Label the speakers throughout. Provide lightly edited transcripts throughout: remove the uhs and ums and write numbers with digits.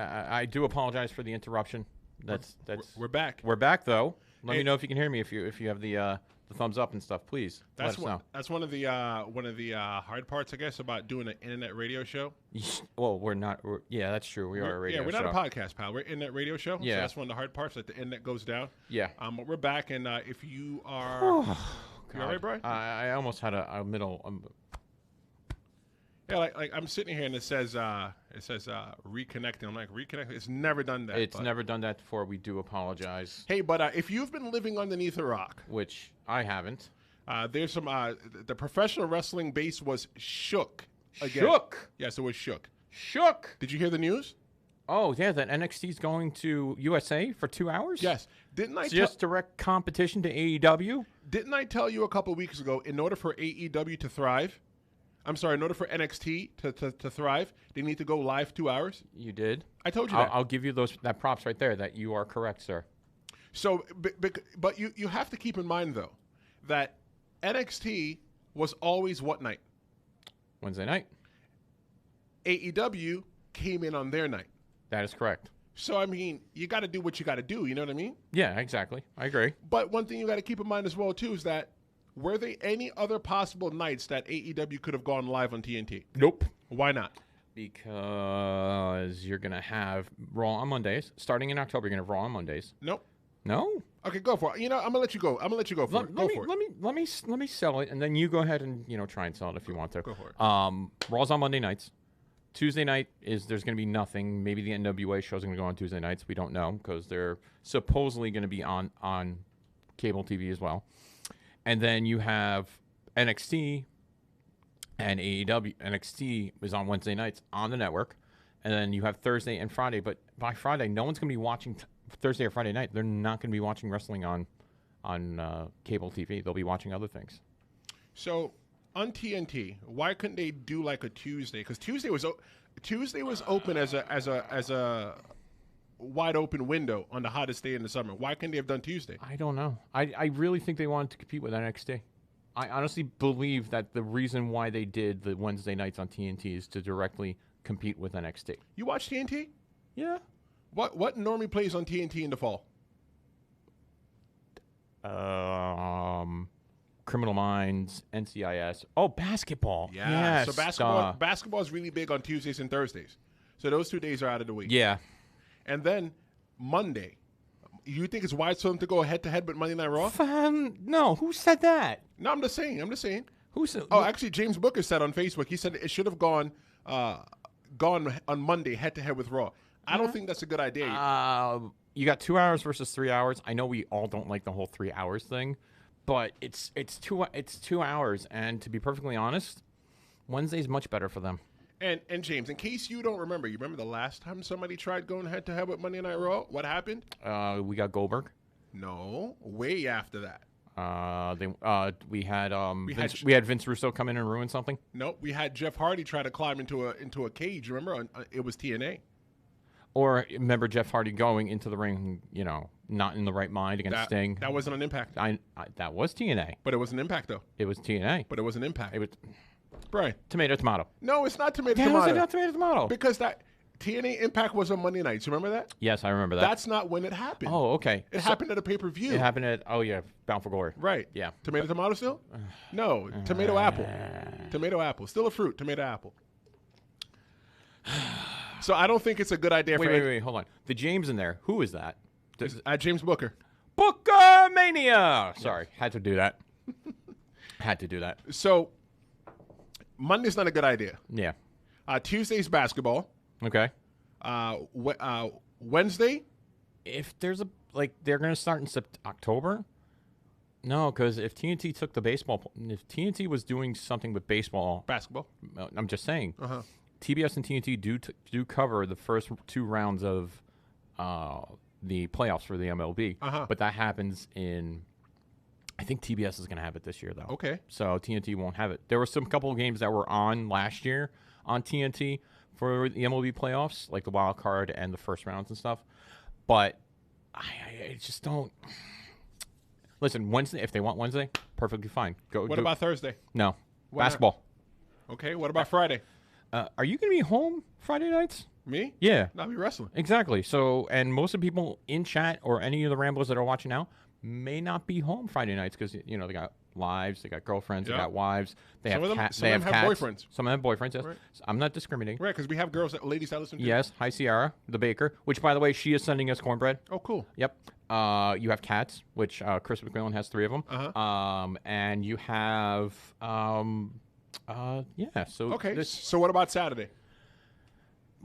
Speaker 1: I do apologize for the interruption.
Speaker 2: We're back.
Speaker 1: We're back though. Let me know if you can hear me. If you have the thumbs up and stuff, please.
Speaker 2: That's one of the hard parts, I guess, about doing an internet radio show.
Speaker 1: Well, we're not. Yeah, that's true. We are a radio show.
Speaker 2: Yeah, we're not a podcast, pal. We're an internet radio show.
Speaker 1: Yeah,
Speaker 2: so that's one of the hard parts. That the internet goes down.
Speaker 1: Yeah.
Speaker 2: But we're back, and if you are, you all right, Brian?
Speaker 1: I almost had a middle.
Speaker 2: Yeah, like I'm sitting here and it says reconnecting. I'm like, reconnecting? It's never done that.
Speaker 1: It's never done that before. We do apologize.
Speaker 2: Hey, but if you've been living underneath a rock,
Speaker 1: which I haven't,
Speaker 2: there's some the professional wrestling base was shook again.
Speaker 1: Shook.
Speaker 2: Yes, it was shook.
Speaker 1: Shook.
Speaker 2: Did you hear the news?
Speaker 1: Oh yeah, that NXT's going to USA for 2 hours.
Speaker 2: Yes. Didn't I?
Speaker 1: Just direct competition to AEW.
Speaker 2: Didn't I tell you a couple weeks ago? In order for AEW to thrive. I'm sorry, in order for NXT to thrive, they need to go live 2 hours.
Speaker 1: You did.
Speaker 2: I told you that.
Speaker 1: I'll give you that props right there. That you are correct, sir.
Speaker 2: So, but you have to keep in mind though that NXT was always what night?
Speaker 1: Wednesday night.
Speaker 2: AEW came in on their night.
Speaker 1: That is correct.
Speaker 2: So I mean, you got to do what you got to do. You know what I mean?
Speaker 1: Yeah, exactly. I agree.
Speaker 2: But one thing you got to keep in mind as well too is that. Were there any other possible nights that AEW could have gone live on TNT?
Speaker 1: Nope.
Speaker 2: Why not?
Speaker 1: Because you're going to have Raw on Mondays. Starting in October, you're going to have Raw on Mondays.
Speaker 2: Nope.
Speaker 1: No?
Speaker 2: Okay, go for it. You know, I'm going to let you go. I'm going to let you go for it. Go for it.
Speaker 1: Let me sell it, and then you go ahead and, try and sell it if you want to.
Speaker 2: Go for it.
Speaker 1: Raw's on Monday nights. Tuesday night there's going to be nothing. Maybe the NWA show's going to go on Tuesday nights. We don't know because they're supposedly going to be on cable TV as well. And then you have NXT and AEW. NXT is on Wednesday nights on the network. And then you have Thursday and Friday. But by Friday, no one's going to be watching Thursday or Friday night. They're not going to be watching wrestling on cable TV. They'll be watching other things.
Speaker 2: So on TNT, why couldn't they do like a Tuesday? Because Tuesday was open as a wide open window on the hottest day in the summer. Why couldn't they have done Tuesday?
Speaker 1: I don't know. I really think they wanted to compete with NXT. I honestly believe that the reason why they did the Wednesday nights on TNT is to directly compete with NXT.
Speaker 2: You watch TNT?
Speaker 1: Yeah.
Speaker 2: What normally plays on TNT in the fall?
Speaker 1: Criminal Minds, NCIS. Oh, basketball.
Speaker 2: Yeah. Yes, so basketball is really big on Tuesdays and Thursdays. So those 2 days are out of the week.
Speaker 1: Yeah.
Speaker 2: And then Monday, you think it's wise for them to go head-to-head with Monday Night Raw?
Speaker 1: No. Who said that?
Speaker 2: No, I'm just saying.
Speaker 1: Who said?
Speaker 2: Oh, actually, James Booker said on Facebook, he said it should have gone on Monday head-to-head with Raw. I don't think that's a good idea.
Speaker 1: You got 2 hours versus 3 hours. I know we all don't like the whole 3 hours thing, but it's 2 hours. And to be perfectly honest, Wednesday's much better for them.
Speaker 2: And James, in case you don't remember, you remember the last time somebody tried going head-to-head with Monday Night Raw? What happened?
Speaker 1: We got Goldberg.
Speaker 2: No, way after that.
Speaker 1: We had Vince Russo come in and ruin something.
Speaker 2: No, we had Jeff Hardy try to climb into a cage. Remember, it was TNA.
Speaker 1: Or remember Jeff Hardy going into the ring, not in the right mind against Sting.
Speaker 2: That wasn't an Impact.
Speaker 1: That was TNA.
Speaker 2: But it was an Impact, though.
Speaker 1: It was TNA.
Speaker 2: But it was an Impact.
Speaker 1: It was.
Speaker 2: Brian.
Speaker 1: Tomato.
Speaker 2: No, it's not tomato.
Speaker 1: How is it not tomato?
Speaker 2: Because that TNA Impact was on Monday nights. You remember that?
Speaker 1: Yes, I remember that.
Speaker 2: That's not when it happened.
Speaker 1: Oh, okay.
Speaker 2: It happened at a pay-per-view.
Speaker 1: It happened at Bound for Glory.
Speaker 2: Right.
Speaker 1: Yeah.
Speaker 2: Tomato still? No. Tomato apple. Tomato apple. Still a fruit. Tomato apple. So I don't think it's a good idea.
Speaker 1: Wait. Hold on. The James in there. Who is that?
Speaker 2: James Booker.
Speaker 1: Booker Mania. Sorry, had to do that.
Speaker 2: So Monday's not a good idea.
Speaker 1: Yeah.
Speaker 2: Tuesday's basketball.
Speaker 1: Okay.
Speaker 2: Wednesday.
Speaker 1: If there's they're going to start in October. No, because if TNT took the baseball, if TNT was doing something with
Speaker 2: basketball,
Speaker 1: I'm just saying. TBS and TNT do cover the first 2 rounds of the playoffs for the MLB, but that happens in. I think TBS is going to have it this year, though.
Speaker 2: Okay.
Speaker 1: So TNT won't have it. There were some couple of games that were on last year on TNT for the MLB playoffs, like the wild card and the first rounds and stuff. But I just don't. Listen, Wednesday, if they want Wednesday, perfectly fine.
Speaker 2: What about Thursday?
Speaker 1: No. Basketball.
Speaker 2: Okay. What about Friday?
Speaker 1: Are you going to be home Friday nights?
Speaker 2: Me?
Speaker 1: Yeah.
Speaker 2: I'll be wrestling.
Speaker 1: Exactly. So, and most of the people in chat or any of the Ramblers that are watching now may not be home Friday nights because, you know, they got lives, they got girlfriends, they got wives, they
Speaker 2: Some
Speaker 1: have
Speaker 2: of them-
Speaker 1: cats.
Speaker 2: some of them have
Speaker 1: cats.
Speaker 2: boyfriends.
Speaker 1: Some of them have boyfriends, yes.
Speaker 2: Right.
Speaker 1: So I'm not discriminating.
Speaker 2: Right, because we have ladies that listen to
Speaker 1: Yes. Hi, Ciara, the baker, which, by the way, she is sending us cornbread.
Speaker 2: Oh, cool.
Speaker 1: Yep. You have cats, which Chris McMillan has 3 of them. And you have, yeah. So
Speaker 2: Okay. So what about Saturday?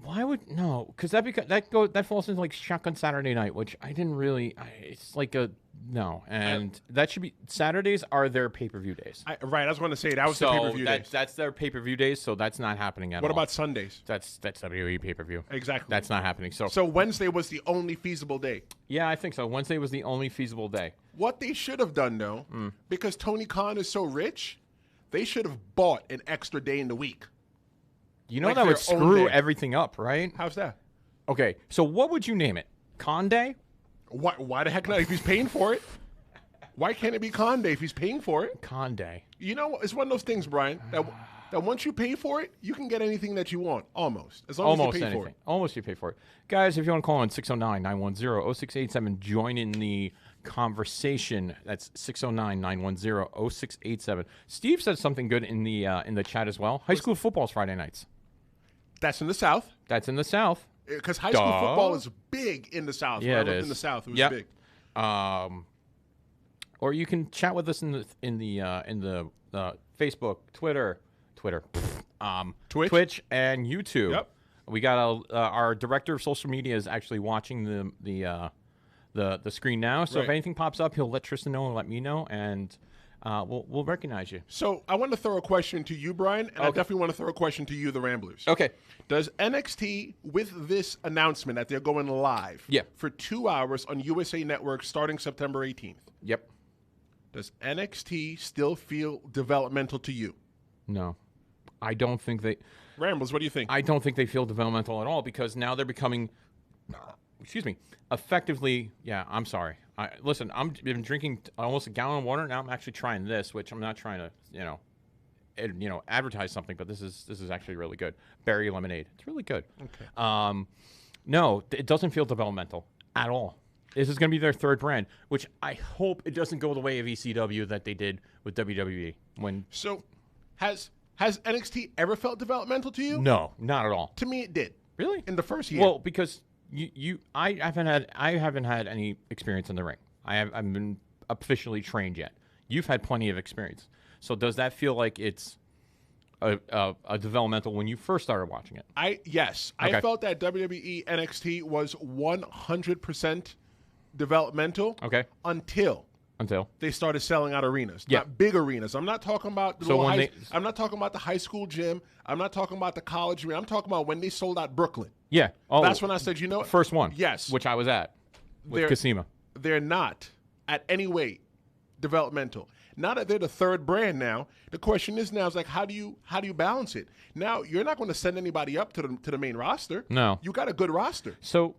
Speaker 1: Why would no? Because that falls into like Shotgun Saturday Night, which I didn't really. It's like a no, and that should be Saturdays are their pay-per-view days.
Speaker 2: Right, I was going to say that was the pay-per-view days.
Speaker 1: That's their pay-per-view days, so that's not happening at all.
Speaker 2: What about Sundays?
Speaker 1: That's WWE pay-per-view.
Speaker 2: Exactly.
Speaker 1: That's not happening.
Speaker 2: So Wednesday was the only feasible day.
Speaker 1: Yeah, I think so. Wednesday was the only feasible day.
Speaker 2: What they should have done, though, because Tony Khan is so rich, they should have bought an extra day in the week.
Speaker 1: You know
Speaker 2: Like
Speaker 1: that would
Speaker 2: their own
Speaker 1: screw
Speaker 2: day.
Speaker 1: everything up, right?
Speaker 2: How's that?
Speaker 1: Okay, so what would you name it? Con Day?
Speaker 2: Why the heck not? If he's paying for it, why can't it be Con Day if he's paying for it?
Speaker 1: Con Day.
Speaker 2: You know, it's one of those things, Brian, that once you pay for it, you can get anything that you want, almost. As long
Speaker 1: Almost
Speaker 2: as you pay
Speaker 1: anything.
Speaker 2: for it.
Speaker 1: Almost you pay for it. Guys, if you want to call in 609-910-0687, join in the conversation. That's 609-910-0687. Steve said something good in the chat as well. High school football's Friday nights.
Speaker 2: That's in the South.
Speaker 1: That's in the South.
Speaker 2: Because high school football is big in the South.
Speaker 1: Yeah,
Speaker 2: When I
Speaker 1: it
Speaker 2: lived
Speaker 1: is.
Speaker 2: in the South, it was
Speaker 1: Yep.
Speaker 2: big.
Speaker 1: Or you can chat with us in the Facebook, Twitter, Twitch, and YouTube.
Speaker 2: Yep.
Speaker 1: We got our director of social media is actually watching the screen now. So if
Speaker 2: Right.
Speaker 1: anything pops up, he'll let Tristan know and let me know, and we'll recognize you.
Speaker 2: So I want to throw a question to you, Brian, and I definitely want to throw a question to you, the Ramblers.
Speaker 1: Okay.
Speaker 2: Does NXT, with this announcement that they're going live for 2 hours on USA Network starting September 18th,
Speaker 1: Yep.
Speaker 2: does NXT still feel developmental to you?
Speaker 1: No, I don't think they.
Speaker 2: Rambles, what do you think?
Speaker 1: I don't think they feel developmental at all because now they're becoming, effectively. Yeah, I'm sorry. Listen, I've been drinking almost a gallon of water. Now I'm actually trying this, which I'm not trying to, advertise something, but this is actually really good. Berry lemonade. It's really good.
Speaker 2: Okay.
Speaker 1: No, it doesn't feel developmental at all. This is going to be their third brand, which I hope it doesn't go the way of ECW that they did with WWE.
Speaker 2: So, has NXT ever felt developmental to you?
Speaker 1: No, not at all.
Speaker 2: To me, it did.
Speaker 1: Really?
Speaker 2: In the first year.
Speaker 1: Well, because I haven't had any experience in the ring. I haven't been officially trained yet. You've had plenty of experience. So does that feel like it's a developmental when you first started watching it?
Speaker 2: Yes.
Speaker 1: Okay.
Speaker 2: I felt that WWE NXT was 100% developmental.
Speaker 1: Okay.
Speaker 2: Until they started selling out arenas, not big arenas. I'm not talking about I'm not talking about the high school gym. I'm not talking about the college arena. I'm talking about when they sold out Brooklyn.
Speaker 1: Yeah. Oh,
Speaker 2: That's when I said, you know what?
Speaker 1: First one.
Speaker 2: Yes.
Speaker 1: Which I was at with Casima.
Speaker 2: They're not at any way developmental. Now that they're the third brand now, the question is now is like how do you balance it? Now you're not going to send anybody up to the main roster.
Speaker 1: No.
Speaker 2: You got a good roster.
Speaker 1: So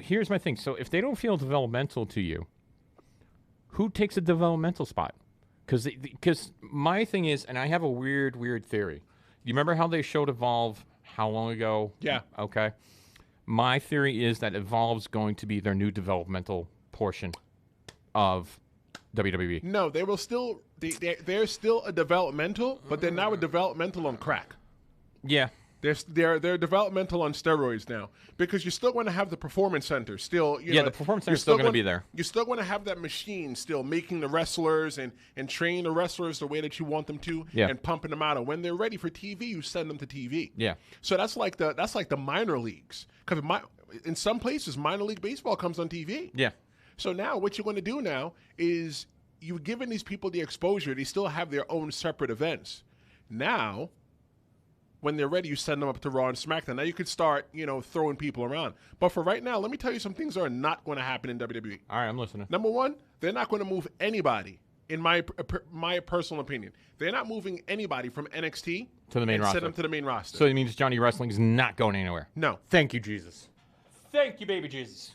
Speaker 1: here's my thing. So if they don't feel developmental to you, who takes a developmental spot? Because my thing is, and I have a weird theory. You remember how they showed Evolve how long ago?
Speaker 2: Yeah.
Speaker 1: Okay. My theory is that Evolve's going to be their new developmental portion of WWE.
Speaker 2: No, they will still they're still a developmental, but they're now a developmental on crack.
Speaker 1: Yeah.
Speaker 2: They're developmental on steroids now because you're still going to have the performance center still.
Speaker 1: The performance center is still going to be there.
Speaker 2: You're still going to have that machine still making the wrestlers and training the wrestlers the way that you want them to and pumping them out. And when they're ready for TV, you send them to TV.
Speaker 1: Yeah.
Speaker 2: So that's like the minor leagues because in some places minor league baseball comes on TV.
Speaker 1: Yeah.
Speaker 2: So now what you're going to do now is you've given these people the exposure. They still have their own separate events. Now, when they're ready, you send them up to Raw and SmackDown. Now you could start, throwing people around. But for right now, let me tell you some things that are not going to happen in WWE.
Speaker 1: All right, I'm listening.
Speaker 2: Number one, they're not going to move anybody, in my personal opinion. They're not moving anybody from NXT
Speaker 1: to the main roster.
Speaker 2: Send them to the main roster.
Speaker 1: So it means Johnny Wrestling's not going anywhere.
Speaker 2: No.
Speaker 1: Thank you, Jesus. Thank you, baby Jesus.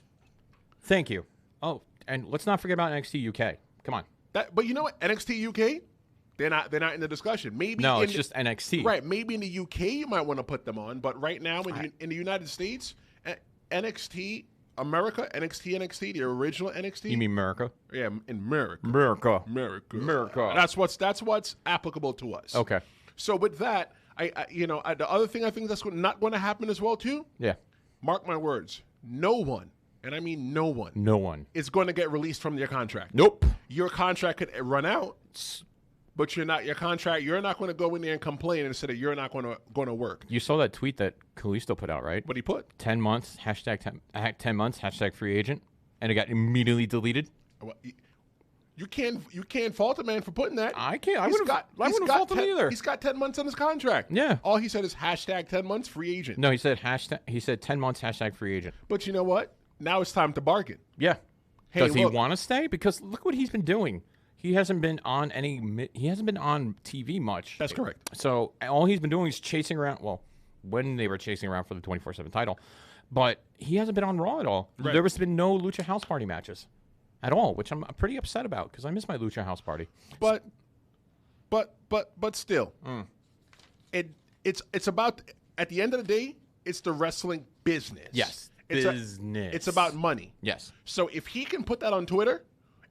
Speaker 1: Thank you. Oh, and let's not forget about NXT UK. Come on.
Speaker 2: But you know what? NXT UK, They're not in the discussion. Maybe
Speaker 1: No,
Speaker 2: in
Speaker 1: it's just NXT.
Speaker 2: right. Maybe in the UK you might want to put them on, but right now in the United States, NXT America, NXT, the original NXT.
Speaker 1: You mean America?
Speaker 2: Yeah, in America.
Speaker 1: America.
Speaker 2: That's what's applicable to us.
Speaker 1: Okay.
Speaker 2: So with that, the other thing I think that's not going to happen as well too.
Speaker 1: Yeah.
Speaker 2: Mark my words. No one, and I mean no one, is going to get released from their contract.
Speaker 1: Nope.
Speaker 2: Your contract could run out, but you're not going to go in there and complain and say that you're not going to work.
Speaker 1: You saw that tweet that Kalisto put out, right?
Speaker 2: What he put?
Speaker 1: 10 months, #10 months, #free agent, and it got immediately deleted.
Speaker 2: Well, you can't fault a man for putting that.
Speaker 1: I can't. I wouldn't fault him either.
Speaker 2: He's got 10 months on his contract.
Speaker 1: Yeah.
Speaker 2: All he said is #10 months free agent.
Speaker 1: No, he said 10 months, #free agent.
Speaker 2: But you know what? Now it's time to bargain.
Speaker 1: Yeah.
Speaker 2: Hey,
Speaker 1: Does he
Speaker 2: look.
Speaker 1: want to stay? Because look what he's been doing. He hasn't been on TV much.
Speaker 2: That's correct.
Speaker 1: So all he's been doing is chasing around. Well, when they were chasing around for the 24/7 title, but he hasn't been on Raw at all.
Speaker 2: Right.
Speaker 1: There has been no Lucha House Party matches at all, which I'm pretty upset about because I miss my Lucha House Party.
Speaker 2: But still, it's about, at the end of the day, it's the wrestling business.
Speaker 1: Yes,
Speaker 2: business. It's about money.
Speaker 1: Yes.
Speaker 2: So if he can put that on Twitter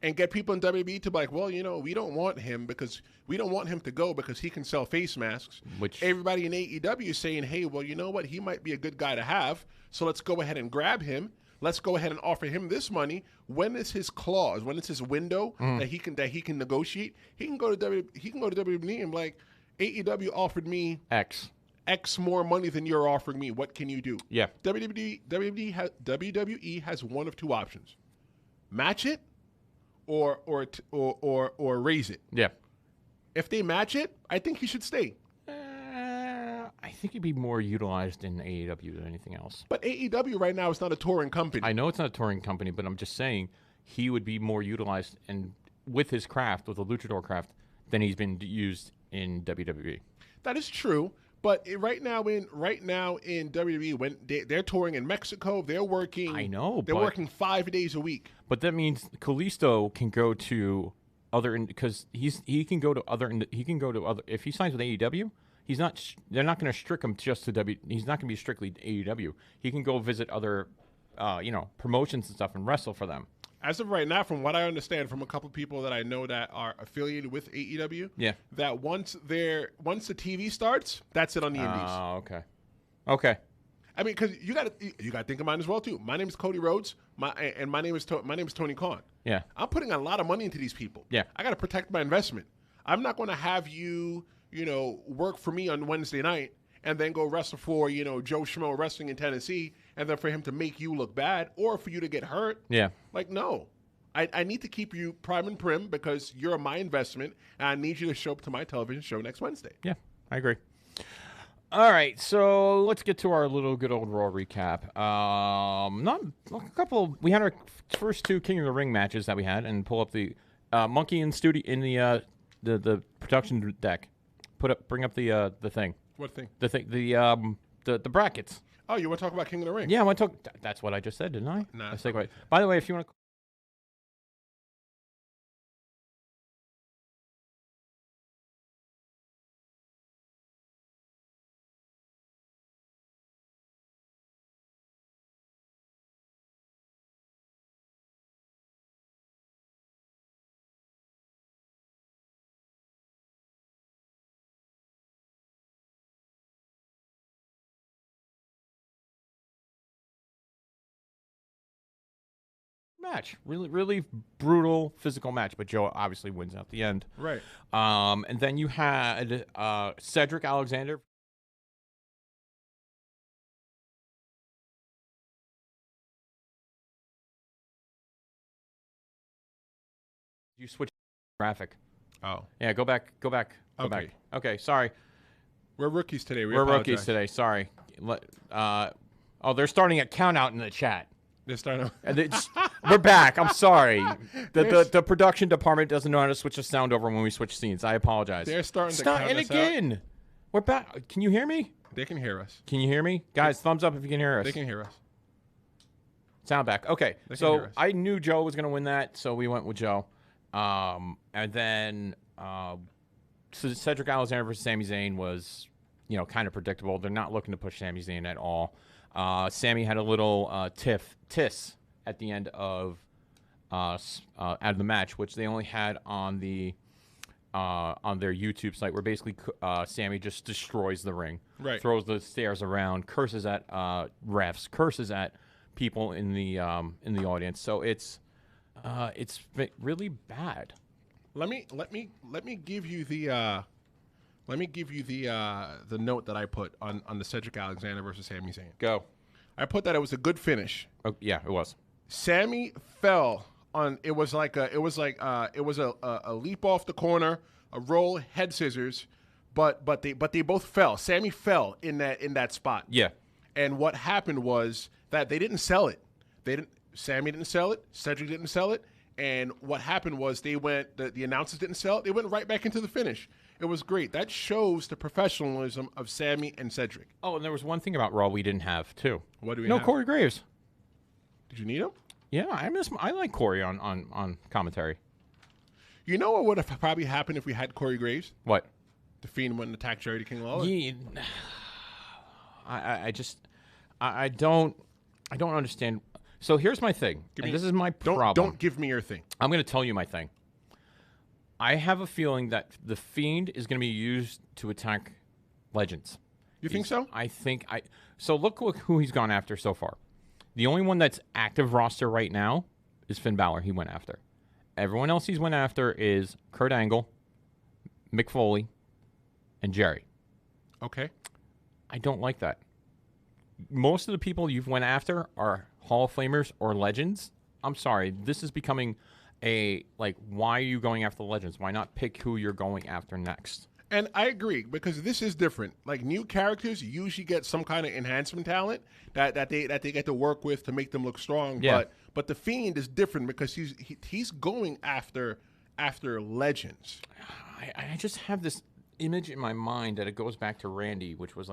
Speaker 2: and get people in WWE to be like, well, we don't want him to go because he can sell face masks. Which everybody in AEW is saying, hey, well, you know what? He might be a good guy to have. So let's go ahead and grab him. Let's go ahead and offer him this money. When is his clause? When is his window that he can negotiate? He can go to WWE and be like, AEW offered me X more money than you're offering me. What can you do?
Speaker 1: Yeah.
Speaker 2: WWE has one of two options: match it, or raise it.
Speaker 1: Yeah.
Speaker 2: If they match it, I think he should stay.
Speaker 1: I think he'd be more utilized in AEW than anything else.
Speaker 2: But AEW right now is not a touring company.
Speaker 1: I know it's not a touring company, but I'm just saying he would be more utilized and with his craft, with the luchador craft, than he's been used in WWE.
Speaker 2: That is true. But right now in WWE, when they're touring in Mexico, they're working.
Speaker 1: I know
Speaker 2: they're working 5 days a week.
Speaker 1: But that means Kalisto can go to other because he can go to other. If he signs with AEW, he's not. They're not going to strict him just to W. He's not going to be strictly AEW. He can go visit other, promotions and stuff and wrestle for them.
Speaker 2: As of right now, from what I understand from a couple of people that I know that are affiliated with AEW, that once the TV starts, that's it on the Indies.
Speaker 1: Oh, okay.
Speaker 2: I mean, because you got to think of mine as well too. My name is Cody Rhodes. My name is Tony Khan.
Speaker 1: Yeah, I'm
Speaker 2: putting a lot of money into these people.
Speaker 1: Yeah,
Speaker 2: I got to protect my investment. I'm not going to have you work for me on Wednesday night and then go wrestle for Joe Schmo Wrestling in Tennessee, and then for him to make you look bad or for you to get hurt.
Speaker 1: Yeah,
Speaker 2: like no. I need to keep you prime and prim because you're my investment, and I need you to show up to my television show next Wednesday.
Speaker 1: Yeah, I agree. All right, so let's get to our little good old Raw recap. We had our first two King of the Ring matches that we had, and pull up the Monkey in studio in the production deck. Bring up the thing.
Speaker 2: What thing?
Speaker 1: The thing. The brackets.
Speaker 2: Oh, you want to talk about King of the Ring?
Speaker 1: Yeah, I want to talk. That's what I just said, didn't I?
Speaker 2: No.
Speaker 1: By the way, if you want to. Match, really brutal physical match, but Joe obviously wins out the end.
Speaker 2: Right.
Speaker 1: And then you had Cedric Alexander. You switch graphic.
Speaker 2: Oh.
Speaker 1: Yeah, go back. Okay, sorry.
Speaker 2: We're rookies today.
Speaker 1: We're rookies today. Sorry. They're starting a count out in the chat.
Speaker 2: They're starting.
Speaker 1: We're back. I'm sorry. The production department doesn't know how to switch the sound over when we switch scenes. I apologize.
Speaker 2: They're starting to count us
Speaker 1: and again.
Speaker 2: Out.
Speaker 1: We're back. Can you hear me?
Speaker 2: They can hear us.
Speaker 1: Can you hear me? Guys, thumbs up if you can hear us.
Speaker 2: They can hear us.
Speaker 1: Sound back. Okay. So I knew Joe was going to win that, so we went with Joe. And then Cedric Alexander versus Sami Zayn was, kind of predictable. They're not looking to push Sami Zayn at all. Sami had a little tiss at the end of out of the match, which they only had on the on their YouTube site, where basically Sami just destroys the ring, throws the stairs around, curses at refs, curses at people in the audience. So it's really bad.
Speaker 2: Let me give you the the note that I put on the Cedric Alexander versus Sami Zayn.
Speaker 1: Go.
Speaker 2: I put that it was a good finish.
Speaker 1: Oh, yeah, it was.
Speaker 2: Sami fell on. It was a leap off the corner, a roll, head scissors, but they both fell. Sami fell in that spot.
Speaker 1: Yeah.
Speaker 2: And what happened was that they didn't sell it. Sami didn't sell it. Cedric didn't sell it. And what happened was the announcers didn't sell it. They went right back into the finish. It was great. That shows the professionalism of Sami and Cedric.
Speaker 1: Oh, and there was one thing about Raw we didn't have too.
Speaker 2: What do we have?
Speaker 1: No Corey Graves.
Speaker 2: Did you need him?
Speaker 1: Yeah, I like Corey on commentary.
Speaker 2: You know what would have probably happened if we had Corey Graves?
Speaker 1: What?
Speaker 2: The Fiend wouldn't attack Jerry the King Lawler.
Speaker 1: Yeah, I don't understand. So here's my thing. This is my problem.
Speaker 2: Don't give me your thing.
Speaker 1: I'm going to tell you my thing. I have a feeling that the Fiend is going to be used to attack legends.
Speaker 2: You think so?
Speaker 1: So look who he's gone after so far. The only one that's active roster right now is Finn Balor. He went after. Everyone else he's went after is Kurt Angle, Mick Foley, and Jerry.
Speaker 2: Okay.
Speaker 1: I don't like that. Most of the people you've went after are Hall of Famers or legends. I'm sorry. This is becoming why are you going after the legends? Why not pick who you're going after next?
Speaker 2: And I agree, because this is different. Like, new characters usually get some kind of enhancement talent that they get to work with to make them look strong.
Speaker 1: Yeah.
Speaker 2: But the Fiend is different because he's going after legends.
Speaker 1: I just have this image in my mind that it goes back to Randy, which was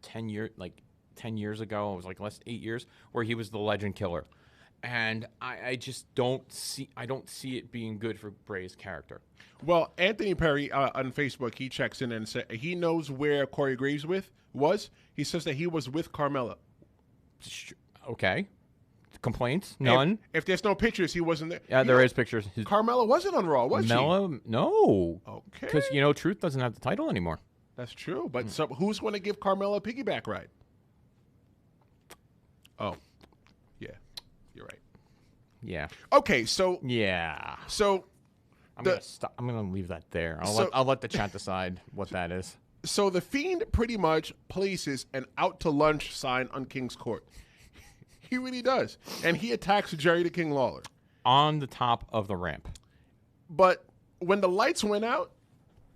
Speaker 1: 10 years ago. It was less 8 years, where he was the legend killer. And I just don't see it being good for Bray's character.
Speaker 2: Well, Anthony Perry on Facebook, he checks in and said he knows where Corey Graves was. He says that he was with Carmella.
Speaker 1: Okay. Complaints? None.
Speaker 2: If there's no pictures, he wasn't there.
Speaker 1: Yeah, there is pictures.
Speaker 2: Carmella wasn't on Raw, was she?
Speaker 1: No.
Speaker 2: Okay.
Speaker 1: Because, Truth doesn't have the title anymore.
Speaker 2: That's true. But so who's going to give Carmella a piggyback ride? Oh, yeah. You're right.
Speaker 1: Yeah.
Speaker 2: Okay, so...
Speaker 1: Yeah.
Speaker 2: So...
Speaker 1: I'm going to stop. I'm going to leave that there. I'll let the chat decide what that is.
Speaker 2: So the Fiend pretty much places an out to lunch sign on King's Court. He really does. And he attacks Jerry the King Lawler.
Speaker 1: On the top of the ramp.
Speaker 2: But when the lights went out,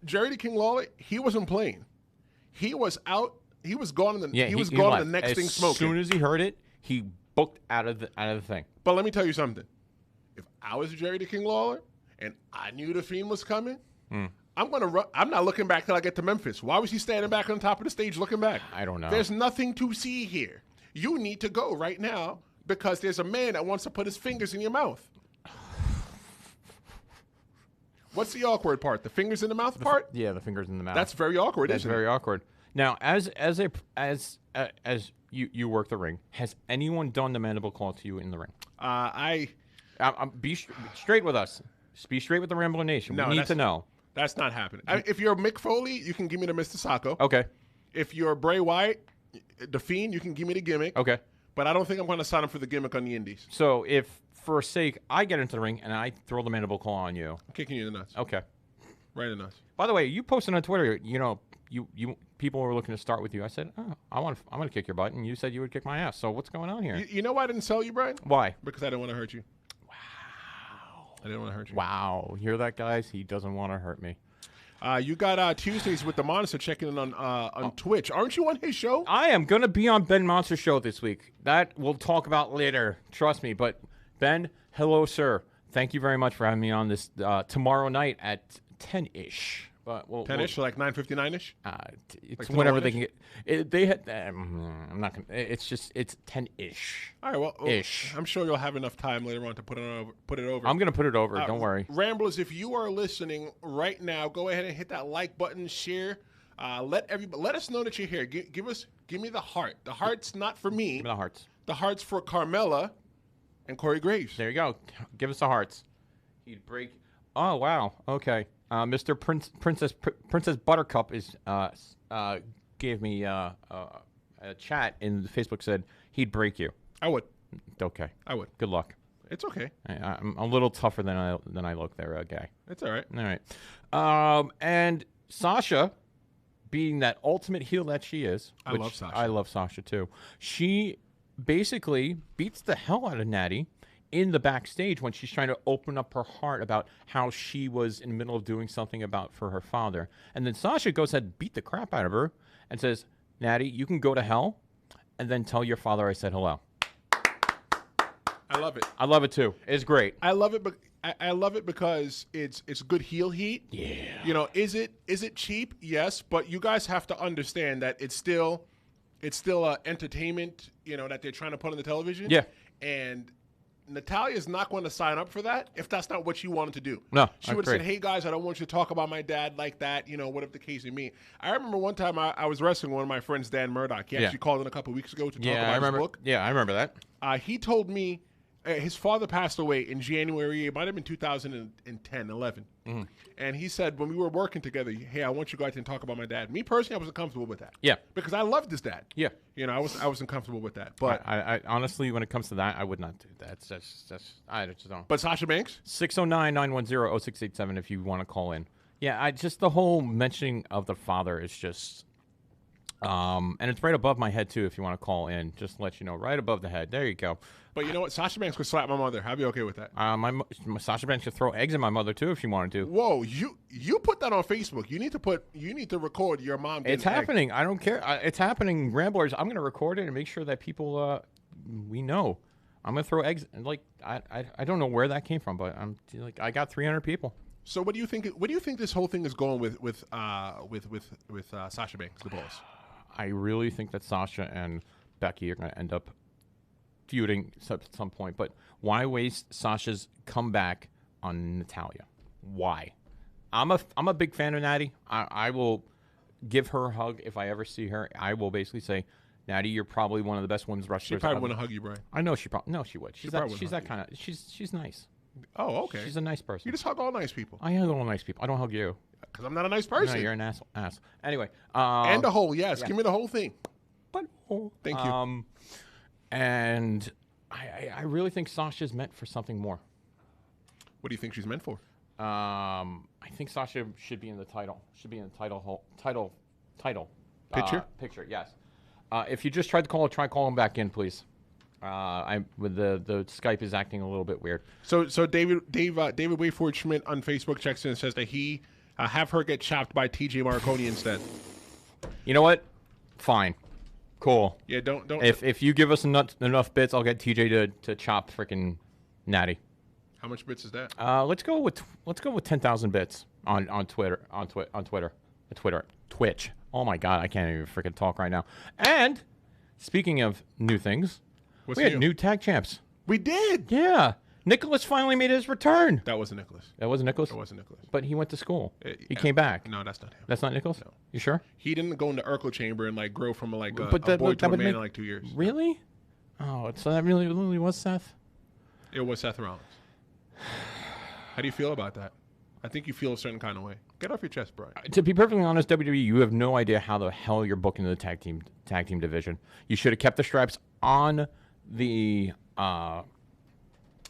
Speaker 2: Jerry the King Lawler, he wasn't playing. He was out. He was gone. He was gone in the next thing smoking.
Speaker 1: As soon as he heard it, he booked out of the thing.
Speaker 2: But let me tell you something. If I was Jerry the King Lawler and I knew the Fiend was coming, I'm gonna run. I'm not looking back till I get to Memphis. Why was he standing back on top of the stage looking back?
Speaker 1: I don't know.
Speaker 2: There's nothing to see here. You need to go right now because there's a man that wants to put his fingers in your mouth. What's the awkward part? The fingers in the mouth part?
Speaker 1: Yeah, the fingers in the mouth.
Speaker 2: That's very awkward,
Speaker 1: That's
Speaker 2: isn't it?
Speaker 1: very awkward. Now, as you work the ring, has anyone done the mandible claw to you in the ring? Be straight with us. Be straight with the Rambler Nation. We need to know.
Speaker 2: That's not happening. If you're Mick Foley, you can give me the Mr. Sacco.
Speaker 1: Okay.
Speaker 2: If you're Bray Wyatt, the Fiend, you can give me the gimmick.
Speaker 1: Okay.
Speaker 2: But I don't think I'm going to sign up for the gimmick on the Indies.
Speaker 1: So if, for sake, I get into the ring and I throw the mandible claw on you.
Speaker 2: I'm kicking you in the nuts.
Speaker 1: Okay.
Speaker 2: Right in the nuts.
Speaker 1: By the way, you posted on Twitter, you people were looking to start with you. I said, I'm going to kick your butt, and you said you would kick my ass. So what's going on here?
Speaker 2: You know why I didn't sell you, Brian?
Speaker 1: Why?
Speaker 2: Because I didn't want to hurt you.
Speaker 1: Wow.
Speaker 2: I didn't want to hurt you.
Speaker 1: Wow. Hear that, guys? He doesn't want to hurt me.
Speaker 2: You got Tuesdays with the Monster checking in on Twitch. Aren't you on his show?
Speaker 1: I am going to be on Ben Monster's show this week. That we'll talk about later. Trust me. But, Ben, hello, sir. Thank you very much for having me on this tomorrow night at 10-ish. But we'll
Speaker 2: 10-ish, so like 9:59-ish.
Speaker 1: It's
Speaker 2: Like
Speaker 1: whenever they
Speaker 2: 10-ish?
Speaker 1: can get. They had. I'm not gonna. It's 10-ish.
Speaker 2: All right, well,
Speaker 1: Ish.
Speaker 2: I'm sure you'll have enough time later on to put it over.
Speaker 1: I'm gonna put it over. Don't worry.
Speaker 2: Ramblers, if you are listening right now, go ahead and hit that like button, share. Let us know that you're here. Give me the heart. The heart's not for me.
Speaker 1: Give me the hearts.
Speaker 2: The heart's for Carmella and Corey Graves.
Speaker 1: There you go. Give us the hearts. He'd break. Oh wow. Okay. Mr. Princess Buttercup is gave me a chat in the Facebook, said he'd break you.
Speaker 2: I would.
Speaker 1: Okay.
Speaker 2: I would.
Speaker 1: Good luck.
Speaker 2: It's okay.
Speaker 1: I'm a little tougher than I look there, guy.
Speaker 2: It's all right.
Speaker 1: All right. And Sasha, being that ultimate heel that she is,
Speaker 2: I love Sasha.
Speaker 1: I love Sasha too. She basically beats the hell out of Natty in the backstage when she's trying to open up her heart about how she was in the middle of doing something for her father. And then Sasha goes ahead and beat the crap out of her and says, Natty, you can go to hell and then tell your father I said hello.
Speaker 2: I love it.
Speaker 1: I love it too. It's great.
Speaker 2: I love it, but I love it because it's good heel heat.
Speaker 1: Yeah.
Speaker 2: You know, is it cheap? Yes, but you guys have to understand that it's still entertainment. You know, that they're trying to put on the television.
Speaker 1: Yeah.
Speaker 2: And Natalia's not going to sign up for that if that's not what she wanted to do.
Speaker 1: No,
Speaker 2: she would have said, "Hey guys, I don't want you to talk about my dad like that." You know, whatever the case may be. I remember one time I was wrestling one of my friends, Dan Murdoch. He actually called in a couple of weeks ago to talk about his book.
Speaker 1: Yeah, I remember that.
Speaker 2: He told me his father passed away in January. It might have been 2010, 11.
Speaker 1: Mm-hmm.
Speaker 2: And he said when we were working together, "Hey, I want you to go out there and talk about my dad." Me personally, I wasn't comfortable with that.
Speaker 1: Yeah.
Speaker 2: Because I loved his dad.
Speaker 1: Yeah.
Speaker 2: You know, I wasn't comfortable with that. But
Speaker 1: I honestly, when it comes to that, I would not do that. I just don't.
Speaker 2: But Sasha Banks?
Speaker 1: 609-910-0687 if you want to call in. Yeah, just the whole mentioning of the father is just, and it's right above my head too. If you want to call in, just to let you know, right above the head. There you go.
Speaker 2: But you know what? Sasha Banks could slap my mother. I'd be okay with that.
Speaker 1: My Sasha Banks could throw eggs at my mother too if she wanted to.
Speaker 2: Whoa, you put that on Facebook. You need to record your mom.
Speaker 1: It's happening. I don't care. It's happening. Ramblers, I'm going to record it and make sure that people we know. I'm going to throw eggs. Like I don't know where that came from, but I'm like I got 300 people.
Speaker 2: So what do you think? What do you think this whole thing is going with Sasha Banks, the boss?
Speaker 1: I really think that Sasha and Becky are going to end up feuding at some point. But why waste Sasha's comeback on Natalya? Why? I'm a big fan of Natty. I will give her a hug if I ever see her. I will basically say, Natty, you're probably one of the best women's wrestlers.
Speaker 2: She probably wouldn't hug you, Brian.
Speaker 1: I know she probably she would. She's that kind of. She's nice.
Speaker 2: Oh, okay.
Speaker 1: She's a nice person.
Speaker 2: You just hug all nice people.
Speaker 1: I hug all nice people. I don't hug you.
Speaker 2: Because I'm not a nice person.
Speaker 1: No, you're an ass. Anyway.
Speaker 2: And the whole, yes. Yeah. Give me the whole thing.
Speaker 1: But
Speaker 2: thank you.
Speaker 1: And I really think Sasha's meant for something more.
Speaker 2: What do you think she's meant for?
Speaker 1: I think Sasha should be in the title. Should be in the title
Speaker 2: picture.
Speaker 1: Picture, yes. If you just tried to call it, try calling back in, please. With the Skype is acting a little bit weird.
Speaker 2: So David Wayford Schmidt on Facebook checks in and says that he have her get chopped by TJ Marconi instead.
Speaker 1: You know what? Fine. Cool.
Speaker 2: Yeah, don't.
Speaker 1: If you give us enough bits, I'll get TJ to chop freaking Natty.
Speaker 2: How much bits is that?
Speaker 1: Let's go with 10,000 bits on Twitch. Oh my God, I can't even freaking talk right now. And speaking of new things, we had new tag champs.
Speaker 2: We did.
Speaker 1: Yeah, Nicholas finally made his return.
Speaker 2: That wasn't Nicholas.
Speaker 1: That wasn't Nicholas.
Speaker 2: That wasn't Nicholas.
Speaker 1: But he went to school. He came back.
Speaker 2: No, that's not him.
Speaker 1: That's not Nicholas.
Speaker 2: No.
Speaker 1: You sure?
Speaker 2: He didn't go into Urkel chamber and like grow from a boy to a man in like 2 years.
Speaker 1: Really? Oh, so that really was Seth?
Speaker 2: It was Seth Rollins. How do you feel about that? I think you feel a certain kind of way. Get off your chest, Brian.
Speaker 1: To be perfectly honest, WWE, you have no idea how the hell you're booking the tag team division. You should have kept the straps on the.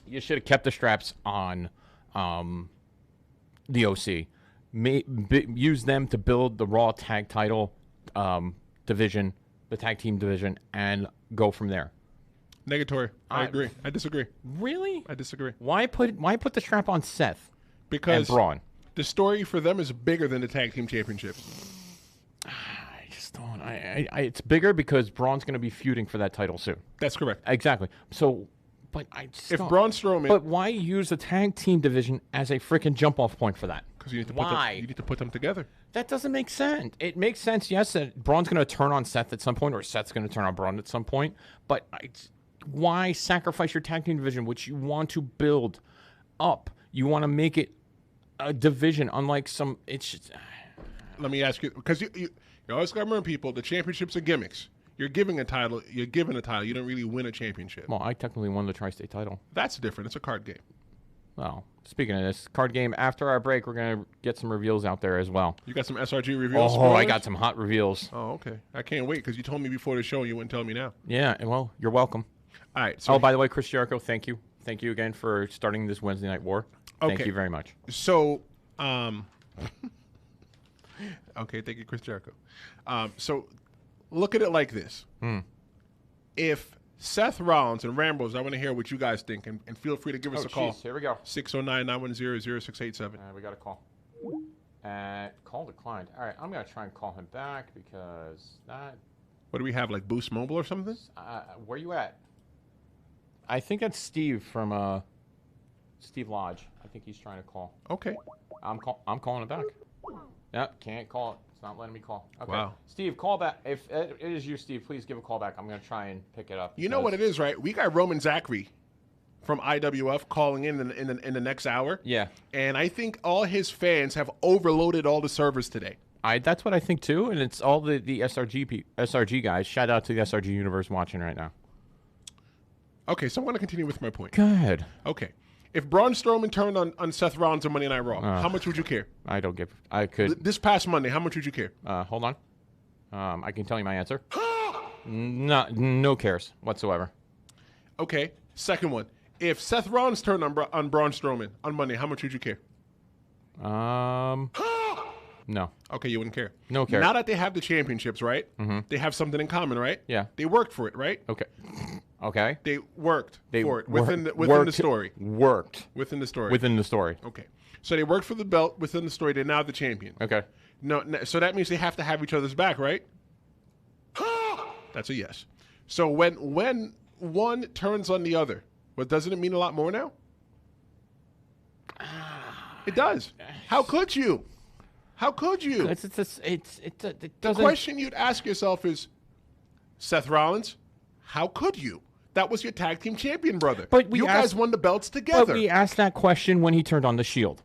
Speaker 1: You should have kept the straps on the OC. Use them to build the Raw tag title division, the tag team division, and go from there.
Speaker 2: Negatory. I agree. I disagree.
Speaker 1: Really?
Speaker 2: I disagree.
Speaker 1: Why put the strap on Seth?
Speaker 2: Because
Speaker 1: and Braun.
Speaker 2: The story for them is bigger than the tag team championships.
Speaker 1: I just don't. It's bigger because Braun's going to be feuding for that title soon.
Speaker 2: That's correct.
Speaker 1: Exactly. So, but I just
Speaker 2: if Braun Strowman.
Speaker 1: But why use the tag team division as a freaking jump off point for that?
Speaker 2: Because you need to
Speaker 1: Why?
Speaker 2: you need to put them together.
Speaker 1: That doesn't make sense. It makes sense, yes, that Braun's going to turn on Seth at some point, or Seth's going to turn on Braun at some point. But why sacrifice your tag team division, which you want to build up? You want to make it a division, unlike some. It's just,
Speaker 2: Let me ask you, because you always got to remember, people, the championships are gimmicks. You're giving a title. You're given a title. You don't really win a championship.
Speaker 1: well, I technically won the Tri-State title.
Speaker 2: That's different. It's a card game.
Speaker 1: Well, speaking of this card game, after our break, we're going to get some reveals out there as well.
Speaker 2: You got some SRG reveals?
Speaker 1: Oh, I got some hot reveals.
Speaker 2: Oh, okay. I can't wait because you told me before the show and you wouldn't tell me now.
Speaker 1: Yeah, well, you're welcome.
Speaker 2: All right. So,
Speaker 1: Oh, by the way, Chris Jericho, thank you. Thank you again for starting this Wednesday Night War. Thank
Speaker 2: Okay.
Speaker 1: you very much.
Speaker 2: So, okay, thank you, Chris Jericho. So, look at it like this. If Seth Rollins and Rambos, I want to hear what you guys think, and feel free to give us a call.
Speaker 1: Here we go.
Speaker 2: 609-910-0687.
Speaker 1: We got a call. Call declined. All right, I'm going to try and call him back because that.
Speaker 2: What do we have, like Boost Mobile or something?
Speaker 1: Where you at? I think that's Steve from Steve Lodge. I think he's trying to call.
Speaker 2: Okay.
Speaker 1: I'm calling him back. Yep, can't call it. It's not letting me call. Okay.
Speaker 2: Wow.
Speaker 1: Steve, call back. If it is you, Steve, please give a call back. I'm going to try and pick it up.
Speaker 2: You know what it is, right? We got Roman Zachary from IWF calling in the next hour.
Speaker 1: Yeah.
Speaker 2: And I think all his fans have overloaded all the servers today.
Speaker 1: That's what I think too, and it's all the SRG guys. Shout out to the SRG universe watching right now.
Speaker 2: Okay, so I want to continue with my point.
Speaker 1: Good.
Speaker 2: Okay. If Braun Strowman turned on Seth Rollins on Monday Night Raw, how much would you care?
Speaker 1: I don't give. I could.
Speaker 2: This past Monday, how much would you care?
Speaker 1: Hold on. I can tell you my answer. No cares whatsoever.
Speaker 2: Okay. Second one. If Seth Rollins turned on Braun Strowman on Monday, how much would you care?
Speaker 1: No.
Speaker 2: Okay, you wouldn't care.
Speaker 1: No care.
Speaker 2: Now that they have the championships, right? Mm-hmm. They have something in common, right?
Speaker 1: Yeah.
Speaker 2: They worked for it, right?
Speaker 1: Okay. Okay.
Speaker 2: They worked for it within the story.
Speaker 1: Worked
Speaker 2: Within the story.
Speaker 1: within the story.
Speaker 2: Okay. So they worked for the belt within the story. They're now the champion.
Speaker 1: Okay.
Speaker 2: No, so that means they have to have each other's back, right? That's a yes. So when one turns on the other, well, doesn't it mean a lot more now? It does. How could you? How could you?
Speaker 1: It
Speaker 2: The
Speaker 1: doesn't.
Speaker 2: question you'd ask yourself is, Seth Rollins, how could you? That was your tag team champion, brother.
Speaker 1: But we
Speaker 2: you
Speaker 1: asked-
Speaker 2: guys won the belts together.
Speaker 1: But we asked that question when he turned on the Shield.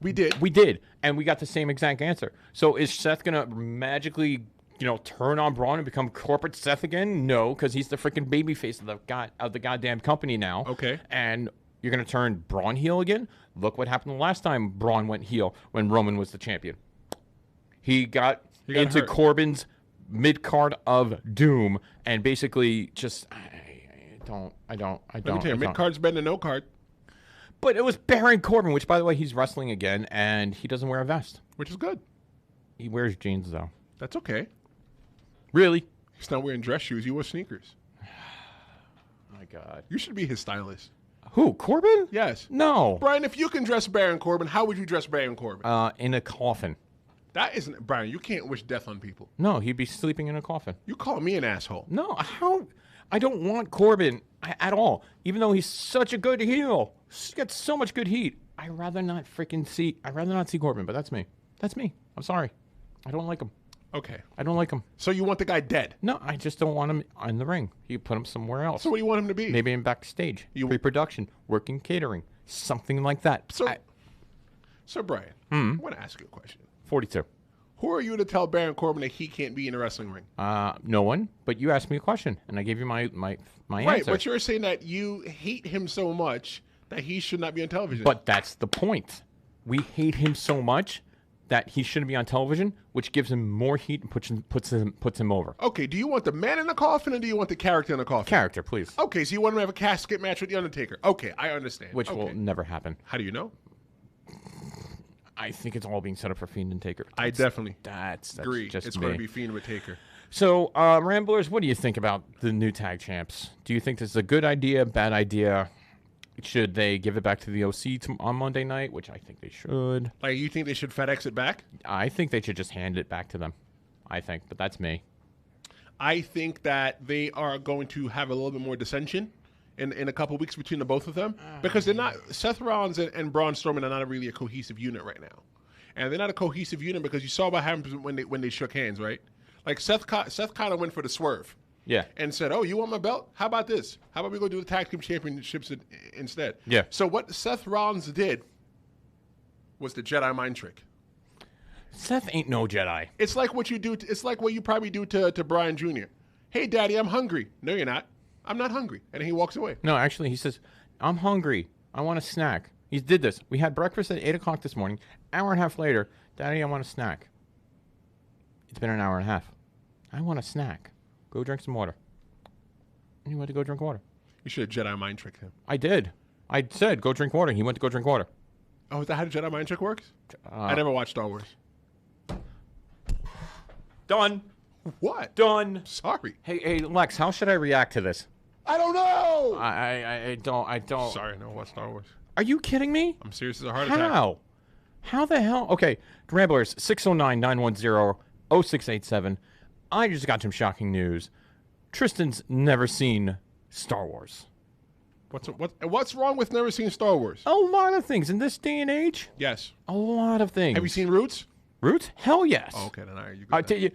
Speaker 2: We did.
Speaker 1: We did, and we got the same exact answer. So is Seth gonna magically, turn on Braun and become corporate Seth again? No, because he's the freaking babyface of the goddamn company now.
Speaker 2: Okay.
Speaker 1: And you're gonna turn Braun heel again? Look what happened the last time Braun went heel when Roman was the champion. He got into
Speaker 2: hurt.
Speaker 1: Corbin's mid-card of doom and basically just I don't.
Speaker 2: Let me tell you, mid-card's better than no card,
Speaker 1: But it was Baron Corbin, which, by the way, he's wrestling again, and he doesn't wear a vest.
Speaker 2: which is good.
Speaker 1: He wears jeans, though.
Speaker 2: That's okay.
Speaker 1: Really?
Speaker 2: He's not wearing dress shoes. He wears sneakers.
Speaker 1: My God.
Speaker 2: You should be his stylist.
Speaker 1: Who, Corbin?
Speaker 2: Yes.
Speaker 1: No.
Speaker 2: Brian, if you can dress Baron Corbin, how would you dress Baron Corbin?
Speaker 1: In a coffin.
Speaker 2: That isn't... Brian, you can't wish death on people.
Speaker 1: No, he'd be sleeping in a coffin.
Speaker 2: You call me an asshole.
Speaker 1: No, how? I don't want Corbin at all, even though he's such a good heel. He's got so much good heat. I'd rather not see Corbin, but that's me. That's me. I'm sorry. I don't like him.
Speaker 2: Okay.
Speaker 1: I don't like him.
Speaker 2: So you want the guy dead?
Speaker 1: No, I just don't want him in the ring. You put him somewhere else.
Speaker 2: So what do you want him to be?
Speaker 1: Maybe in backstage, pre-production, working catering, something like that.
Speaker 2: So Brian, I want to ask you a question.
Speaker 1: 42.
Speaker 2: Who are you to tell Baron Corbin that he can't be in a wrestling ring?
Speaker 1: No one, but you asked me a question, and I gave you my
Speaker 2: Right,
Speaker 1: answer.
Speaker 2: but you're saying that you hate him so much that he should not be on television.
Speaker 1: But that's the point. We hate him so much that he shouldn't be on television, which gives him more heat and puts him over.
Speaker 2: Okay, do you want the man in the coffin or do you want the character in the coffin?
Speaker 1: Character, please.
Speaker 2: Okay, so you want him to have a casket match with The Undertaker. Okay, I understand.
Speaker 1: Which
Speaker 2: okay.
Speaker 1: will never happen.
Speaker 2: How do you know?
Speaker 1: I think it's all being set up for Fiend and Taker.
Speaker 2: I definitely
Speaker 1: That's
Speaker 2: agree.
Speaker 1: just
Speaker 2: It's
Speaker 1: me.
Speaker 2: going to be Fiend with Taker.
Speaker 1: So, Ramblers, what do you think about the new tag champs? Do you think this is a good idea, bad idea? Should they give it back to the OC on Monday night, which I think they should?
Speaker 2: Like, you think they should FedEx it back?
Speaker 1: I think they should just hand it back to them. I think, but that's me.
Speaker 2: I think that they are going to have a little bit more dissension in a couple weeks between the both of them because they're not. Seth Rollins and Braun Strowman are not really a cohesive unit right now, and they're not a cohesive unit because you saw what happened when they shook hands, right? Like Seth kind of went for the swerve.
Speaker 1: Yeah.
Speaker 2: And said, "Oh, you want my belt? How about this? How about we go do the tag team championships instead?"
Speaker 1: Yeah.
Speaker 2: So what Seth Rollins did was the Jedi mind trick.
Speaker 1: Seth ain't no Jedi.
Speaker 2: It's like what you do. It's like what you probably do to Brian Jr. Hey, Daddy, I'm hungry. No, you're not. I'm not hungry. And then he walks away.
Speaker 1: No, actually, he says, I'm hungry. I want a snack. He did this. We had breakfast at 8 o'clock this morning. Hour and a half later, Daddy, I want a snack. It's been an hour and a half. I want a snack. Go drink some water. And he went to go drink water.
Speaker 2: You should have Jedi mind tricked him.
Speaker 1: I did. I said, go drink water. He went to go drink water.
Speaker 2: Oh, is that how the Jedi mind trick works? I never watched Star Wars.
Speaker 1: Done.
Speaker 2: What?
Speaker 1: Done.
Speaker 2: Sorry.
Speaker 1: Hey, Lex, how should I react to this?
Speaker 2: I don't know.
Speaker 1: I don't.
Speaker 2: Sorry, I don't watch Star Wars.
Speaker 1: Are you kidding me?
Speaker 2: I'm serious as a heart attack.
Speaker 1: How? How the hell? Okay, Ramblers, 609-910-0687. I just got some shocking news. Tristan's never seen Star Wars.
Speaker 2: What's wrong with never seeing Star Wars?
Speaker 1: A lot of things in this day and age.
Speaker 2: Yes.
Speaker 1: A lot of things.
Speaker 2: Have you seen Roots?
Speaker 1: Roots? Hell yes.
Speaker 2: Oh, okay, then you
Speaker 1: I tell you,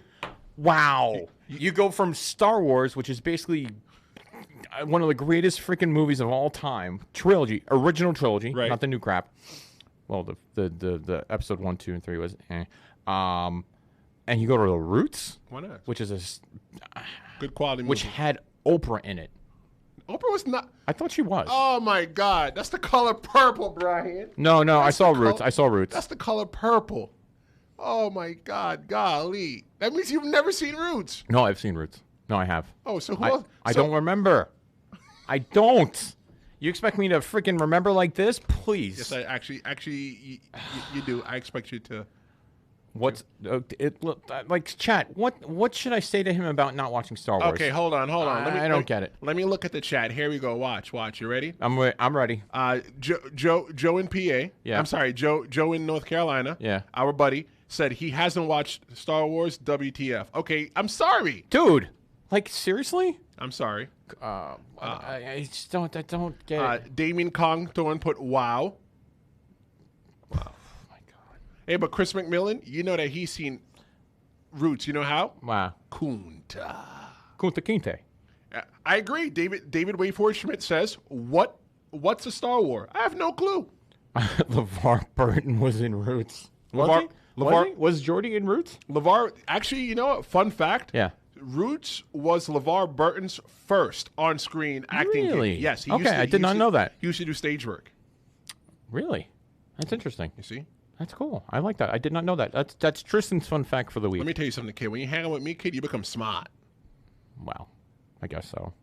Speaker 1: wow. You go from Star Wars, which is basically one of the greatest freaking movies of all time, original trilogy,
Speaker 2: right.
Speaker 1: Not the new crap. Well, the episode 1, 2, and 3 was, and you go to the Roots,
Speaker 2: why not?
Speaker 1: Which is a
Speaker 2: good quality movie,
Speaker 1: which had Oprah in it.
Speaker 2: Oprah was not.
Speaker 1: I thought she was.
Speaker 2: Oh my God, that's the color purple, Brian.
Speaker 1: No, I saw Roots. I saw Roots.
Speaker 2: That's the color purple. Oh my God, golly, that means you've never seen Roots.
Speaker 1: No, I've seen Roots. No, I have.
Speaker 2: Oh, so who else?
Speaker 1: I don't remember. I don't. You expect me to freaking remember like this? Please.
Speaker 2: Yes, I actually, you do. I expect you to.
Speaker 1: What's like chat? What should I say to him about not watching Star Wars?
Speaker 2: Okay, hold on.
Speaker 1: I don't get it.
Speaker 2: Let me look at the chat. Here we go. Watch. You ready?
Speaker 1: I'm ready.
Speaker 2: Joe in PA.
Speaker 1: Yeah.
Speaker 2: I'm sorry, Joe in North Carolina.
Speaker 1: Yeah.
Speaker 2: Our buddy said he hasn't watched Star Wars. WTF? Okay, I'm sorry,
Speaker 1: dude. Like seriously?
Speaker 2: I'm sorry.
Speaker 1: I just don't get it.
Speaker 2: Damien Kong Thorne put wow. Wow.
Speaker 1: My God.
Speaker 2: Hey, but Chris McMillan, you know that he's seen Roots. You know how?
Speaker 1: Wow.
Speaker 2: Kunta
Speaker 1: Kinte.
Speaker 2: I agree. David Wayford Schmidt says, What's a Star Wars? I have no clue.
Speaker 1: LeVar Burton was in Roots. Was Jordy in Roots?
Speaker 2: LeVar, actually, you know what? Fun fact.
Speaker 1: Yeah.
Speaker 2: Roots was LeVar Burton's first on-screen acting
Speaker 1: really?
Speaker 2: gig. Yes.
Speaker 1: I did not know that.
Speaker 2: He used to do stage work.
Speaker 1: Really? That's interesting.
Speaker 2: You see?
Speaker 1: That's cool. I like that. I did not know that. That's Tristan's fun fact for the week.
Speaker 2: Let me tell you something, kid. When you hang out with me, kid, you become smart.
Speaker 1: Well, I guess so.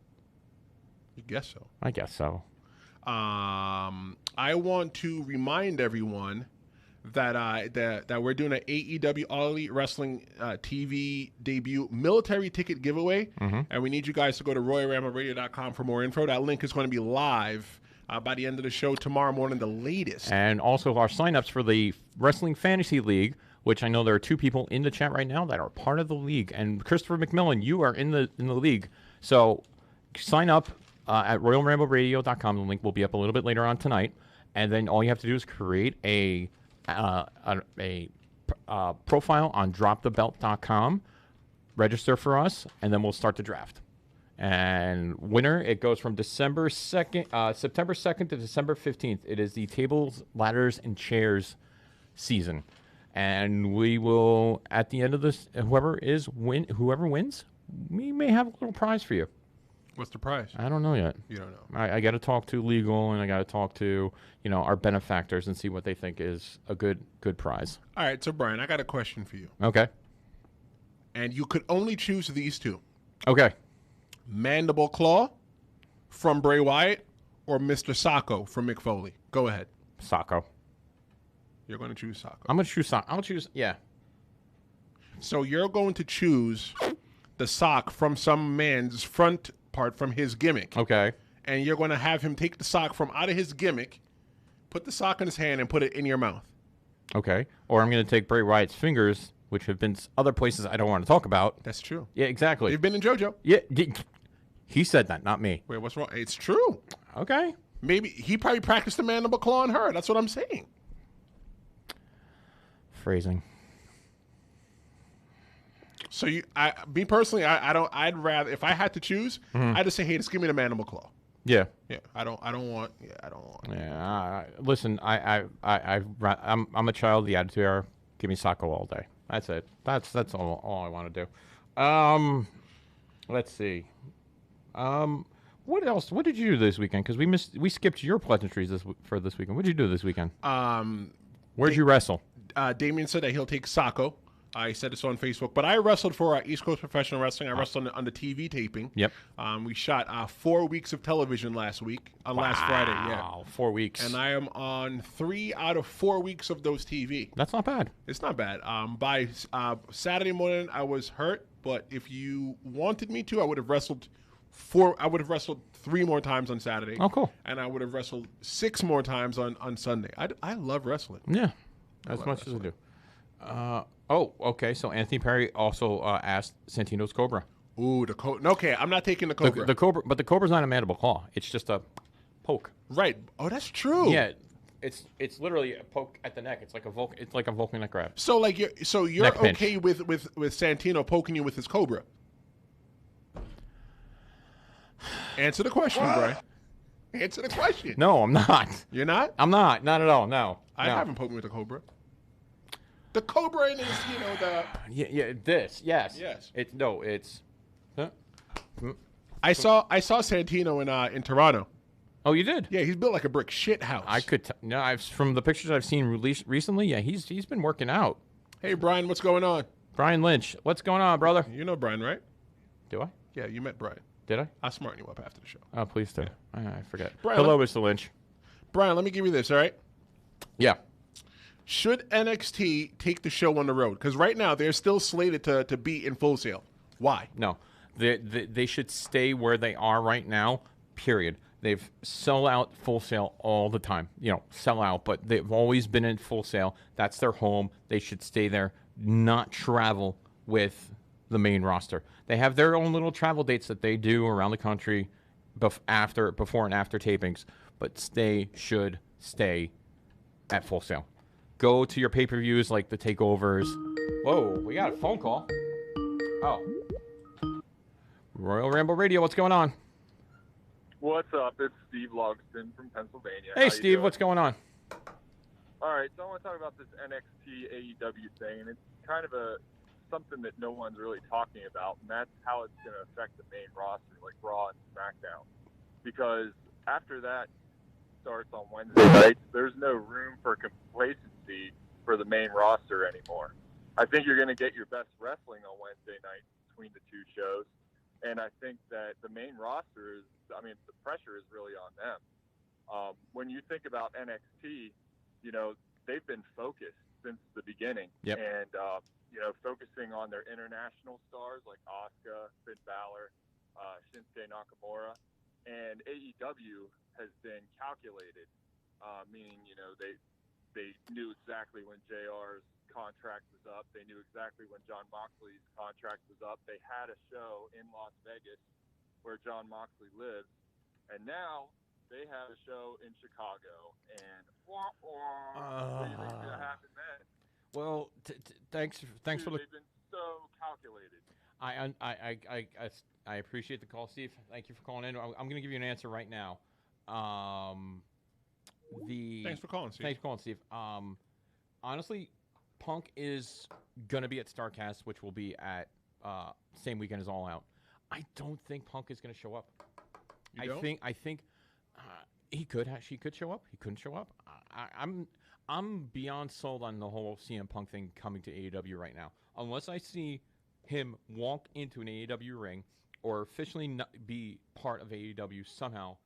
Speaker 2: You guess so.
Speaker 1: I guess so.
Speaker 2: I want to remind everyone that we're doing an AEW All Elite Wrestling TV debut military ticket giveaway, and we need you guys to go to RoyalRambleRadio.com for more info. That link is going to be live by the end of the show tomorrow morning, the latest.
Speaker 1: And also our signups for the Wrestling Fantasy League, which I know there are 2 people in the chat right now that are part of the league. And Christopher McMillan, you are in the league, so sign up at RoyalRambleRadio.com. The link will be up a little bit later on tonight, and then all you have to do is create a profile on dropthebelt.com, register for us, and then we'll start the draft. And winner, it goes from September 2nd to December 15th. It is the tables, ladders, and chairs season. And we will, at the end of this, whoever wins, we may have a little prize for you.
Speaker 2: What's the prize?
Speaker 1: I don't know yet.
Speaker 2: You don't know.
Speaker 1: I got to talk to legal, and I got to talk to our benefactors and see what they think is a good prize.
Speaker 2: All right, so Brian, I got a question for you.
Speaker 1: Okay.
Speaker 2: And you could only choose these 2.
Speaker 1: Okay.
Speaker 2: Mandible Claw from Bray Wyatt or Mr. Sacco from Mick Foley. Go ahead.
Speaker 1: Sacco.
Speaker 2: You're going to choose Sacco.
Speaker 1: I'm going to choose Sacco. I'll choose, yeah.
Speaker 2: So you're going to choose the sock from some man's front part from his gimmick.
Speaker 1: Okay.
Speaker 2: And you're going to have him take the sock from out of his gimmick, put the sock in his hand, and put it in your mouth.
Speaker 1: Okay. Or I'm going to take Bray Wyatt's fingers, which have been other places I don't want to talk about.
Speaker 2: That's true.
Speaker 1: Yeah, exactly.
Speaker 2: You've been in JoJo.
Speaker 1: Yeah. He said that, not me.
Speaker 2: Wait, what's wrong? It's true.
Speaker 1: Okay.
Speaker 2: Maybe he probably practiced the mandible claw on her. That's what I'm saying.
Speaker 1: Phrasing.
Speaker 2: So me personally, I don't. I'd rather, if I had to choose, I'd just say, hey, just give me the mandible claw.
Speaker 1: Yeah.
Speaker 2: Yeah, I don't want. Yeah, I don't want.
Speaker 1: Yeah. Listen, I'm a child of the Attitude Era. Give me Sacco all day. That's it. That's all I want to do. Let's see. What else? What did you do this weekend? Because we skipped your pleasantries for this weekend. What did you do this weekend? Where'd you wrestle?
Speaker 2: Damien said that he'll take Sacco. I said this on Facebook, but I wrestled for East Coast Professional Wrestling. I wrestled on the TV taping.
Speaker 1: Yep.
Speaker 2: We shot 4 weeks of television last week, last Friday. Yeah.
Speaker 1: Wow, 4 weeks.
Speaker 2: And I am on 3 out of 4 weeks of those TV.
Speaker 1: That's not bad.
Speaker 2: It's not bad. By Saturday morning, I was hurt, but if you wanted me to, I would have wrestled 3 more times on Saturday.
Speaker 1: Oh, cool.
Speaker 2: And I would have wrestled 6 more times on Sunday. I love wrestling.
Speaker 1: Yeah, as much as I do. Okay. So Anthony Perry also asked Santino's Cobra.
Speaker 2: Ooh, the Cobra. Okay, I'm not taking the Cobra.
Speaker 1: The Cobra, but the Cobra's not a mandible claw. It's just a poke.
Speaker 2: Right. Oh, that's true.
Speaker 1: Yeah, it's literally a poke at the neck. It's like a Vulcan neck grab.
Speaker 2: So you're okay with Santino poking you with his Cobra? Answer the question, Brian. Answer the question.
Speaker 1: No, I'm not.
Speaker 2: You're not?
Speaker 1: I'm not. Not at all. No.
Speaker 2: I haven't poked me with the Cobra. The Cobra is, the...
Speaker 1: Yeah, this. Yes.
Speaker 2: Yes.
Speaker 1: It's... Huh?
Speaker 2: I saw Santino in Toronto.
Speaker 1: Oh, you did?
Speaker 2: Yeah, he's built like a brick shit house.
Speaker 1: I could... from the pictures I've seen released recently, yeah, he's been working out.
Speaker 2: Hey, Brian, what's going on?
Speaker 1: Brian Lynch. What's going on, brother?
Speaker 2: You know Brian, right?
Speaker 1: Do I?
Speaker 2: Yeah, you met Brian.
Speaker 1: Did I?
Speaker 2: I'll smarten you up after the show.
Speaker 1: Oh, please do. I forget.
Speaker 2: Brian,
Speaker 1: Hello, Mr. Lynch.
Speaker 2: Brian, let me give you this, all right?
Speaker 1: Yeah.
Speaker 2: Should NXT take the show on the road? Because right now they're still slated to be in Full Sail. Why?
Speaker 1: No. They should stay where they are right now, period. They've sell out Full Sail all the time. Sell out, but they've always been in Full Sail. That's their home. They should stay there, not travel with the main roster. They have their own little travel dates that they do around the country before and after tapings, but they should stay at Full Sail. Go to your pay-per-views like the takeovers. Whoa, we got a phone call. Oh. Royal Ramble Radio, what's going on?
Speaker 3: What's up? It's Steve Logston from Pennsylvania.
Speaker 1: Hey, Steve, what's going on?
Speaker 3: All right, so I want to talk about this NXT AEW thing, and it's kind of something that no one's really talking about, and that's how it's going to affect the main roster, like Raw and SmackDown. Because after that starts on Wednesday nights, there's no room for complacency for the main roster anymore. I think you're going to get your best wrestling on Wednesday nights between the two shows, and I think that the main roster the pressure is really on them. When you think about NXT, they've been focused since the beginning.
Speaker 1: Yep.
Speaker 3: And, focusing on their international stars like Asuka, Finn Balor, Shinsuke Nakamura. And AEW has been calculated, meaning, they knew exactly when JR's contract was up. They knew exactly when Jon Moxley's contract was up. They had a show in Las Vegas where Jon Moxley lives. And now they have a show in Chicago. And what do you think's going to happen then?
Speaker 1: Well, thanks for
Speaker 3: They've been so calculated.
Speaker 1: I appreciate the call, Steve. Thank you for calling in. I'm going to give you an answer right now.
Speaker 2: Thanks for calling, Steve.
Speaker 1: Thanks for calling, Steve. Honestly, Punk is going to be at StarCast, which will be at same weekend as All Out. I don't think Punk is going to show up.
Speaker 2: You don't?
Speaker 1: I think he could. She could show up. He couldn't show up. I'm beyond sold on the whole CM Punk thing coming to AEW right now. Unless I see him walk into an AEW ring or officially not be part of AEW somehow,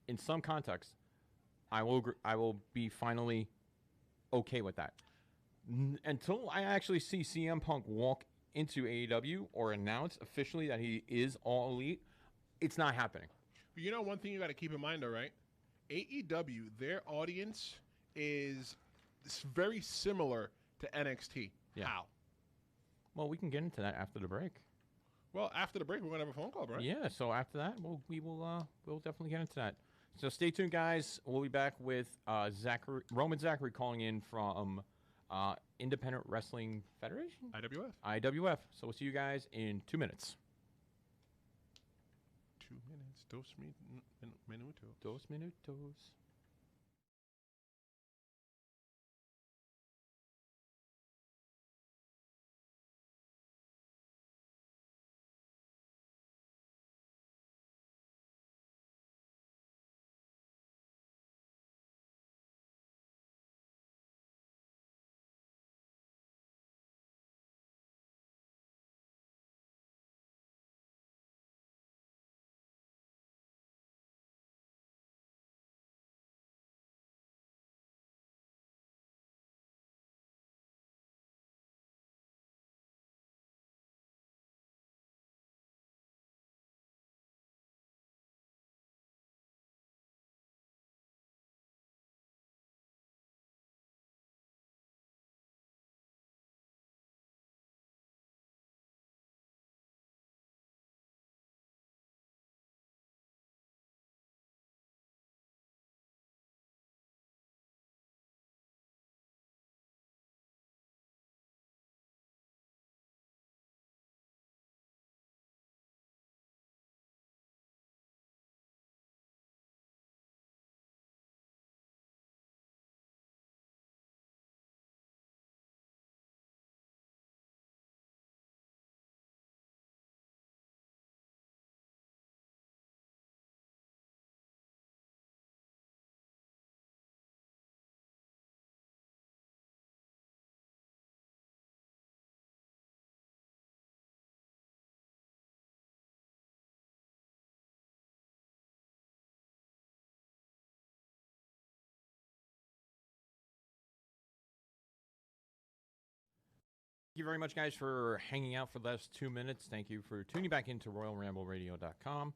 Speaker 1: in some context, I will be finally okay with that. Until I actually see CM Punk walk into AEW or announce officially that he is All Elite, it's not happening.
Speaker 2: One thing you got to keep in mind, though, right? AEW, their audience is very similar to NXT.
Speaker 1: Yeah.
Speaker 2: How?
Speaker 1: Well, we can get into that after the break.
Speaker 2: Well, after the break, we're gonna have a phone call, right?
Speaker 1: Yeah. So after that, we'll definitely get into that. So stay tuned, guys. We'll be back with Roman Zachary calling in from Independent Wrestling Federation,
Speaker 2: IWF.
Speaker 1: IWF. So we'll see you guys in 2 minutes.
Speaker 2: 2 minutes. 2 minutos.
Speaker 1: 2 minutos. Thank you very much, guys, for hanging out for the last 2 minutes. Thank you for tuning back into RoyalRambleRadio.com,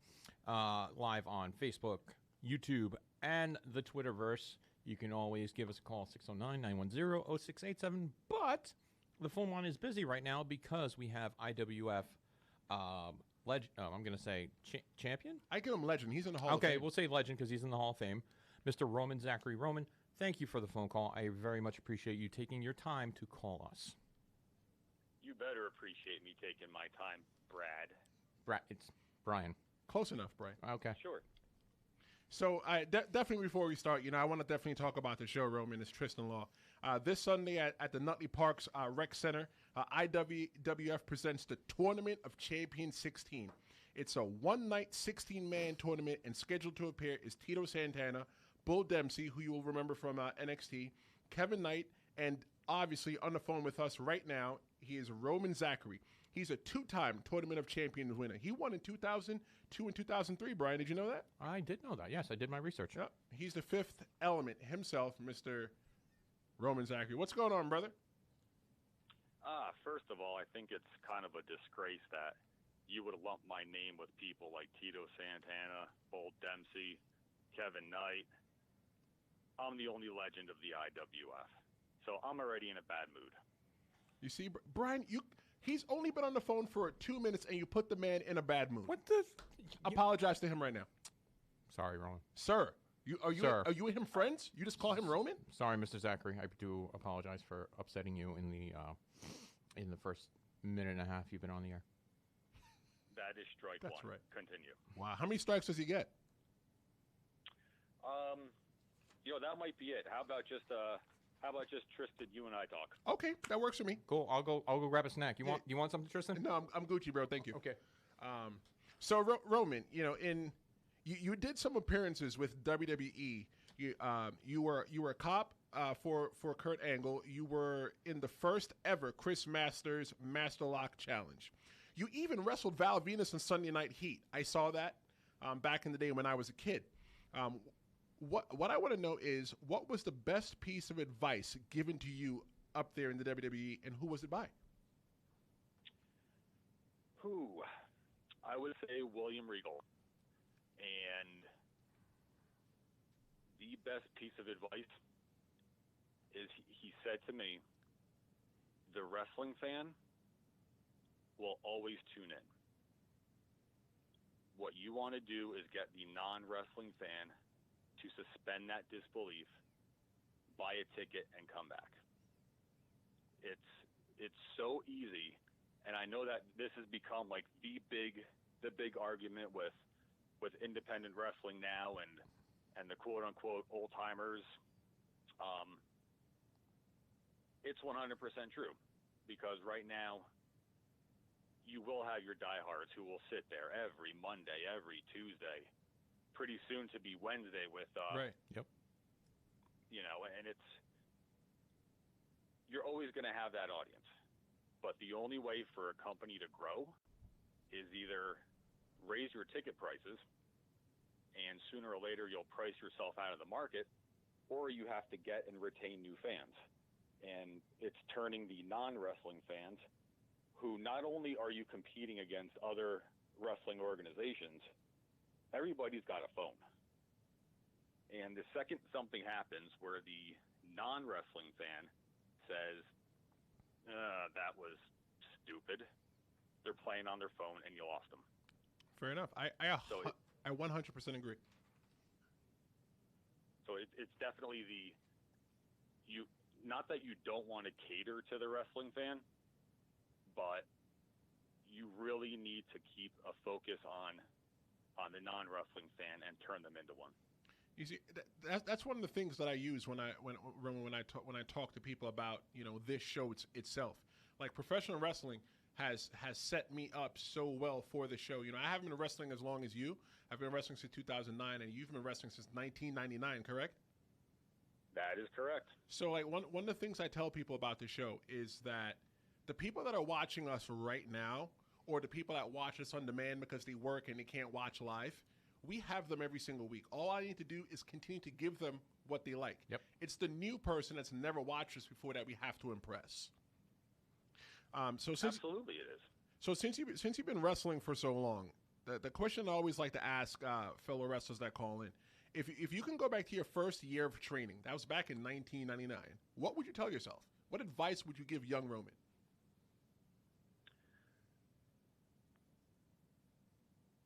Speaker 1: live on Facebook, YouTube, and the Twitterverse. You can always give us a call, 609-910-0687. But the phone line is busy right now because we have IWF I'm going to say champion?
Speaker 2: I give him legend. He's in the Hall of
Speaker 1: Okay,
Speaker 2: Fame.
Speaker 1: we'll say legend because he's in the Hall of Fame. Mr. Roman Zachary. Roman, thank you for the phone call. I very much appreciate you taking your time to call us.
Speaker 4: You better appreciate me taking my time, Brad.
Speaker 1: It's Brian.
Speaker 2: Close enough, Brian.
Speaker 1: Okay.
Speaker 4: Sure.
Speaker 2: So definitely before we start, I want to definitely talk about the show, Roman. It's Tristan Law. This Sunday at the Nutley Parks Rec Center, IWF presents the Tournament of Champions 16. It's a one-night 16-man tournament, and scheduled to appear is Tito Santana, Bull Dempsey, who you will remember from NXT, Kevin Knight, and obviously on the phone with us right now, he is Roman Zachary. He's a two-time Tournament of Champions winner. He won in 2002 and 2003, Brian. Did you know that?
Speaker 1: I did know that. Yes, I did my research.
Speaker 2: Yep. He's the fifth element himself, Mr. Roman Zachary. What's going on, brother?
Speaker 4: First of all, I think it's kind of a disgrace that you would lump my name with people like Tito Santana, Bull Dempsey, Kevin Knight. I'm the only legend of the IWF. So I'm already in a bad mood.
Speaker 2: You see, Brian, he's only been on the phone for 2 minutes, and you put the man in a bad mood.
Speaker 1: What the?
Speaker 2: Apologize to him right now.
Speaker 1: Sorry, Roman.
Speaker 2: Sir, are
Speaker 1: Sir.
Speaker 2: you and him friends? You just call him Roman?
Speaker 1: Sorry, Mr. Zachary. I do apologize for upsetting you in the first minute and a half you've been on the air.
Speaker 4: That is strike
Speaker 2: That's
Speaker 4: one.
Speaker 2: right.
Speaker 4: Continue.
Speaker 2: Wow. How many strikes does he get?
Speaker 4: That might be it. How about just Tristan, you and I talk?
Speaker 2: Okay, that works for me.
Speaker 1: Cool. I'll go grab a snack. You want something, Tristan?
Speaker 2: No, I'm Gucci, bro. Thank you.
Speaker 1: Okay.
Speaker 2: So Roman, you did some appearances with WWE. You were a cop for Kurt Angle. You were in the first ever Chris Masters Master Lock Challenge. You even wrestled Val Venus on Sunday Night Heat. I saw that back in the day when I was a kid. What I want to know is, what was the best piece of advice given to you up there in the WWE, and who was it by?
Speaker 4: Who? I would say William Regal. And the best piece of advice is he said to me, the wrestling fan will always tune in. what you want to do is get the non-wrestling fan to suspend that disbelief, buy a ticket, and come back. It's so easy, and I know that this has become like the big argument with independent wrestling now and the quote unquote old timers. It's 100% true, because right now you will have your diehards who will sit there every Monday, every Tuesday, pretty soon to be Wednesday with
Speaker 2: right.
Speaker 1: Yep.
Speaker 4: You know, and you're always going to have that audience. But the only way for a company to grow is either raise your ticket prices, and sooner or later you'll price yourself out of the market, or you have to get and retain new fans. And it's turning the non-wrestling fans, who not only are you competing against other wrestling organizations, everybody's got a phone. And the second something happens where the non-wrestling fan says, that was stupid, they're playing on their phone and you lost them.
Speaker 2: Fair enough. I 100% agree.
Speaker 4: So it's definitely not that you don't want to cater to the wrestling fan, but you really need to keep a focus on the non-wrestling fan and turn them into one.
Speaker 2: You see, that's one of the things that I use when I talk to people about, you know, this show itself. Like, professional wrestling has set me up so well for the show. You know, I haven't been wrestling as long as you. I've been wrestling since 2009, and you've been wrestling since 1999, correct?
Speaker 4: That is correct.
Speaker 2: So, like, one of the things I tell people about the show is that the people that are watching us right now, or the people that watch us on demand because they work and they can't watch live, we have them every single week. All I need to do is continue to give them what they like.
Speaker 1: Yep.
Speaker 2: It's the new person that's never watched us before that we have to impress.
Speaker 4: Absolutely it is.
Speaker 2: So since you've been wrestling for so long, the question I always like to ask fellow wrestlers that call in, if you can go back to your first year of training, that was back in 1999, what would you tell yourself? What advice would you give young Roman?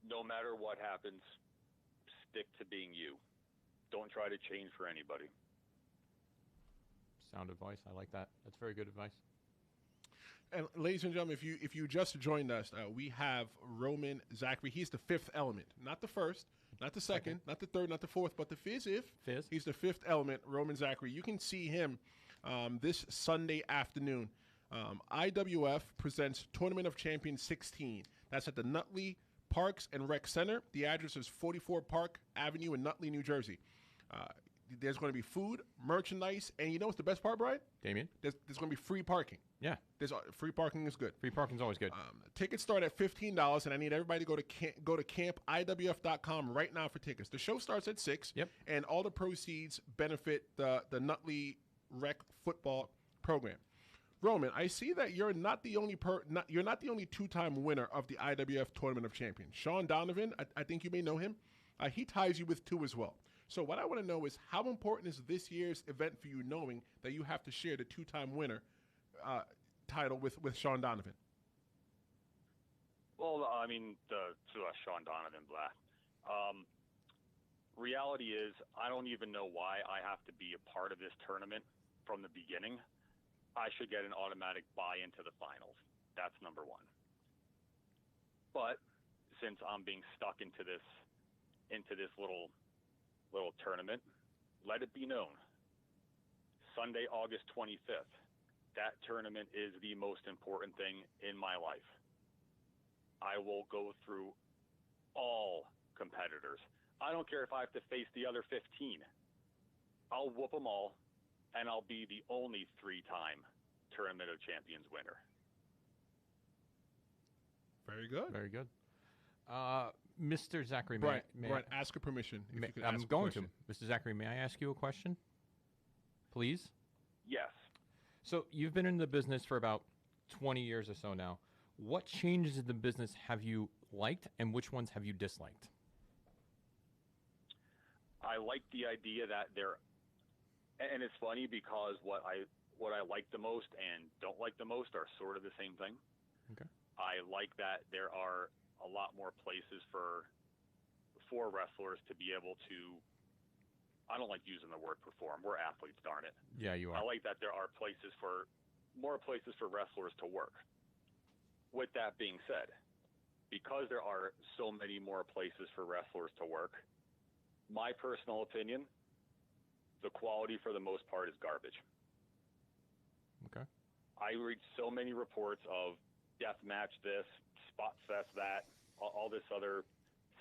Speaker 4: No matter what happens, stick to being you. Don't try to change for anybody.
Speaker 1: Sound advice. I like that. That's very good advice.
Speaker 2: And ladies and gentlemen, if you just joined us, we have Roman Zachary. He's the fifth element, not the first, not the second, not the third, not the fourth, but the fifth. He's the fifth element, Roman Zachary. You can see him this Sunday afternoon. IWF presents Tournament of Champions 16. That's at the Nutley Parks and Rec Center. The address is 44 Park Avenue in Nutley, New Jersey. There's going to be food, merchandise, and you know what's the best part, Brian?
Speaker 1: Damien?
Speaker 2: There's going to be free parking.
Speaker 1: Yeah.
Speaker 2: Free parking is good.
Speaker 1: Free parking's always good.
Speaker 2: Tickets start at $15, and I need everybody to go to campiwf.com right now for tickets. The show starts at 6,
Speaker 1: Yep.
Speaker 2: And all the proceeds benefit the Nutley Rec football program. Roman, I see that you're not the only two-time winner of the IWF Tournament of Champions. Sean Donovan, I think you may know him. He ties you with 2 as well. So what I want to know is, how important is this year's event for you, knowing that you have to share the two-time winner title with Sean Donovan?
Speaker 4: Well, I mean, Sean Donovan, blah. Reality is, I don't even know why I have to be a part of this tournament from the beginning. I should get an automatic buy into the finals. That's number one. But since I'm being stuck into this little tournament, let it be known. Sunday, August 25th. That tournament is the most important thing in my life. I will go through all competitors. I don't care if I have to face the other 15. I'll whoop them all, and I'll be the only 3-time Tournament of Champions winner.
Speaker 2: Very good.
Speaker 1: Very good. Mr. Zachary,
Speaker 2: Brian,
Speaker 1: may I
Speaker 2: ask a permission.
Speaker 1: I'm going to. Mr. Zachary, may I ask you a question? Please?
Speaker 4: Yes.
Speaker 1: So you've been in the business for about 20 years or so now. What changes in the business have you liked, and which ones have you disliked?
Speaker 4: I like the idea that and it's funny because what I like the most and don't like the most are sort of the same thing.
Speaker 1: Okay.
Speaker 4: I like that there are a lot more places for for wrestlers to be able to, I don't like using the word perform. We're athletes, darn it.
Speaker 1: Yeah, you
Speaker 4: I
Speaker 1: are.
Speaker 4: like that there are more places for wrestlers to work. With that being said, because there are so many more places for wrestlers to work, my personal opinion, the quality for the most part is garbage.
Speaker 1: Okay.
Speaker 4: I read so many reports of death match this, spot fest that, all this other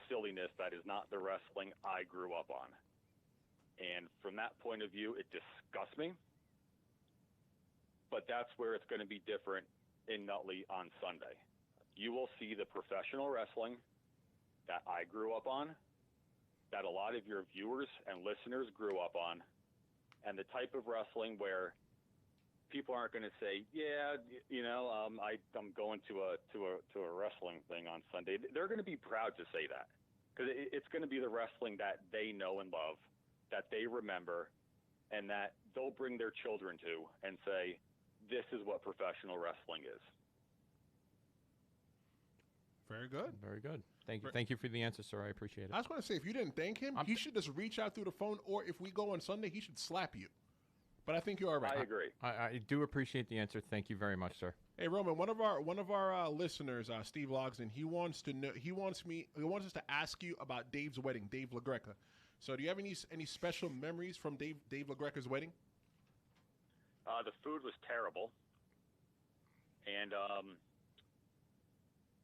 Speaker 4: silliness that is not the wrestling I grew up on. And from that point of view, it disgusts me. But that's where it's going to be different in Nutley on Sunday. You will see the professional wrestling that I grew up on, that a lot of your viewers and listeners grew up on, and the type of wrestling where people aren't going to say, yeah, I'm going to a wrestling thing on Sunday. They're going to be proud to say that, because it's going to be the wrestling that they know and love, that they remember, and that they'll bring their children to and say, this is what professional wrestling is.
Speaker 2: Very good.
Speaker 1: Very good. Thank you. Thank you for the answer, sir. I appreciate it.
Speaker 2: I was going to say, if you didn't thank him, he should just reach out through the phone, or if we go on Sunday, he should slap you. But I think you're all right.
Speaker 4: I agree.
Speaker 1: I do appreciate the answer. Thank you very much, sir.
Speaker 2: Hey, Roman, one of our listeners, Steve Logsdon, he wants us to ask you about Dave's wedding, Dave LaGreca. So, do you have any special memories from Dave LaGreca's wedding?
Speaker 4: The food was terrible, and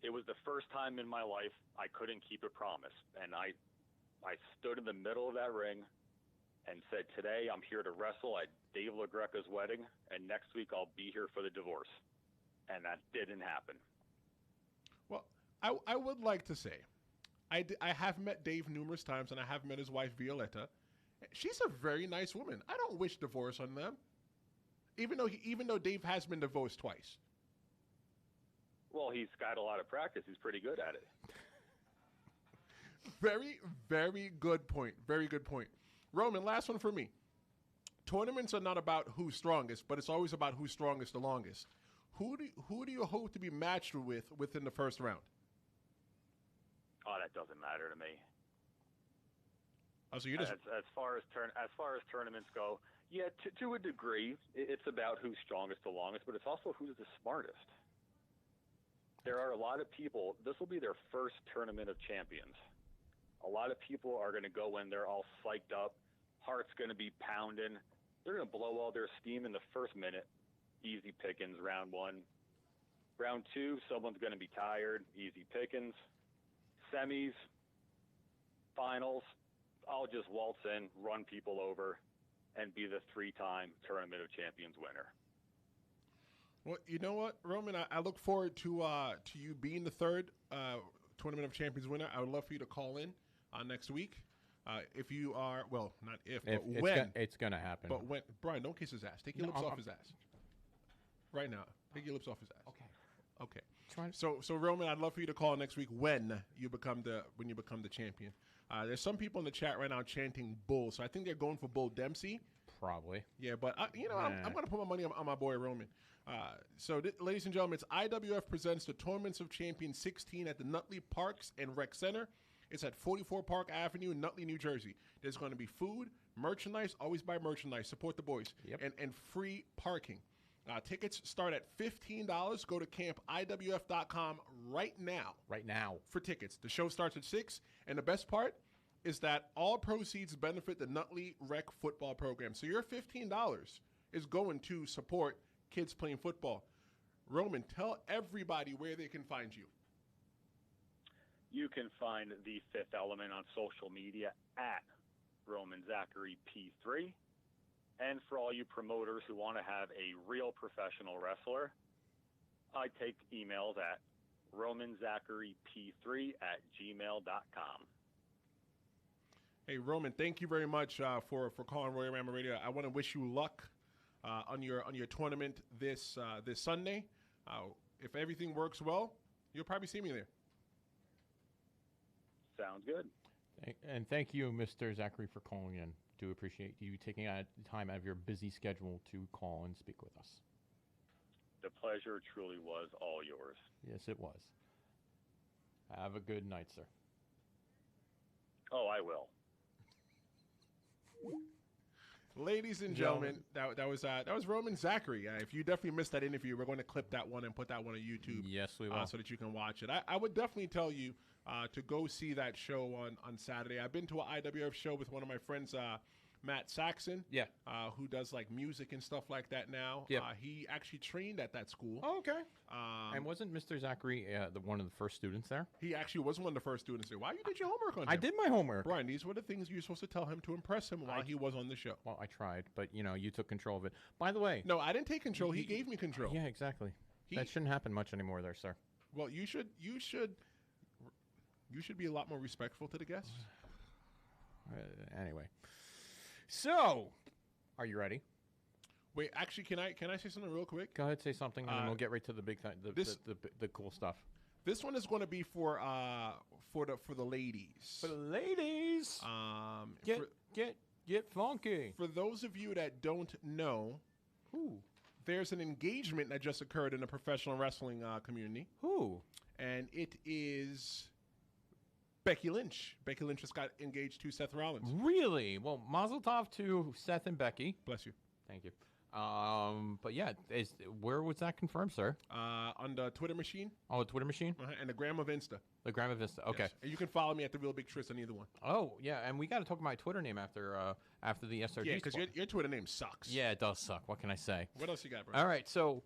Speaker 4: it was the first time in my life I couldn't keep a promise. And I stood in the middle of that ring and said, today I'm here to wrestle at Dave LaGreca's wedding, and next week I'll be here for the divorce. And that didn't happen.
Speaker 2: Well, I would like to say, I have met Dave numerous times, and I have met his wife, Violetta. She's a very nice woman. I don't wish divorce on them, even though Dave has been divorced twice.
Speaker 4: Well, he's got a lot of practice. He's pretty good at it.
Speaker 2: Very, very good point. Very good point. Roman, last one for me. Tournaments are not about who's strongest, but it's always about who's strongest the longest. Who do you hope to be matched with within the first round?
Speaker 4: Oh, that doesn't matter to me.
Speaker 2: Oh, so you just
Speaker 4: as far as tournaments go, yeah, to a degree, it's about who's strongest the longest, but it's also who's the smartest. There are a lot of people, this will be their first tournament of champions. A lot of people are going to go in there all psyched up, heart's going to be pounding. They're going to blow all their steam in the first minute. Easy pickings, round one. Round two, someone's going to be tired. Easy pickings. Semis, finals, I'll just waltz in, run people over, and be the 3-time Tournament of Champions winner.
Speaker 2: Well, you know what, Roman? I look forward to you being the third Tournament of Champions winner. I would love for you to call in next week. If you are, well, not if but when.
Speaker 1: It's going to happen.
Speaker 2: But when. Brian, don't kiss his ass. Take your lips off his ass. Right now. Take your lips off his ass. Okay. So Roman, I'd love for you to call next week when you become the champion. There's some people in the chat right now chanting Bull, so I think they're going for Bull Dempsey.
Speaker 1: Probably.
Speaker 2: Yeah, but I'm going to put my money on my boy Roman. Ladies and gentlemen, it's IWF presents the Tournaments of Champions 16 at the Nutley Parks and Rec Center. It's at 44 Park Avenue in Nutley, New Jersey. There's going to be food, merchandise. Always buy merchandise. Support the boys.
Speaker 1: Yep.
Speaker 2: And free parking. Tickets start at $15. Go to campiwf.com right now.
Speaker 1: Right now.
Speaker 2: For tickets. The show starts at 6. And the best part is that all proceeds benefit the Nutley Rec football program. So your $15 is going to support kids playing football. Roman, tell everybody where they can find you.
Speaker 4: You can find The Fifth Element on social media at Roman Zachary P3. And for all you promoters who want to have a real professional wrestler, I take emails at romanzacharyp3@gmail.com.
Speaker 2: Hey, Roman, thank you very much for calling Royal Ramble Radio. I want to wish you luck on your tournament this Sunday. If everything works well, you'll probably see me there.
Speaker 4: Sounds good.
Speaker 1: And thank you, Mr. Zachary, for calling in. Do appreciate you taking time out of your busy schedule to call and speak with us.
Speaker 4: The pleasure truly was all yours.
Speaker 1: Yes, it was. Have a good night, sir.
Speaker 4: Oh, I will.
Speaker 2: Ladies and gentlemen, that was Roman Zachary. If you definitely missed that interview, we're going to clip that one and put that one on YouTube.
Speaker 1: Yes, we will.
Speaker 2: So that you can watch it. I would definitely tell you to go see that show on Saturday. I've been to an IWF show with one of my friends, Matt Saxon.
Speaker 1: Yeah.
Speaker 2: Who does like music and stuff like that now.
Speaker 1: Yeah.
Speaker 2: He actually trained at that school.
Speaker 1: Oh, okay. And wasn't Mr. Zachary one of the first students there?
Speaker 2: He actually was one of the first students there. Why you did your homework on him?
Speaker 1: I did my homework.
Speaker 2: Brian, these were the things you were supposed to tell him to impress him while he was on the show.
Speaker 1: Well, I tried, but you took control of it. By the way.
Speaker 2: No, I didn't take control. He gave me control.
Speaker 1: Yeah, exactly. That shouldn't happen much anymore there, sir.
Speaker 2: Well, you should be a lot more respectful to the guests.
Speaker 1: Anyway. So, are you ready?
Speaker 2: Wait, actually, can I say something real quick?
Speaker 1: Go ahead, say something, and then we'll get right to the big thing, the cool stuff.
Speaker 2: This one is going to be for the ladies.
Speaker 1: For the ladies, get funky.
Speaker 2: For those of you that don't know, there's an engagement that just occurred in the professional wrestling community.
Speaker 1: Who?
Speaker 2: And it is Becky Lynch. Becky Lynch just got engaged to Seth Rollins.
Speaker 1: Really? Well, mazel tov to Seth and Becky.
Speaker 2: Bless you.
Speaker 1: Thank you. But yeah, where was that confirmed, sir?
Speaker 2: On the Twitter machine.
Speaker 1: Oh, the Twitter machine?
Speaker 2: And the Gram of Insta.
Speaker 1: The Gram of Insta. Okay.
Speaker 2: Yes. And you can follow me at the Real Big Tris on either one.
Speaker 1: Oh, yeah, and we got to talk about my Twitter name after the SRG.
Speaker 2: Yeah, because your Twitter name sucks.
Speaker 1: Yeah, it does suck. What can I say?
Speaker 2: What else you got, bro?
Speaker 1: All right, so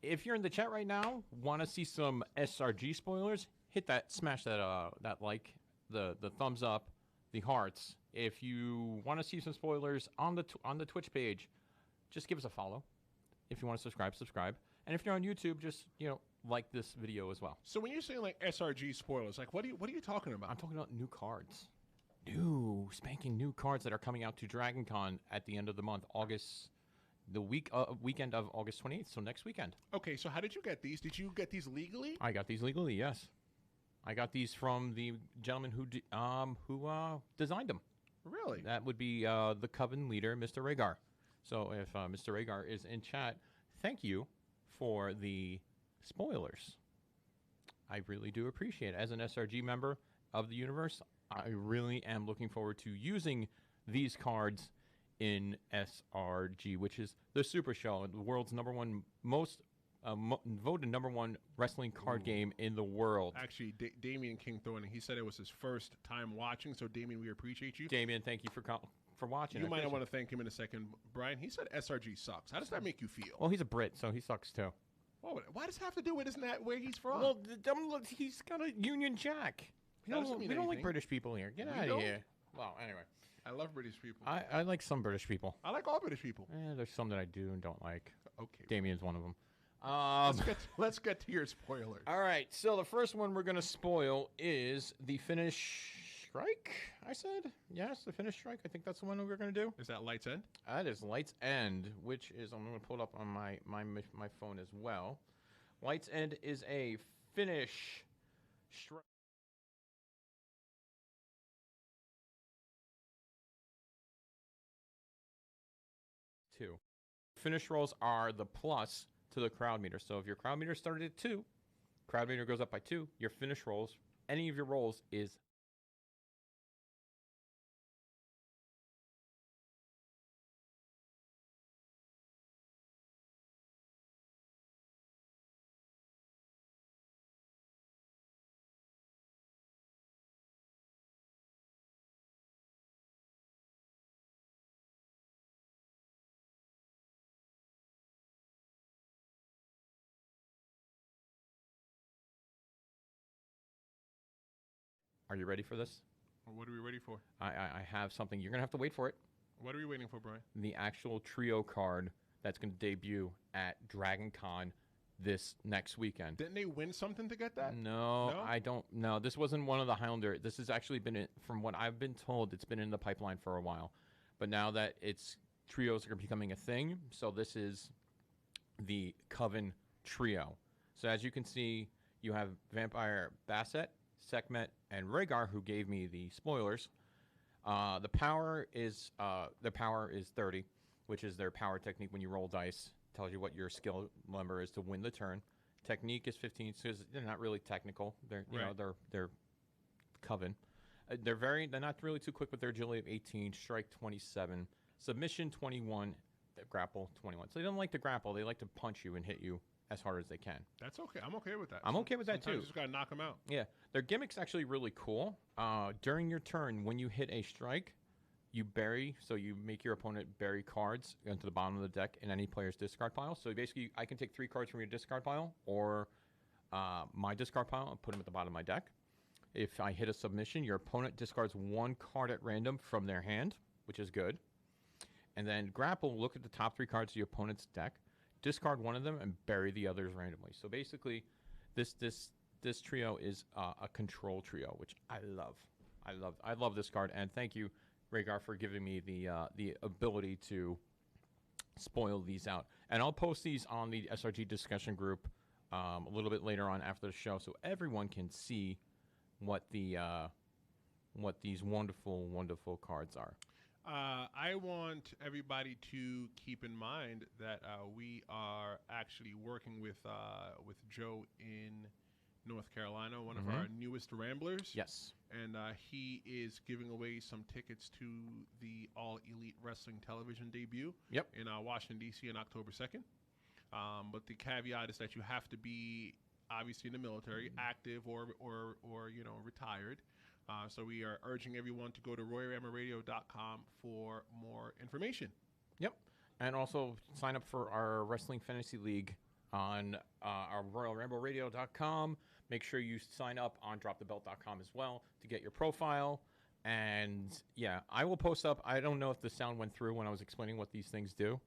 Speaker 1: if you're in the chat right now, want to see some SRG spoilers, hit that, smash that like, the thumbs up, the hearts. If you want to see some spoilers on the Twitch page, just give us a follow. If you want to subscribe. And if you're on YouTube, just like this video as well.
Speaker 2: So when you're saying like SRG spoilers, like what are you talking about?
Speaker 1: I'm talking about new cards. New spanking new cards that are coming out to Dragon Con at the end of the month, weekend of August 28th, so next weekend.
Speaker 2: Okay, so how did you get these? Did you get these legally?
Speaker 1: I got these legally, yes. I got these from the gentleman who designed them.
Speaker 2: Really?
Speaker 1: That would be the Coven leader, Mr. Rhaegar. So if Mr. Rhaegar is in chat, thank you for the spoilers. I really do appreciate it. As an SRG member of the universe, I really am looking forward to using these cards in SRG, which is the Super Show, the world's voted number one wrestling card game in the world.
Speaker 2: Actually, Damian King throwing it. He said it was his first time watching. So, Damian, we appreciate you.
Speaker 1: Damian, thank you for watching.
Speaker 2: You might want to thank him in a second. Brian, he said SRG sucks. How does that make you feel?
Speaker 1: Well, he's a Brit, so he sucks too.
Speaker 2: Why does it have to do with isn't that where he's from?
Speaker 1: Well, he's got a Union Jack. We don't like British people here. Get out of here. Well, anyway.
Speaker 2: I love British people.
Speaker 1: I like some British people.
Speaker 2: I like all British people.
Speaker 1: There's some that I do and don't like.
Speaker 2: Okay.
Speaker 1: Damien's one of them.
Speaker 2: Let's get to your spoilers.
Speaker 1: All right. So the first one we're going to spoil is the Finnish Strike, I said. Yes, the Finnish Strike. I think that's the one we're going to do.
Speaker 2: Is that Lights End?
Speaker 1: That is Lights End, which is, I'm going to pull it up on my phone as well. Lights End is a Finnish Strike. Two. Finish rolls are the plus to the crowd meter. So if your crowd meter started at 2, crowd meter goes up by 2, your finish rolls, any of your rolls is Are you ready for this?
Speaker 2: What are we ready for?
Speaker 1: I have something. You're going to have to wait for it.
Speaker 2: What are we waiting for, Brian?
Speaker 1: The actual trio card that's going to debut at Dragon Con this next weekend.
Speaker 2: Didn't they win something to get that?
Speaker 1: No, I don't know. This wasn't one of the Highlander. This has actually been, from what I've been told, it's been in the pipeline for a while. But now that trios are becoming a thing, so this is the Coven trio. So as you can see, you have Vampire Basset, Sekhmet, and Rhaegar, who gave me the spoilers. The power is 30, which is their power technique. When you roll dice, tells you what your skill number is to win the turn. Technique is 15, so they're not really technical. They're they're Coven. They're not really too quick with their agility of 18, strike 27, submission 21, grapple 21. So they don't like to grapple. They like to punch you and hit you as hard as they can.
Speaker 2: That's okay. I'm okay with that.
Speaker 1: I'm okay with that
Speaker 2: Sometimes
Speaker 1: too.
Speaker 2: you just gotta knock them out.
Speaker 1: Yeah, their gimmick's actually really cool. During your turn, when you hit a strike, you bury, so you make your opponent bury cards into the bottom of the deck in any player's discard pile. So basically, I can take 3 cards from your discard pile or my discard pile and put them at the bottom of my deck. If I hit a submission, your opponent discards 1 card at random from their hand, which is good. And then grapple, look at the top 3 cards of your opponent's deck, discard 1 of them, and bury the others randomly. So basically, this trio is a control trio, which I love. I love this card, and thank you, Rhaegar, for giving me the ability to spoil these out. And I'll post these on the SRG discussion group a little bit later on after the show, so everyone can see what these wonderful, wonderful cards are.
Speaker 2: I want everybody to keep in mind that we are actually working with Joe in North Carolina, one of our newest Ramblers.
Speaker 1: Yes.
Speaker 2: And he is giving away some tickets to the All Elite Wrestling television debut.
Speaker 1: Yep.
Speaker 2: In Washington, D.C. on October 2nd. But the caveat is that you have to be obviously in the military, active or retired. So we are urging everyone to go to RoyRambleradio.com for more information.
Speaker 1: Yep. And also sign up for our Wrestling Fantasy League on our RoyalRambleRadio.com. Make sure you sign up on DropTheBelt.com as well to get your profile. And yeah, I will post up. I don't know if the sound went through when I was explaining what these things do.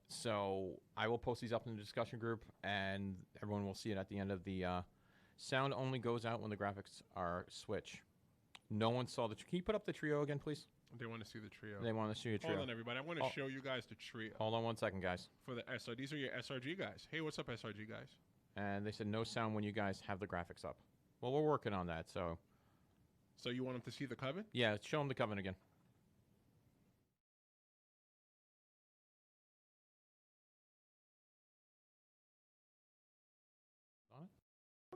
Speaker 1: So I will post these up in the discussion group, and everyone will see it at the end of the sound. Only goes out when the graphics are switch. No one saw the. Can you put up the trio again, please?
Speaker 2: They want to see the trio.
Speaker 1: They want to see the trio.
Speaker 2: Hold on, everybody. I want to show you guys the trio.
Speaker 1: Hold on 1 second, guys.
Speaker 2: For the SR. These are your SRG guys. Hey, what's up, SRG guys?
Speaker 1: And they said no sound when you guys have the graphics up. Well, we're working on that, so.
Speaker 2: So you want them to see the coven?
Speaker 1: Yeah, show them the coven again.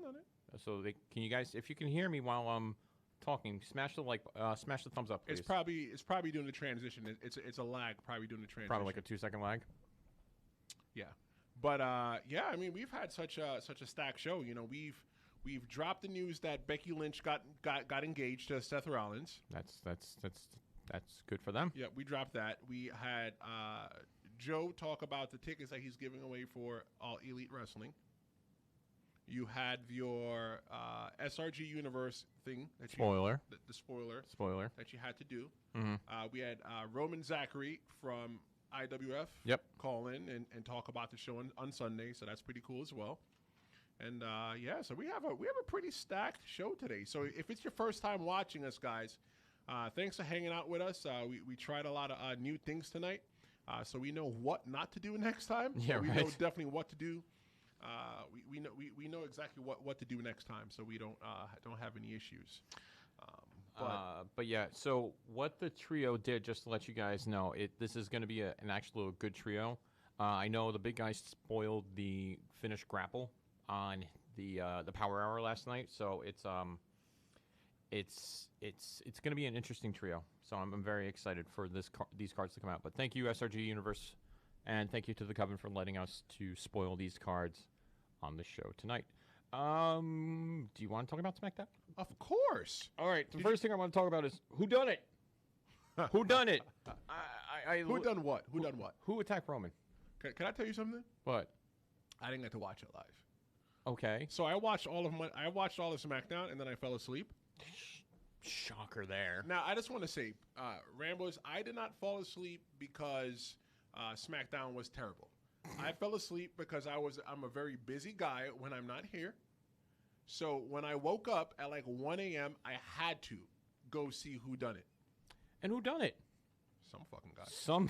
Speaker 2: On it.
Speaker 1: So can you guys, if you can hear me while I'm talking, smash the thumbs up, please.
Speaker 2: It's probably doing the transition. It's a lag, probably doing the transition.
Speaker 1: Probably like a 2-second lag.
Speaker 2: Yeah, but yeah, I mean we've had such a stacked show. You know, we've dropped the news that Becky Lynch got engaged to Seth Rollins.
Speaker 1: That's good for them.
Speaker 2: Yeah, we dropped that. We had Joe talk about the tickets that he's giving away for All Elite Wrestling. You had your SRG Universe thing.
Speaker 1: Spoiler.
Speaker 2: The spoiler.
Speaker 1: Spoiler.
Speaker 2: That you had to do.
Speaker 1: Mm-hmm.
Speaker 2: We had Roman Zachary from IWF call in and talk about the show on Sunday, so that's pretty cool as well. And yeah, so we have a pretty stacked show today. So if it's your first time watching us, guys, thanks for hanging out with us. We tried a lot of new things tonight, so we know what not to do next time.
Speaker 1: Yeah,
Speaker 2: so we
Speaker 1: right.
Speaker 2: know definitely what to do. We know exactly what to do next time, so we don't have any issues.
Speaker 1: But yeah, so what the trio did, just to let you guys know, this is going to be an actual good trio. I know the big guy spoiled the finished grapple on the Power Hour last night, so it's going to be an interesting trio. So I'm very excited for these cards to come out. But thank you, SRG Universe. And thank you to the Coven for letting us to spoil these cards on the show tonight. Do you want to talk about SmackDown?
Speaker 2: Of course.
Speaker 1: All right. The first thing I want to talk about is who done it. Who done it?
Speaker 2: Who done what? Who done what?
Speaker 1: Who attacked Roman?
Speaker 2: Can I tell you something?
Speaker 1: What?
Speaker 2: I didn't get to watch it live.
Speaker 1: Okay.
Speaker 2: So I watched all of SmackDown and then I fell asleep.
Speaker 1: Shocker there.
Speaker 2: Now I just want to say, Ramblers, I did not fall asleep because SmackDown was terrible. I fell asleep because I'm a very busy guy when I'm not here. So when I woke up at like 1 a.m., I had to go see who done it.
Speaker 1: And who done it?
Speaker 2: Some fucking guy.
Speaker 1: Some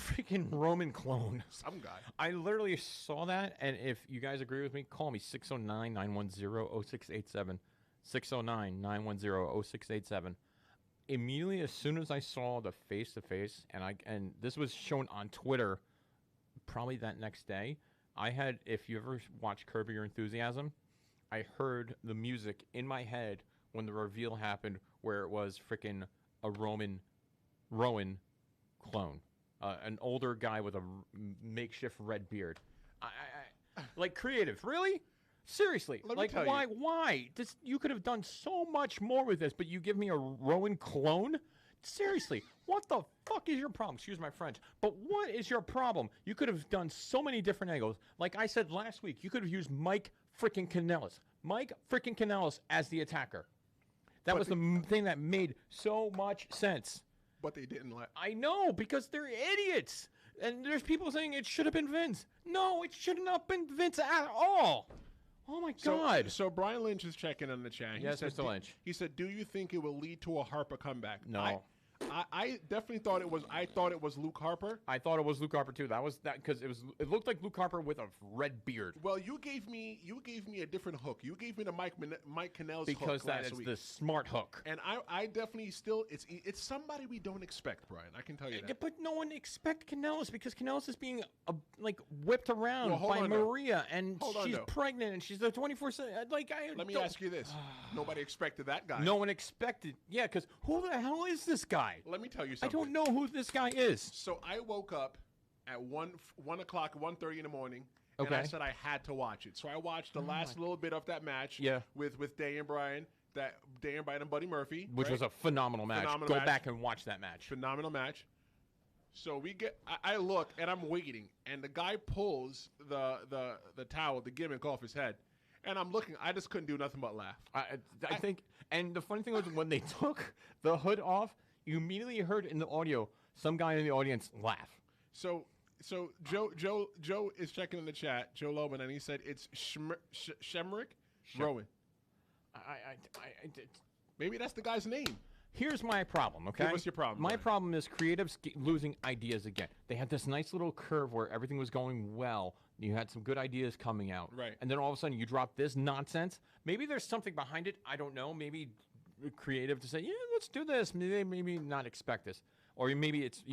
Speaker 1: freaking Roman clone.
Speaker 2: Some guy.
Speaker 1: I literally saw that, and if you guys agree with me, call me 609-910-0687. 609-910-0687. Immediately as soon as I saw the face-to-face, and this was shown on Twitter probably that next day, if you ever watch Curb Your Enthusiasm, I heard the music in my head when the reveal happened, where it was freaking a Rowan clone, an older guy with a makeshift red beard. Like creative, really? Seriously,
Speaker 2: Let me
Speaker 1: like
Speaker 2: tell
Speaker 1: why?
Speaker 2: you.
Speaker 1: Why? You could have done so much more with this, but you give me a Rowan clone? Seriously, what the fuck is your problem? Excuse my French, but what is your problem? You could have done so many different angles. Like I said last week, you could have used Mike freaking Kanellis as the attacker. That was the thing that made so much sense.
Speaker 2: But they didn't let.
Speaker 1: I know, because they're idiots. And there's people saying it should have been Vince. No, it should not been Vince at all. Oh, my God.
Speaker 2: So Brian Lynch is checking in the chat.
Speaker 1: Yes, Mr. Lynch.
Speaker 2: He said, "Do you think it will lead to a Harper comeback?"
Speaker 1: No.
Speaker 2: I definitely thought it was. I thought it was Luke Harper.
Speaker 1: I thought it was Luke Harper too. That was that because it looked like Luke Harper with a red beard.
Speaker 2: Well, you gave me a different hook. You gave me the Mike Kanellis hook
Speaker 1: Because that
Speaker 2: last
Speaker 1: is
Speaker 2: week.
Speaker 1: the smart hook.
Speaker 2: And I definitely still it's somebody we don't expect, Brian. I can tell you that.
Speaker 1: But no one expect Kanellis because Kanellis is being like whipped around
Speaker 2: Well, hold
Speaker 1: by
Speaker 2: on, though.
Speaker 1: Maria, and
Speaker 2: Hold on,
Speaker 1: she's
Speaker 2: though.
Speaker 1: pregnant, and she's a 24/7. Like
Speaker 2: Let me ask you this: nobody expected that guy.
Speaker 1: No one expected. Yeah, because who the hell is this guy?
Speaker 2: Let me tell you
Speaker 1: I
Speaker 2: something.
Speaker 1: don't know who this guy is.
Speaker 2: So I woke up at 1 o'clock, 1:30 in the morning, and
Speaker 1: Okay.
Speaker 2: I said I had to watch it. So I watched the last little bit of that match.
Speaker 1: Yeah.
Speaker 2: With Day and Brian, and Buddy Murphy,
Speaker 1: Which
Speaker 2: right?
Speaker 1: was a phenomenal match.
Speaker 2: Phenomenal
Speaker 1: Go
Speaker 2: match.
Speaker 1: back and watch that match.
Speaker 2: phenomenal match. So I look and I'm waiting, and the guy pulls the towel, the gimmick off his head, and I'm looking. I just couldn't do nothing but laugh.
Speaker 1: I think, and the funny thing was when they took the hood off, you immediately heard in the audio some guy in the audience laugh.
Speaker 2: So Joe is checking in the chat, Joe Loman, and he said it's Shemrick Rowan. Maybe that's the guy's name.
Speaker 1: Here's my problem, okay?
Speaker 2: Give us your problem,
Speaker 1: My
Speaker 2: Brian.
Speaker 1: problem is creatives losing ideas again. They had this nice little curve where everything was going well. You had some good ideas coming out.
Speaker 2: Right.
Speaker 1: And then all of a sudden you drop this nonsense. Maybe there's something behind it. I don't know. Maybe creative to say, yeah, let's do this. Maybe not expect this. Or maybe it's,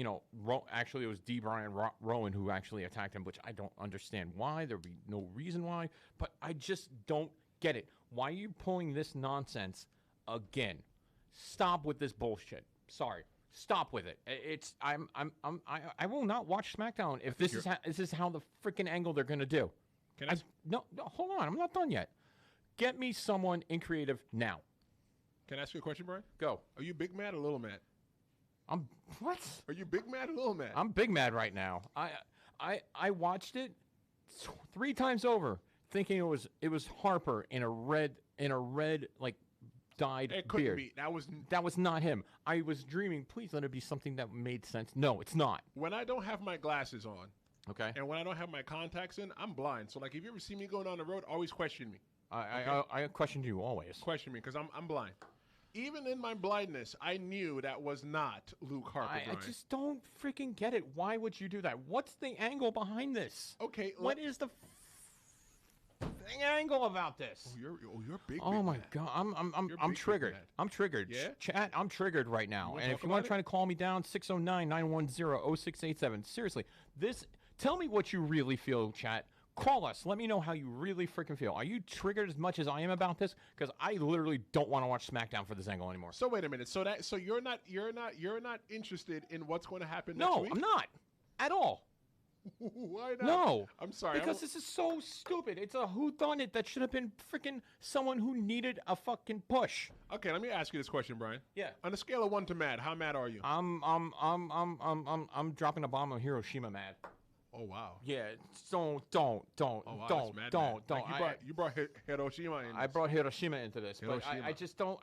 Speaker 1: actually it was Brian Rowan who actually attacked him, which I don't understand why. There'd be no reason why. But I just don't get it. Why are you pulling this nonsense again? Stop with this bullshit. Sorry. Stop with it. I will not watch SmackDown if this is how the freaking angle they're gonna do. No, hold on. I'm not done yet. Get me someone in creative now.
Speaker 2: Can I ask you a question, Brian?
Speaker 1: Go.
Speaker 2: Are you big mad or little mad?
Speaker 1: What?
Speaker 2: Are you big mad or little mad?
Speaker 1: I'm big mad right now. I watched it 3 times over, thinking it was Harper in a red like dyed
Speaker 2: It couldn't
Speaker 1: beard.
Speaker 2: be.
Speaker 1: That was not him. I was dreaming. Please let it be something that made sense. No, it's not.
Speaker 2: When I don't have my glasses on,
Speaker 1: Okay.
Speaker 2: and when I don't have my contacts in, I'm blind. So like, if you ever see me going down the road, always question me.
Speaker 1: I questioned you always.
Speaker 2: Question me, because I'm blind. Even in my blindness, I knew that was not Luke Harper.
Speaker 1: I
Speaker 2: Brian.
Speaker 1: just don't freaking get it. Why would you do that? What's the angle behind this?
Speaker 2: Okay.
Speaker 1: What is the angle about this?
Speaker 2: You're big.
Speaker 1: Oh
Speaker 2: big
Speaker 1: my
Speaker 2: mad.
Speaker 1: God,
Speaker 2: You're
Speaker 1: I'm
Speaker 2: big
Speaker 1: triggered.
Speaker 2: mad.
Speaker 1: I'm triggered.
Speaker 2: Yeah?
Speaker 1: Chat, I'm triggered right now.
Speaker 2: wanna
Speaker 1: And
Speaker 2: talk
Speaker 1: if you want
Speaker 2: about
Speaker 1: to try to call me down, 609-910-0687. Seriously, tell me what you really feel, chat. Call us. Let me know how you really freaking feel. Are you triggered as much as I am about this? Because I literally don't want to watch SmackDown for this angle anymore.
Speaker 2: So wait a minute. So you're not interested in what's going to happen next
Speaker 1: No,
Speaker 2: week?
Speaker 1: I'm not at all.
Speaker 2: Why not?
Speaker 1: No.
Speaker 2: I'm sorry.
Speaker 1: Because this is so stupid. It's a whodunit that should have been freaking someone who needed a fucking push.
Speaker 2: Okay, let me ask you this question, Brian.
Speaker 1: Yeah.
Speaker 2: On a scale of 1 to mad, how mad are you?
Speaker 1: I'm dropping a bomb on Hiroshima mad.
Speaker 2: Oh wow.
Speaker 1: Yeah, don't,
Speaker 2: Oh wow.
Speaker 1: don't.
Speaker 2: Like you brought Hiroshima in.
Speaker 1: I brought Hiroshima into this, but
Speaker 2: Hiroshima.
Speaker 1: I just don't.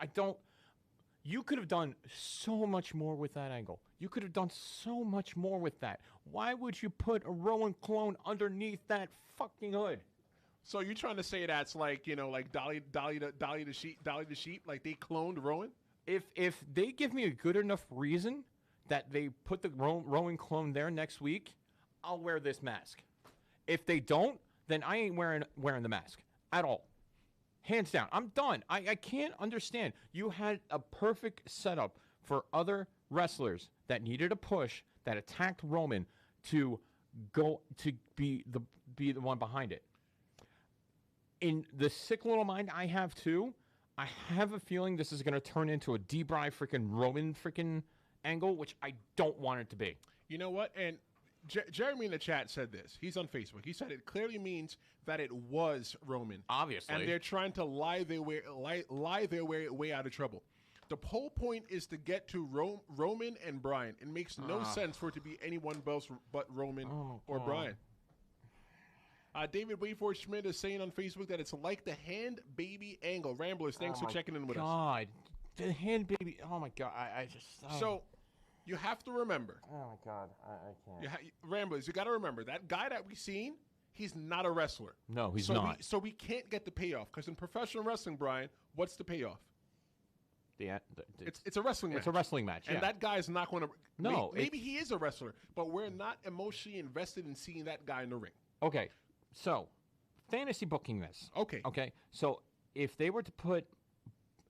Speaker 1: You could have done so much more with that angle. You could have done so much more with that. Why would you put a Rowan clone underneath that fucking hood?
Speaker 2: So you're trying to say that's like like Dolly the sheep, like they cloned Rowan?
Speaker 1: If they give me a good enough reason that they put the Rowan clone there next week, I'll wear this mask. If they don't, then I ain't wearing the mask at all. Hands down. I'm done. I can't understand. You had a perfect setup for other wrestlers that needed a push, that attacked Roman to go to be the one behind it. In the sick little mind I have too, I have a feeling this is going to turn into a D-Bry freaking Roman freaking angle, which I don't want it to be.
Speaker 2: You know what? And Jeremy in the chat said this. He's on Facebook. He said it clearly means that it was Roman.
Speaker 1: Obviously.
Speaker 2: And they're trying to lie their way out of trouble. The whole point is to get to Roman and Bryan. It makes no sense for it to be anyone else but Roman or Bryan. David Wayford Schmidt is saying on Facebook that it's like the hand baby angle. Ramblers, thanks for checking in with us.
Speaker 1: God, the hand baby. Oh my God, I just.
Speaker 2: So, you have to remember.
Speaker 1: Oh my God, I can't.
Speaker 2: Ramblers, you got to remember that guy that we seen. He's not a wrestler.
Speaker 1: No, he's not.
Speaker 2: So we can't get the payoff because in professional wrestling, Brian, what's the payoff? It's a wrestling match.
Speaker 1: It's a wrestling match,
Speaker 2: and that guy is not going to.
Speaker 1: No,
Speaker 2: maybe he is a wrestler, but we're not emotionally invested in seeing that guy in the ring.
Speaker 1: Okay, so fantasy booking this. Okay. So if they were to put,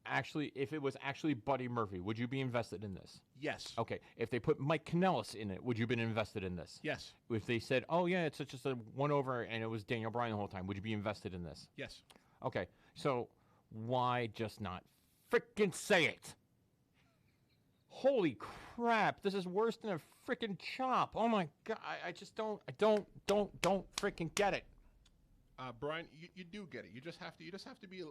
Speaker 1: if it was actually Buddy Murphy, would you be invested in this?
Speaker 2: Yes.
Speaker 1: Okay. If they put Mike Kanellis in it, would you have been invested in this?
Speaker 2: Yes.
Speaker 1: If they said, oh yeah, it's just a one-over and it was Daniel Bryan the whole time, would you be invested in this?
Speaker 2: Yes.
Speaker 1: Okay. So why just not freaking say it? Holy crap! This is worse than a freaking chop. Oh my God! I just don't freaking get it.
Speaker 2: Brian, you do get it. You just have to be a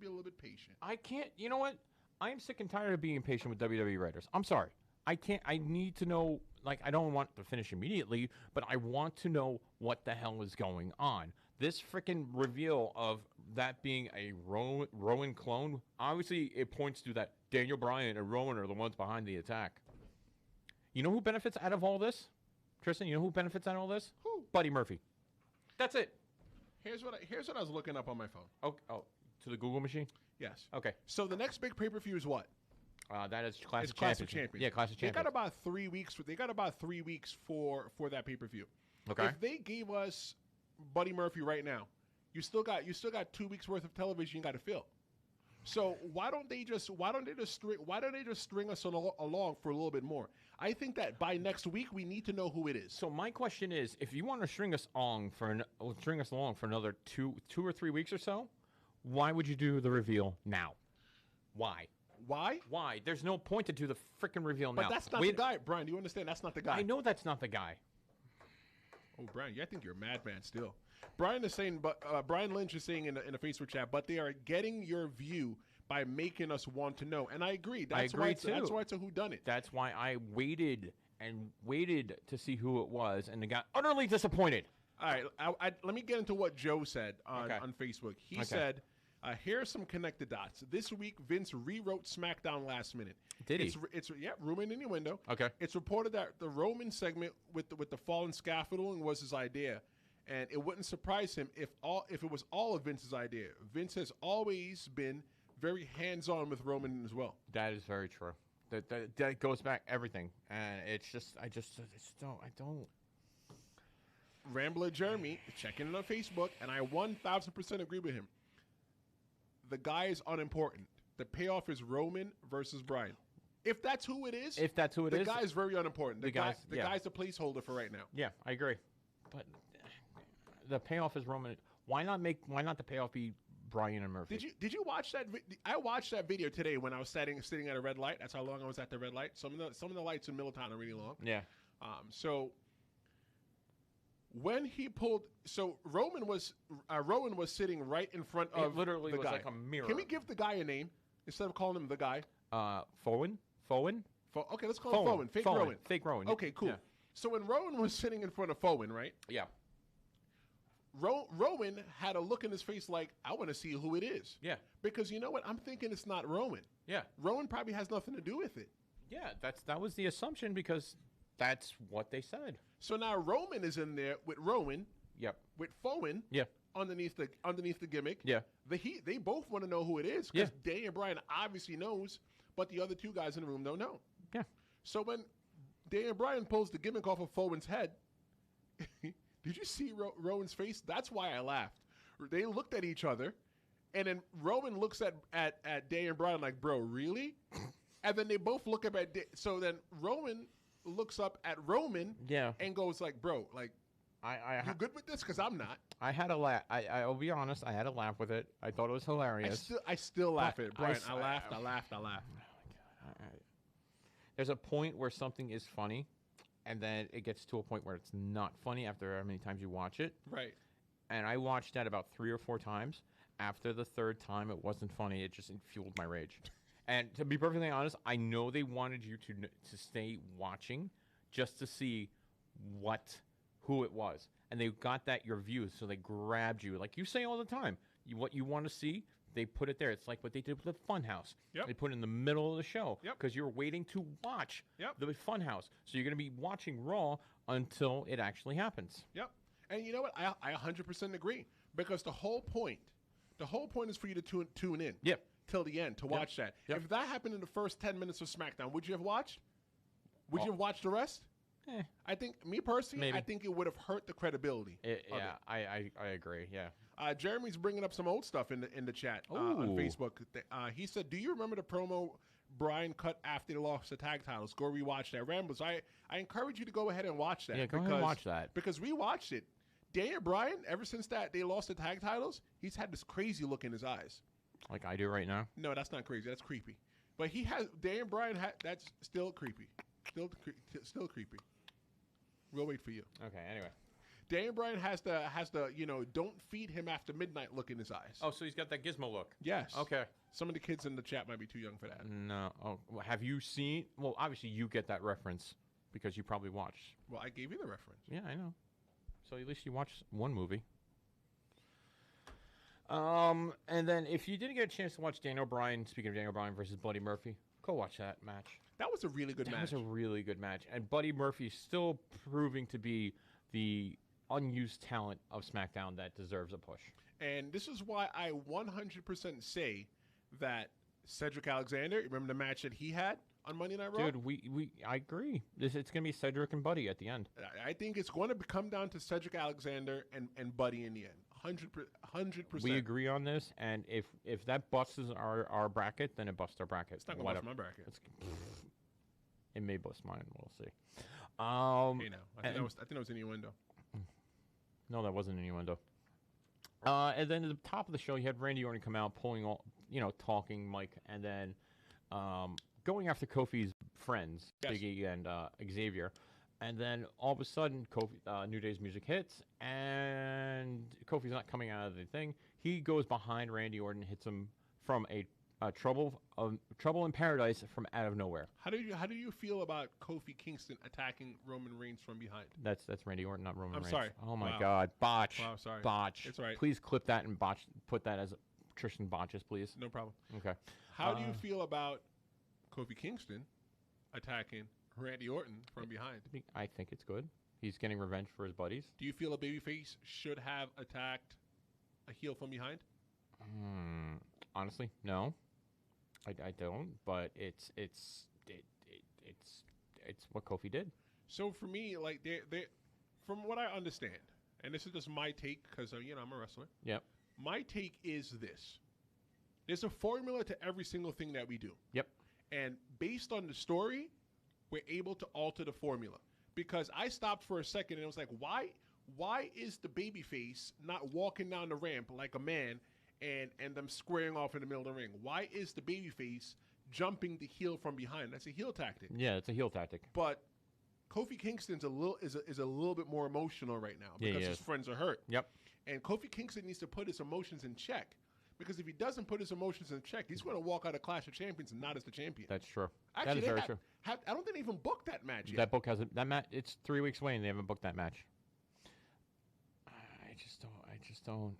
Speaker 2: little bit patient.
Speaker 1: I can't. You know what? I am sick and tired of being impatient with WWE writers. I'm sorry. I can't. I need to know. Like, I don't want to finish immediately, but I want to know what the hell is going on. This freaking reveal of that being a Rowan clone, obviously it points to that Daniel Bryan and Rowan are the ones behind the attack. You know who benefits out of all this? Tristan, you know who benefits out of all this?
Speaker 2: Who?
Speaker 1: Buddy Murphy. That's it.
Speaker 2: Here's what I was looking up on my phone.
Speaker 1: Oh, to the Google machine?
Speaker 2: Yes.
Speaker 1: Okay.
Speaker 2: So the next big pay-per-view is what?
Speaker 1: That is Clash of
Speaker 2: Champions.
Speaker 1: Yeah, Clash of Champions.
Speaker 2: They got about 3 weeks. They got about 3 weeks for that pay-per-view.
Speaker 1: Okay.
Speaker 2: If they gave us Buddy Murphy right now, you still got 2 weeks worth of television you got to fill. So why don't they just string us along for a little bit more? I think that by next week we need to know who it is.
Speaker 1: So my question is, if you want to string us along for another two or 3 weeks or so, why would you do the reveal now? Why?
Speaker 2: Why?
Speaker 1: Why? There's no point to do the freaking reveal now.
Speaker 2: But that's not the guy, Brian. Do you understand? That's not the guy.
Speaker 1: I know that's not the guy.
Speaker 2: Oh, Brian, I think you're a madman still. Brian is saying, but Brian Lynch is saying in the Facebook chat, but they are getting your view by making us want to know, and I agree. That's why it's a whodunit.
Speaker 1: That's why I waited to see who it was, and got utterly disappointed.
Speaker 2: All right, let me get into what Joe said on Facebook. He said, "Here's some connected dots. This week, Vince rewrote SmackDown last minute.
Speaker 1: Did he?
Speaker 2: It's Roman in your window.
Speaker 1: Okay.
Speaker 2: It's reported that the Roman segment with the fallen scaffolding was his idea." And it wouldn't surprise him if it was all of Vince's idea. Vince has always been very hands-on with Roman as well.
Speaker 1: That is very true. That goes back everything, and it's just I don't.
Speaker 2: Rambler Jeremy checking in on Facebook, and I 1,000% agree with him. The guy is unimportant. The payoff is Roman versus Bryan. If that's who it is, the guy is very unimportant. The guy's a placeholder for right now.
Speaker 1: Yeah, I agree, but the payoff is Roman. Why not the payoff be Bryan and Murphy?
Speaker 2: Did you watch that? I watched that video today when I was sitting at a red light. That's how long I was at the red light. Some of the lights in Middletown are really long.
Speaker 1: Yeah.
Speaker 2: So when he pulled, Rowan was sitting right in front of
Speaker 1: literally
Speaker 2: the
Speaker 1: was
Speaker 2: guy.
Speaker 1: like a mirror.
Speaker 2: Can we give the guy a name instead of calling him the guy?
Speaker 1: Fowen.
Speaker 2: Okay, let's call him Fowen. Fake Rowan.
Speaker 1: Fake Rowan.
Speaker 2: Okay, cool.
Speaker 1: Yeah.
Speaker 2: So when Rowan was sitting in front of Fowen, right?
Speaker 1: Yeah.
Speaker 2: Rowan had a look in his face like, I want to see who it is.
Speaker 1: Yeah.
Speaker 2: Because you know what? I'm thinking it's not Rowan.
Speaker 1: Yeah.
Speaker 2: Rowan probably has nothing to do with it.
Speaker 1: Yeah, that was the assumption because that's what they said.
Speaker 2: So now Roman is in there with Rowan.
Speaker 1: Yep.
Speaker 2: With Fowen.
Speaker 1: Yeah.
Speaker 2: Underneath the gimmick.
Speaker 1: Yeah.
Speaker 2: They both want to know who it is because Daniel Bryan obviously knows, but the other two guys in the room don't know.
Speaker 1: Yeah.
Speaker 2: So when Daniel Bryan pulls the gimmick off of Fowen's head, did you see Rowan's face? That's why I laughed. They looked at each other, and then Rowan looks at Daniel Bryan like, bro, really? And then they both look up so then Rowan looks up at Roman
Speaker 1: and
Speaker 2: goes like, bro, like, You good with this? Because I'm not.
Speaker 1: I had a laugh. I'll be honest. I had a laugh with it. I thought it was hilarious.
Speaker 2: I still laugh at it, Brian.
Speaker 1: I
Speaker 2: laughed.
Speaker 1: Oh my God. There's a point where something is funny, and then it gets to a point where it's not funny after how many times you watch it.
Speaker 2: Right.
Speaker 1: And I watched that about 3 or 4 times. After the 3rd time, it wasn't funny. It fueled my rage. And to be perfectly honest, I know they wanted you to stay watching just to see who it was. And they got your views, so they grabbed you. Like you say all the time, what you want to see, they put it there. It's like what they did with the Funhouse.
Speaker 2: Yep.
Speaker 1: They put it in the middle of the show
Speaker 2: Yep.
Speaker 1: because you're waiting to watch
Speaker 2: Yep.
Speaker 1: the Funhouse. So you're going to be watching Raw until it actually happens.
Speaker 2: Yep. And you know what? I 100% agree, because the whole point is for you to tune in.
Speaker 1: Yep.
Speaker 2: Till the end to watch that.
Speaker 1: Yep.
Speaker 2: If that happened in the first 10 minutes of SmackDown, would you have watched? Would you have watched the rest? I think, me personally,
Speaker 1: Maybe.
Speaker 2: I think it would have hurt the credibility.
Speaker 1: Yeah, I agree. Yeah.
Speaker 2: Jeremy's bringing up some old stuff in the chat on
Speaker 1: Ooh.
Speaker 2: Facebook. He said, "Do you remember the promo Brian cut after they lost the tag titles? Go rewatch that." Rambles. I encourage you to go ahead and watch that.
Speaker 1: Yeah, go ahead and watch that.
Speaker 2: Because we watched it. Daniel Bryan, ever since that they lost the tag titles, he's had this crazy look in his eyes.
Speaker 1: Like I do right now.
Speaker 2: No, that's not crazy. That's creepy. But Daniel Bryan, that's still creepy. Still creepy. We'll wait for you.
Speaker 1: Okay, anyway.
Speaker 2: Daniel Bryan has the don't feed him after midnight look in his eyes.
Speaker 1: Oh, so he's got that gizmo look.
Speaker 2: Yes.
Speaker 1: Okay.
Speaker 2: Some of the kids in the chat might be too young for that.
Speaker 1: No. Oh, well, have you seen? Well, obviously you get that reference because you probably watched.
Speaker 2: Well, I gave you the reference.
Speaker 1: Yeah, I know. So at least you watched one movie. And then if you didn't get a chance to watch Daniel Bryan, speaking of Daniel Bryan versus Buddy Murphy, go watch that match.
Speaker 2: That was a really good match.
Speaker 1: That was a really good match. And Buddy Murphy is still proving to be the unused talent of SmackDown that deserves a push.
Speaker 2: And this is why I 100% say that Cedric Alexander, remember the match that he had on Monday Night Raw?
Speaker 1: Dude, I agree. It's going to be Cedric and Buddy at the end.
Speaker 2: I think it's going to come down to Cedric Alexander and Buddy in the end. 100%.
Speaker 1: We agree on this, and if that busts our bracket, then it busts our bracket.
Speaker 2: It's not going to bust my bracket.
Speaker 1: It may bust mine. We'll see.
Speaker 2: Hey, now. I think that was innuendo.
Speaker 1: No, that wasn't innuendo. And then at the top of the show, you had Randy Orton come out, talking Mike, and then going after Kofi's friends,
Speaker 2: Yes.
Speaker 1: Big E and Xavier. And then all of a sudden, New Day's music hits, and Kofi's not coming out of the thing. He goes behind Randy Orton, hits him from a trouble in paradise from out of nowhere.
Speaker 2: How do you feel about Kofi Kingston attacking Roman Reigns from behind?
Speaker 1: That's Randy Orton, not Roman Reigns.
Speaker 2: I'm sorry.
Speaker 1: Oh my
Speaker 2: Wow.
Speaker 1: God, botch.
Speaker 2: Wow, sorry.
Speaker 1: Botch.
Speaker 2: It's all right.
Speaker 1: Please clip that and put that as Tristan botches, please.
Speaker 2: No problem.
Speaker 1: Okay.
Speaker 2: How do you feel about Kofi Kingston attacking Randy Orton from behind?
Speaker 1: I think it's good. He's getting revenge for his buddies.
Speaker 2: Do you feel a babyface should have attacked a heel from behind?
Speaker 1: Honestly, no. I don't, but it's what Kofi did.
Speaker 2: So for me, like they from what I understand, and this is just my take because I'm a wrestler.
Speaker 1: Yep.
Speaker 2: My take is this: there's a formula to every single thing that we do.
Speaker 1: Yep.
Speaker 2: And based on the story, we're able to alter the formula. Because I stopped for a second and it was like, why is the babyface not walking down the ramp like a man and them squaring off in the middle of the ring? Why is the babyface jumping the heel from behind? That's a heel tactic.
Speaker 1: Yeah, it's a heel tactic.
Speaker 2: But Kofi Kingston's a little bit more emotional right now because his friends are hurt.
Speaker 1: Yep.
Speaker 2: And Kofi Kingston needs to put his emotions in check. Because if he doesn't put his emotions in check, he's going to walk out of Clash of Champions and not as the champion.
Speaker 1: That's true.
Speaker 2: Actually,
Speaker 1: that is very true.
Speaker 2: I don't think they even booked that match yet.
Speaker 1: That book hasn't. That match. It's 3 weeks away, and they haven't booked that match. I just don't. I just don't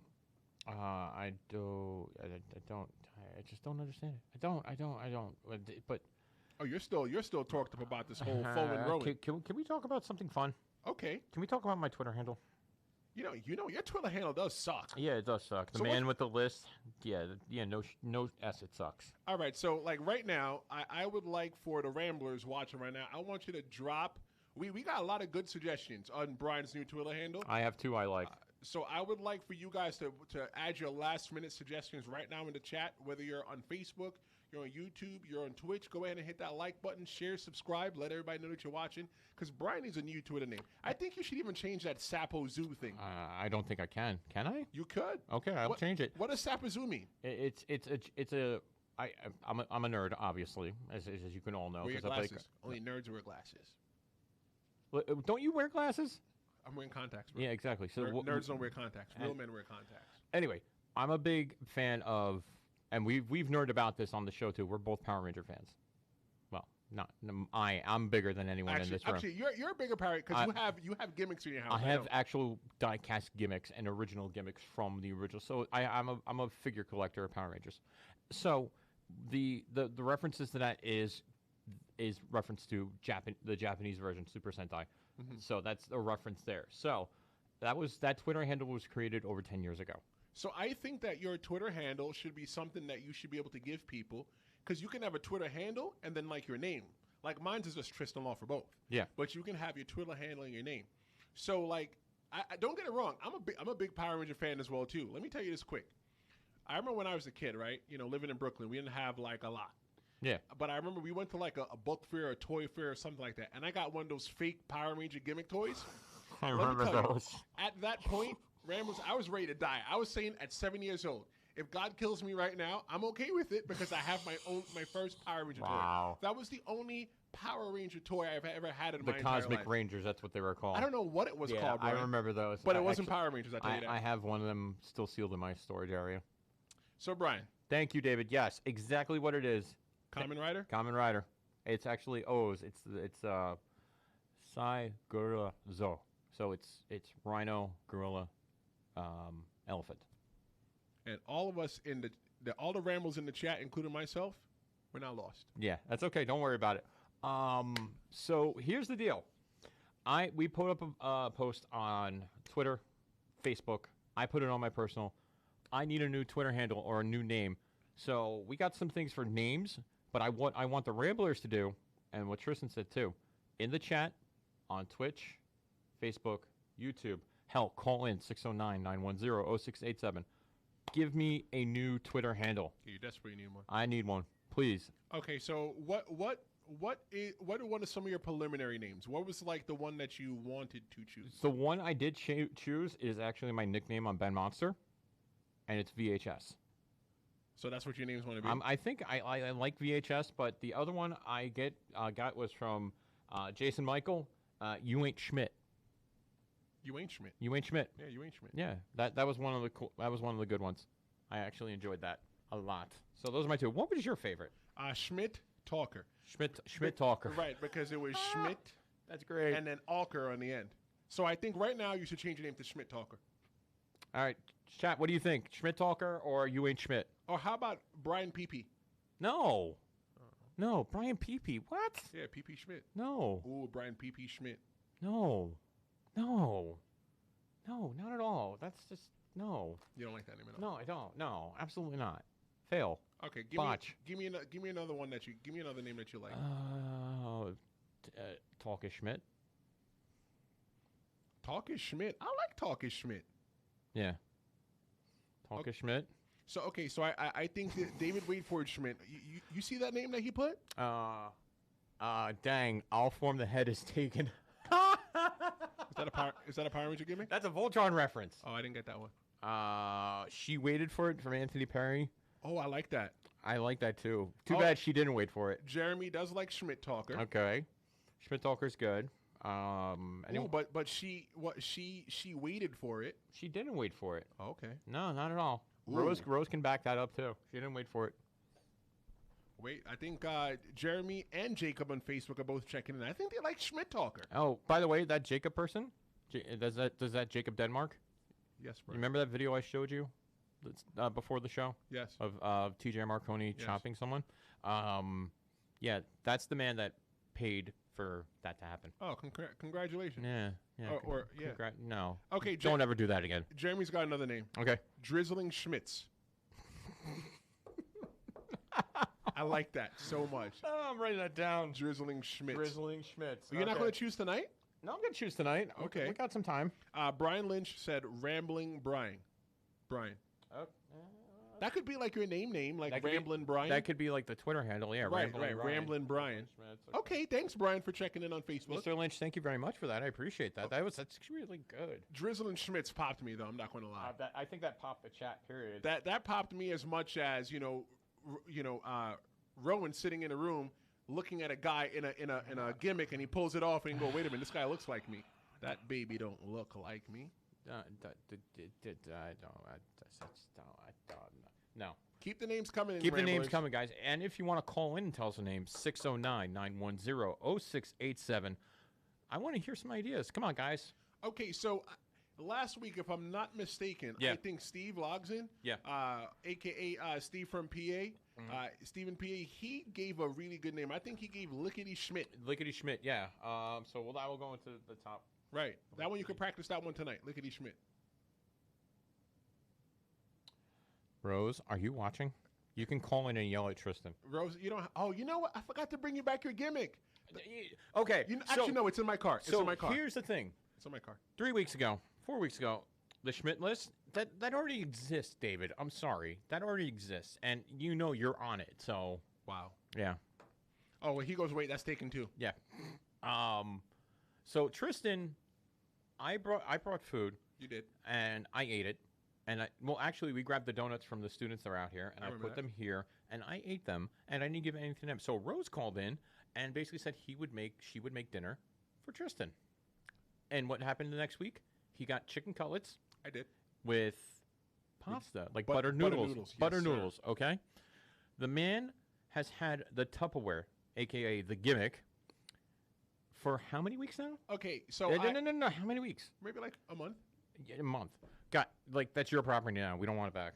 Speaker 1: understand it. I don't. But
Speaker 2: oh, you're still talked up about this whole Foe and Rowan.
Speaker 1: Can we talk about something fun?
Speaker 2: Okay.
Speaker 1: Can we talk about my Twitter handle?
Speaker 2: You know, your Twitter handle does suck.
Speaker 1: Yeah, it does suck. The
Speaker 2: So
Speaker 1: man with the list. Yeah, no S. It sucks.
Speaker 2: All right, so like right now, I would like for the Ramblers watching right now, I want you to drop. We got a lot of good suggestions on Brian's new Twitter handle.
Speaker 1: I have two I like.
Speaker 2: So I would like for you guys to add your last minute suggestions right now in the chat, whether you're on Facebook, you're on YouTube, you're on Twitch. Go ahead and hit that like button, share, subscribe, let everybody know that you're watching, because Brian needs a new Twitter name. I think you should even change that Sapo Zoo thing.
Speaker 1: I don't think I can. Can I?
Speaker 2: You could.
Speaker 1: Okay, I'll change it.
Speaker 2: What does Sapo Zoo mean?
Speaker 1: I'm a nerd, obviously, as you can all know.
Speaker 2: Wear your glasses. Only nerds wear glasses.
Speaker 1: Don't you wear glasses?
Speaker 2: I'm wearing contacts, bro.
Speaker 1: Yeah, exactly. So
Speaker 2: nerds don't wear contacts. Real men wear contacts.
Speaker 1: Anyway, I'm a big fan of, and we've nerded about this on the show too. We're both Power Ranger fans. Well, I'm bigger than anyone in this room.
Speaker 2: Actually, you're a bigger Power because you have gimmicks in your house.
Speaker 1: I have actual die-cast gimmicks and original gimmicks from the original. So I'm a figure collector of Power Rangers. So the references to that is reference to the Japanese version, Super Sentai. Mm-hmm. So that's a reference there. So that Twitter handle was created over 10 years ago.
Speaker 2: So I think that your Twitter handle should be something that you should be able to give people, because you can have a Twitter handle and then like your name. Like mine's is just Tristan Law for both.
Speaker 1: Yeah.
Speaker 2: But you can have your Twitter handle and your name. So like, I don't get it wrong. I'm a big Power Ranger fan as well too. Let me tell you this quick. I remember when I was a kid, right? Living in Brooklyn, we didn't have like a lot.
Speaker 1: Yeah.
Speaker 2: But I remember we went to like a book fair, or a toy fair, or something like that, and I got one of those fake Power Ranger gimmick toys.
Speaker 1: I remember those.
Speaker 2: At that point, I was ready to die. I was saying at 7 years old, if God kills me right now, I'm okay with it because I have my first Power Ranger toy. That was the only Power Ranger toy I've ever had in my entire life.
Speaker 1: The Cosmic Rangers, that's what they were called.
Speaker 2: I don't know what it was called, Brian.
Speaker 1: I remember those.
Speaker 2: But it wasn't Power Rangers, I tell you that.
Speaker 1: I have one of them still sealed in my storage area.
Speaker 2: So, Brian.
Speaker 1: Thank you, David. Yes, exactly what it is.
Speaker 2: Kamen Rider?
Speaker 1: Kamen Rider. It's actually O's. It's Sai Gorilla Zo. So it's rhino, gorilla, elephant.
Speaker 2: And all of us all the rambles in the chat, including myself, we're now lost.
Speaker 1: Yeah, that's okay. Don't worry about it. So here's the deal. We put up a post on Twitter, Facebook. I put it on my personal. I need a new Twitter handle or a new name. So we got some things for names, but I want the Ramblers to do, and what Tristan said too, in the chat, on Twitch, Facebook, YouTube. Hell, call in 609-910-0687. Give me a new Twitter handle.
Speaker 2: You desperately need one.
Speaker 1: I need one, please.
Speaker 2: Okay, so what are one of some of your preliminary names? What was like the one that you wanted to choose?
Speaker 1: The one I did choose is actually my nickname on Ben Monster, and it's VHS.
Speaker 2: So that's what your name's going to be?
Speaker 1: I think I like VHS, but the other one I got was from Jason Michael. You ain't Schmidt.
Speaker 2: You ain't Schmidt.
Speaker 1: You ain't Schmidt.
Speaker 2: Yeah, you ain't Schmidt.
Speaker 1: Yeah, that was one of the good ones. I actually enjoyed that a lot. So those are my two. What was your favorite?
Speaker 2: Schmidt Talker.
Speaker 1: Schmidt Talker.
Speaker 2: Right, because it was Schmidt.
Speaker 1: That's great.
Speaker 2: And then Alker on the end. So I think right now you should change your name to Schmidt Talker.
Speaker 1: All right, chat. What do you think? Schmidt Talker or you ain't Schmidt?
Speaker 2: Or how about Brian PP?
Speaker 1: No. No, Brian PP. What?
Speaker 2: Yeah, PP Schmidt.
Speaker 1: No.
Speaker 2: Ooh, Brian PP Schmidt.
Speaker 1: No, not at all. That's just no.
Speaker 2: You don't like that name at all?
Speaker 1: No, I don't. No, absolutely not. Fail.
Speaker 2: Okay, give me another one that give me another name that you like.
Speaker 1: Talkish Schmidt.
Speaker 2: Talkish Schmidt. I like Talkish Schmidt.
Speaker 1: Yeah. Talkish Schmidt.
Speaker 2: So okay, so I think that David Waitford Schmidt. You see that name that he put?
Speaker 1: Dang! All form the head is taken.
Speaker 2: Is that a Power Ranger gimmick?
Speaker 1: That's a Voltron reference.
Speaker 2: Oh, I didn't get that one.
Speaker 1: She waited for it from Anthony Perry.
Speaker 2: Oh, I like that.
Speaker 1: I like that too. Too bad she didn't wait for it.
Speaker 2: Jeremy does like Schmidt Talker.
Speaker 1: Okay, Schmidt Talker's good.
Speaker 2: Anyway. But she waited for it.
Speaker 1: She didn't wait for it.
Speaker 2: Oh, okay.
Speaker 1: No, not at all.
Speaker 2: Ooh.
Speaker 1: Rose can back that up too. She didn't wait for it.
Speaker 2: Wait, I think Jeremy and Jacob on Facebook are both checking in. I think they like Schmidt Talker.
Speaker 1: Oh, by the way, that Jacob person, does that Jacob Denmark?
Speaker 2: Yes, bro.
Speaker 1: You remember that video I showed you before the show?
Speaker 2: Yes.
Speaker 1: Of TJ Marconi chopping someone? Yeah, that's the man that paid for that to happen.
Speaker 2: Oh, congratulations.
Speaker 1: Yeah. No.
Speaker 2: Okay,
Speaker 1: don't ever do that again.
Speaker 2: Jeremy's got another name.
Speaker 1: Okay.
Speaker 2: Drizzling Schmitz. I like that so much.
Speaker 1: Oh, I'm writing that down.
Speaker 2: Drizzling Schmitz.
Speaker 1: Drizzling Schmitz.
Speaker 2: You're not going to choose tonight?
Speaker 1: No, I'm gonna choose tonight.
Speaker 2: Okay.
Speaker 1: We got some time.
Speaker 2: Brian Lynch said Rambling Brian. Brian. That could be like your name, like Ramblin' Brian.
Speaker 1: That could be like the Twitter handle, yeah.
Speaker 2: Right,
Speaker 1: Ramblin'
Speaker 2: Ramblin' Brian. Okay, thanks, Brian, for checking in on Facebook.
Speaker 1: Mr. Lynch, thank you very much for that. I appreciate that. That's really good.
Speaker 2: Drizzle and Schmitz popped me, though. I'm not going to lie.
Speaker 1: I think that popped the chat, period.
Speaker 2: That popped me as much as, Rowan sitting in a room looking at a guy in a gimmick, and he pulls it off, and he go, wait a minute, this guy looks like me. That baby don't look like me.
Speaker 1: No.
Speaker 2: Keep the names coming in,
Speaker 1: Keep the names
Speaker 2: Ramblers.
Speaker 1: coming, guys. And if you want to call in and tell us a name, 609-910-0687. I want to hear some ideas. Come on, guys.
Speaker 2: Okay, so last week, if I'm not mistaken,
Speaker 1: Yeah.
Speaker 2: I think Steve logs in.
Speaker 1: Yeah.
Speaker 2: A.K.A. Steve from PA. Stephen PA, he gave a really good name. I think he gave Lickety Schmidt.
Speaker 1: Lickety Schmidt, yeah. So I will go into the top.
Speaker 2: Right. That one, you can practice that one tonight. Lickety Schmidt.
Speaker 1: Rose, are you watching? You can call in and yell at Tristan.
Speaker 2: Rose, you don't. Oh, you know what? I forgot to bring you back your gimmick.
Speaker 1: Okay.
Speaker 2: Actually, no, it's in my car. It's in my car.
Speaker 1: Here's the thing.
Speaker 2: It's in my car.
Speaker 1: 4 weeks ago, the Schmidt list, that already exists, David. I'm sorry. That already exists. And you know you're on it. So,
Speaker 2: Wow.
Speaker 1: yeah.
Speaker 2: Oh, well, he goes, wait, that's taken too.
Speaker 1: Yeah. So Tristan, I brought food.
Speaker 2: You did.
Speaker 1: And I ate it. And actually, we grabbed the donuts from the students that are out here, and I put them here, and I ate them, and I didn't give anything to them. So Rose called in and basically said she would make dinner for Tristan. And what happened the next week? He got chicken cutlets.
Speaker 2: I did.
Speaker 1: With pasta, like buttered noodles. Butter noodles, okay? The man has had the Tupperware, a.k.a. the gimmick, for how many weeks now?
Speaker 2: Okay, so
Speaker 1: No. How many weeks?
Speaker 2: maybe like a month.
Speaker 1: Yeah, a month. That's your property now. We don't want it back.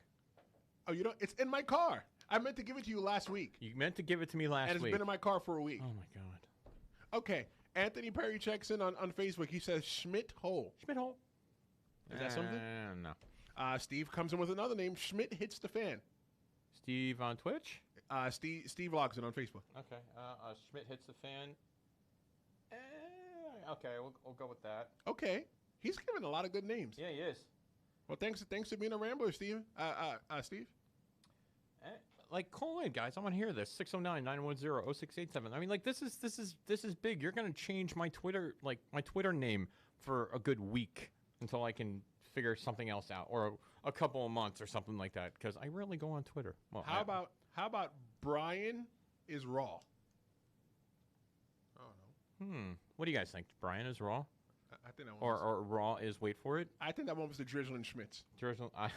Speaker 2: Oh, you don't? It's in my car. I meant to give it to you last week.
Speaker 1: You meant to give it to me last week.
Speaker 2: And it's been in my car for a week.
Speaker 1: Oh, my God.
Speaker 2: Okay. Anthony Perry checks in on Facebook. He says Schmidt Hole.
Speaker 1: Schmidt Hole.
Speaker 2: Is that something?
Speaker 1: No.
Speaker 2: Steve comes in with another name. Schmidt Hits the Fan.
Speaker 1: Steve on Twitch?
Speaker 2: Steve logs in on Facebook.
Speaker 1: Okay. Schmidt Hits the Fan. Okay, we'll go with that.
Speaker 2: Okay. He's given a lot of good names.
Speaker 1: Yeah, he is.
Speaker 2: Well, thanks for being a Rambler, Steve. Steve?
Speaker 1: Call in, guys. I want to hear this. 609-910-0687. I mean, this is big. You're going to change my Twitter name for a good week until I can figure something else out, or a couple of months or something like that, because I rarely go on Twitter. Well,
Speaker 2: how about Brian is Raw? Oh no.
Speaker 1: What do you guys think? Brian is Raw?
Speaker 2: I think that one
Speaker 1: or Raw is, wait for it.
Speaker 2: I think that one was the Drizzle and Schmitz.
Speaker 1: Drizzle
Speaker 2: and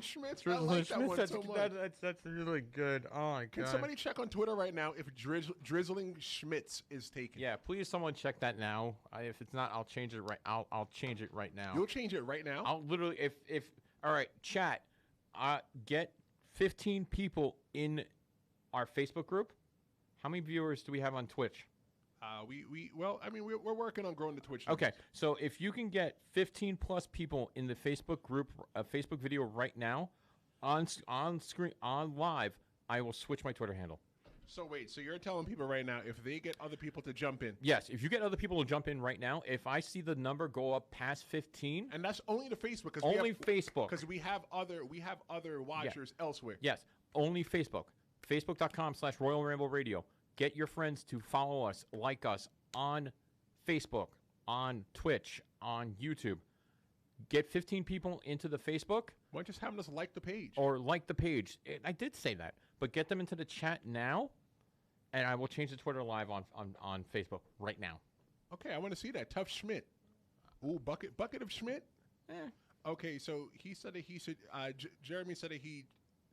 Speaker 2: Schmitz. I like that one so much.
Speaker 1: That's really good. Oh my God!
Speaker 2: Can somebody check on Twitter right now if Drizzling Schmitz is taken?
Speaker 1: Yeah, please, someone check that now. If it's not, I'll change it right. I'll change it right now.
Speaker 2: You'll change it right now.
Speaker 1: I'll literally if all right, chat. Get 15 people in our Facebook group. How many viewers do we have on Twitch?
Speaker 2: We're working on growing the Twitch.
Speaker 1: Okay, so if you can get 15 plus people in the Facebook group, Facebook video right now, on screen, on live, I will switch my Twitter handle.
Speaker 2: So wait, so you're telling people right now if they get other people to jump in?
Speaker 1: Yes, if you get other people to jump in right now, if I see the number go up past 15,
Speaker 2: and that's only the Facebook,
Speaker 1: Facebook,
Speaker 2: because we have other watchers elsewhere.
Speaker 1: Yes, only Facebook. Facebook.com/Royal Ramble Radio. Get your friends to follow us, like us on Facebook, on Twitch, on YouTube. Get 15 people into the Facebook.
Speaker 2: Why don't you just have them just like the page?
Speaker 1: Or like the page. I did say that. But get them into the chat now, and I will change the Twitter live on Facebook right now.
Speaker 2: Okay, I want to see that. Tough Schmidt. Ooh, bucket of Schmidt? Okay, so he said that he should... Jeremy said that he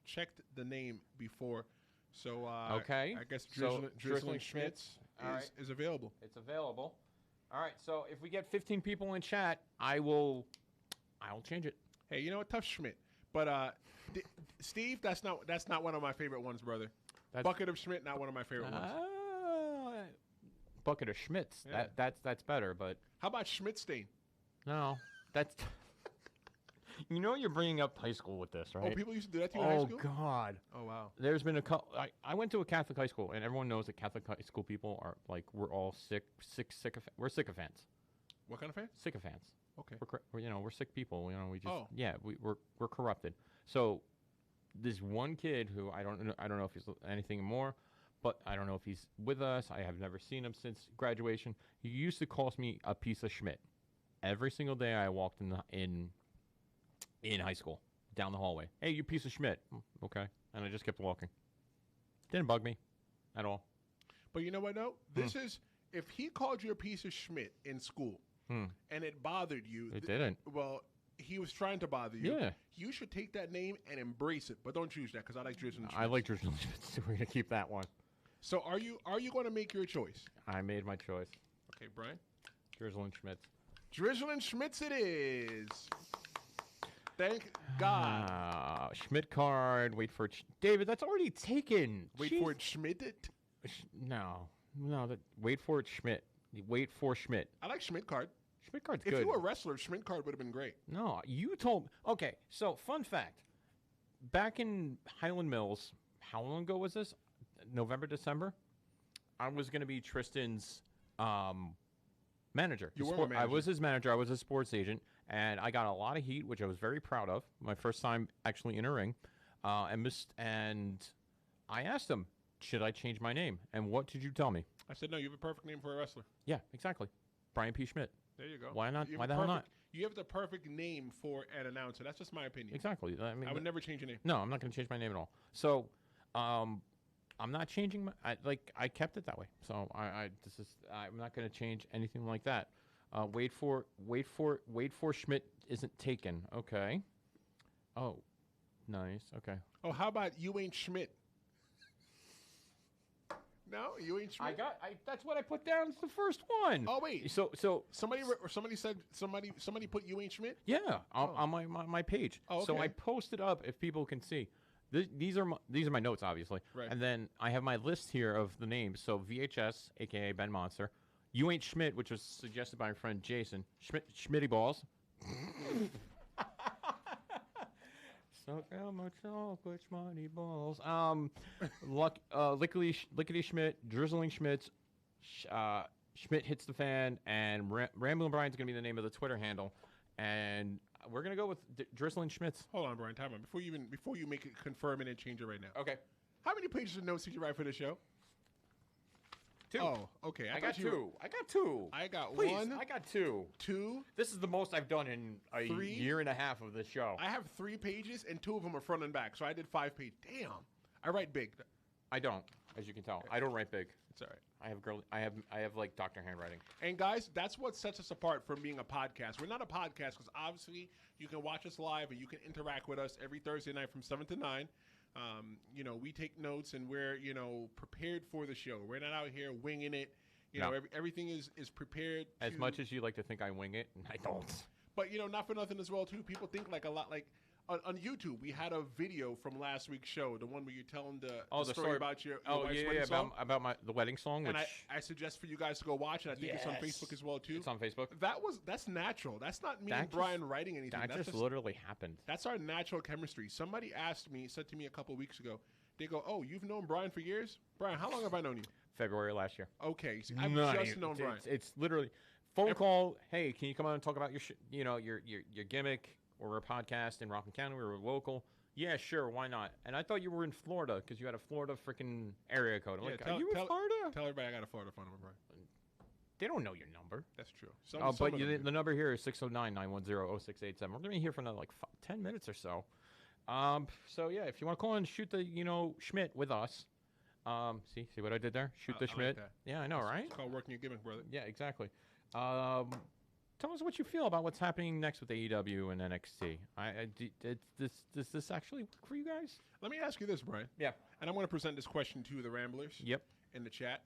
Speaker 2: checked the name before... So,
Speaker 1: okay.
Speaker 2: I guess Drizzling Schmitz is available.
Speaker 1: It's available. All right, so if we get 15 people in chat, I'll change it.
Speaker 2: Hey, you know what? Tough Schmidt. But, Steve, that's not one of my favorite ones, brother. Bucket of Schmidt, not one of my favorite ones.
Speaker 1: Bucket of Schmitz.
Speaker 2: Yeah.
Speaker 1: That's better, but...
Speaker 2: How about Schmidtstain?
Speaker 1: No, that's... You know you're bringing up high school with this, right?
Speaker 2: Oh, people used to do that to you in high school?
Speaker 1: God.
Speaker 2: Oh, wow.
Speaker 1: There's been a couple. I went to a Catholic high school, and everyone knows that Catholic high school people are like we're all we're sycophants.
Speaker 2: What kind of fan?
Speaker 1: Sycophants.
Speaker 2: Okay.
Speaker 1: We're sick people. We just
Speaker 2: Oh.
Speaker 1: we're corrupted. So this one kid who I don't know if he's anything more, but I don't know if he's with us. I have never seen him since graduation. He used to call me a piece of Schmidt every single day I walked in high school down the hallway. Hey, you piece of Schmidt. Okay, and I just kept walking. Didn't bug me at all.
Speaker 2: But you know what, though? This is, if he called you a piece of Schmidt in school and it bothered you.
Speaker 1: It didn't.
Speaker 2: Well, he was trying to bother you.
Speaker 1: Yeah.
Speaker 2: You should take that name and embrace it. But don't choose that because I like Drizzling Schmidt.
Speaker 1: I like Drizzling Schmidt, so we're going to keep that one.
Speaker 2: So are you going to make your choice?
Speaker 1: I made my choice.
Speaker 2: Okay, Brian.
Speaker 1: Drizzling Schmidt.
Speaker 2: Drizzling Schmitz it is. Thank God.
Speaker 1: Schmidt card. Wait for it. David, that's already taken.
Speaker 2: Wait for it, Schmidt it?
Speaker 1: No. Wait for it, Schmidt. Wait for Schmidt.
Speaker 2: I like Schmidt card.
Speaker 1: Schmidt card's
Speaker 2: If
Speaker 1: good.
Speaker 2: you were a wrestler, Schmidt card would have been great.
Speaker 1: No, you told. Okay, so fun fact. Back in Highland Mills, how long ago was this? November, December? I was going to be Tristan's manager.
Speaker 2: You were a manager.
Speaker 1: I was his manager. I was a sports agent, and I got a lot of heat, which I was very proud of. My first time actually in a ring, and I asked him, should I change my name? And what did you tell me?
Speaker 2: I said, no, you have a perfect name for a wrestler.
Speaker 1: Yeah, exactly. Brian P. Schmidt.
Speaker 2: There you go.
Speaker 1: Why not?
Speaker 2: You have
Speaker 1: Why
Speaker 2: a
Speaker 1: the hell not?
Speaker 2: You have the perfect name for an announcer. That's just my opinion.
Speaker 1: Exactly. I mean,
Speaker 2: I would never change your name.
Speaker 1: No, I'm not going to change my name at all. So, I'm not changing my. I kept it that way. So I'm not going to change anything like that. Wait for Schmidt isn't taken. Okay. Oh, nice. Okay.
Speaker 2: Oh, how about you ain't Schmidt? No, you ain't Schmidt.
Speaker 1: That's what I put down as the first one.
Speaker 2: Oh wait.
Speaker 1: So
Speaker 2: somebody said somebody put you ain't Schmidt.
Speaker 1: yeah, on my page.
Speaker 2: Oh,
Speaker 1: So
Speaker 2: okay.
Speaker 1: I posted up if people can see. These are my notes, obviously.
Speaker 2: Right.
Speaker 1: And then I have my list here of the names. So VHS, aka Ben Monster, You Ain't Schmidt, which was suggested by my friend Jason. Schmitty Balls. Suck how much chocolate, Schmitty Balls. Lickety Schmidt, Drizzling Schmitz, Schmidt Hits the Fan, and Ramblin' Brian's gonna be the name of the Twitter handle. And we're gonna go with Drizzling Schmitz.
Speaker 2: Hold on, Brian. Time out. Before you make it, confirm it and change it right now.
Speaker 1: Okay.
Speaker 2: How many pages of notes did you write for the show?
Speaker 1: 2.
Speaker 2: Oh, okay.
Speaker 1: I got 2. I got 2.
Speaker 2: I got
Speaker 1: Please,
Speaker 2: 1.
Speaker 1: I got 2.
Speaker 2: 2.
Speaker 1: This is the most I've done in a
Speaker 2: 3?
Speaker 1: year and a half of this show.
Speaker 2: I have 3 pages and 2 of them are front and back, so I did 5 pages. Damn. I write big.
Speaker 1: I don't, as you can tell. I don't write big.
Speaker 2: It's all right.
Speaker 1: I have like doctor handwriting.
Speaker 2: And guys, that's what sets us apart from being a podcast. We're not a podcast because obviously you can watch us live and you can interact with us every Thursday night from 7 to 9. We take notes and we're, prepared for the show. We're not out here winging it. Everything is prepared.
Speaker 1: As much as you like to think I wing it, I don't.
Speaker 2: But, not for nothing as well, too. People think like a lot like on YouTube, we had a video from last week's show, the one where you're telling the story about your wife's wedding song.
Speaker 1: about the wedding song.
Speaker 2: And
Speaker 1: which
Speaker 2: I suggest for you guys to go watch it. I think it's on Facebook as well, too.
Speaker 1: It's on Facebook.
Speaker 2: That's natural. That's not me and Brian writing anything.
Speaker 1: That just literally happened.
Speaker 2: That's our natural chemistry. Somebody said to me a couple of weeks ago, they go, "Oh, you've known Brian for years? Brian, how long have I known you?"
Speaker 1: February last year.
Speaker 2: Okay, so I've just known Brian.
Speaker 1: It's literally phone call. Hey, can you come on and talk about your gimmick or a podcast in Rockland County? We were local. Yeah, sure. Why not? And I thought you were in Florida because you had a Florida freaking area code. I'm like, are you in Florida?
Speaker 2: Tell everybody I got a Florida phone number, Brian.
Speaker 1: They don't know your number.
Speaker 2: That's true.
Speaker 1: But the number here is 609-910-0687. We're going to be here for another 10 minutes or so. So yeah, if you want to call and shoot the Schmidt with us. See what I did there? Shoot the Schmidt.
Speaker 2: Like that.
Speaker 1: Yeah, I know, right?
Speaker 2: It's called working your gimmick, brother.
Speaker 1: Yeah, exactly. Tell us what you feel about what's happening next with AEW and NXT. Does this actually work for you guys?
Speaker 2: Let me ask you this, Brian.
Speaker 1: Yeah.
Speaker 2: And I'm going to present this question to the Ramblers.
Speaker 1: Yep.
Speaker 2: In the chat.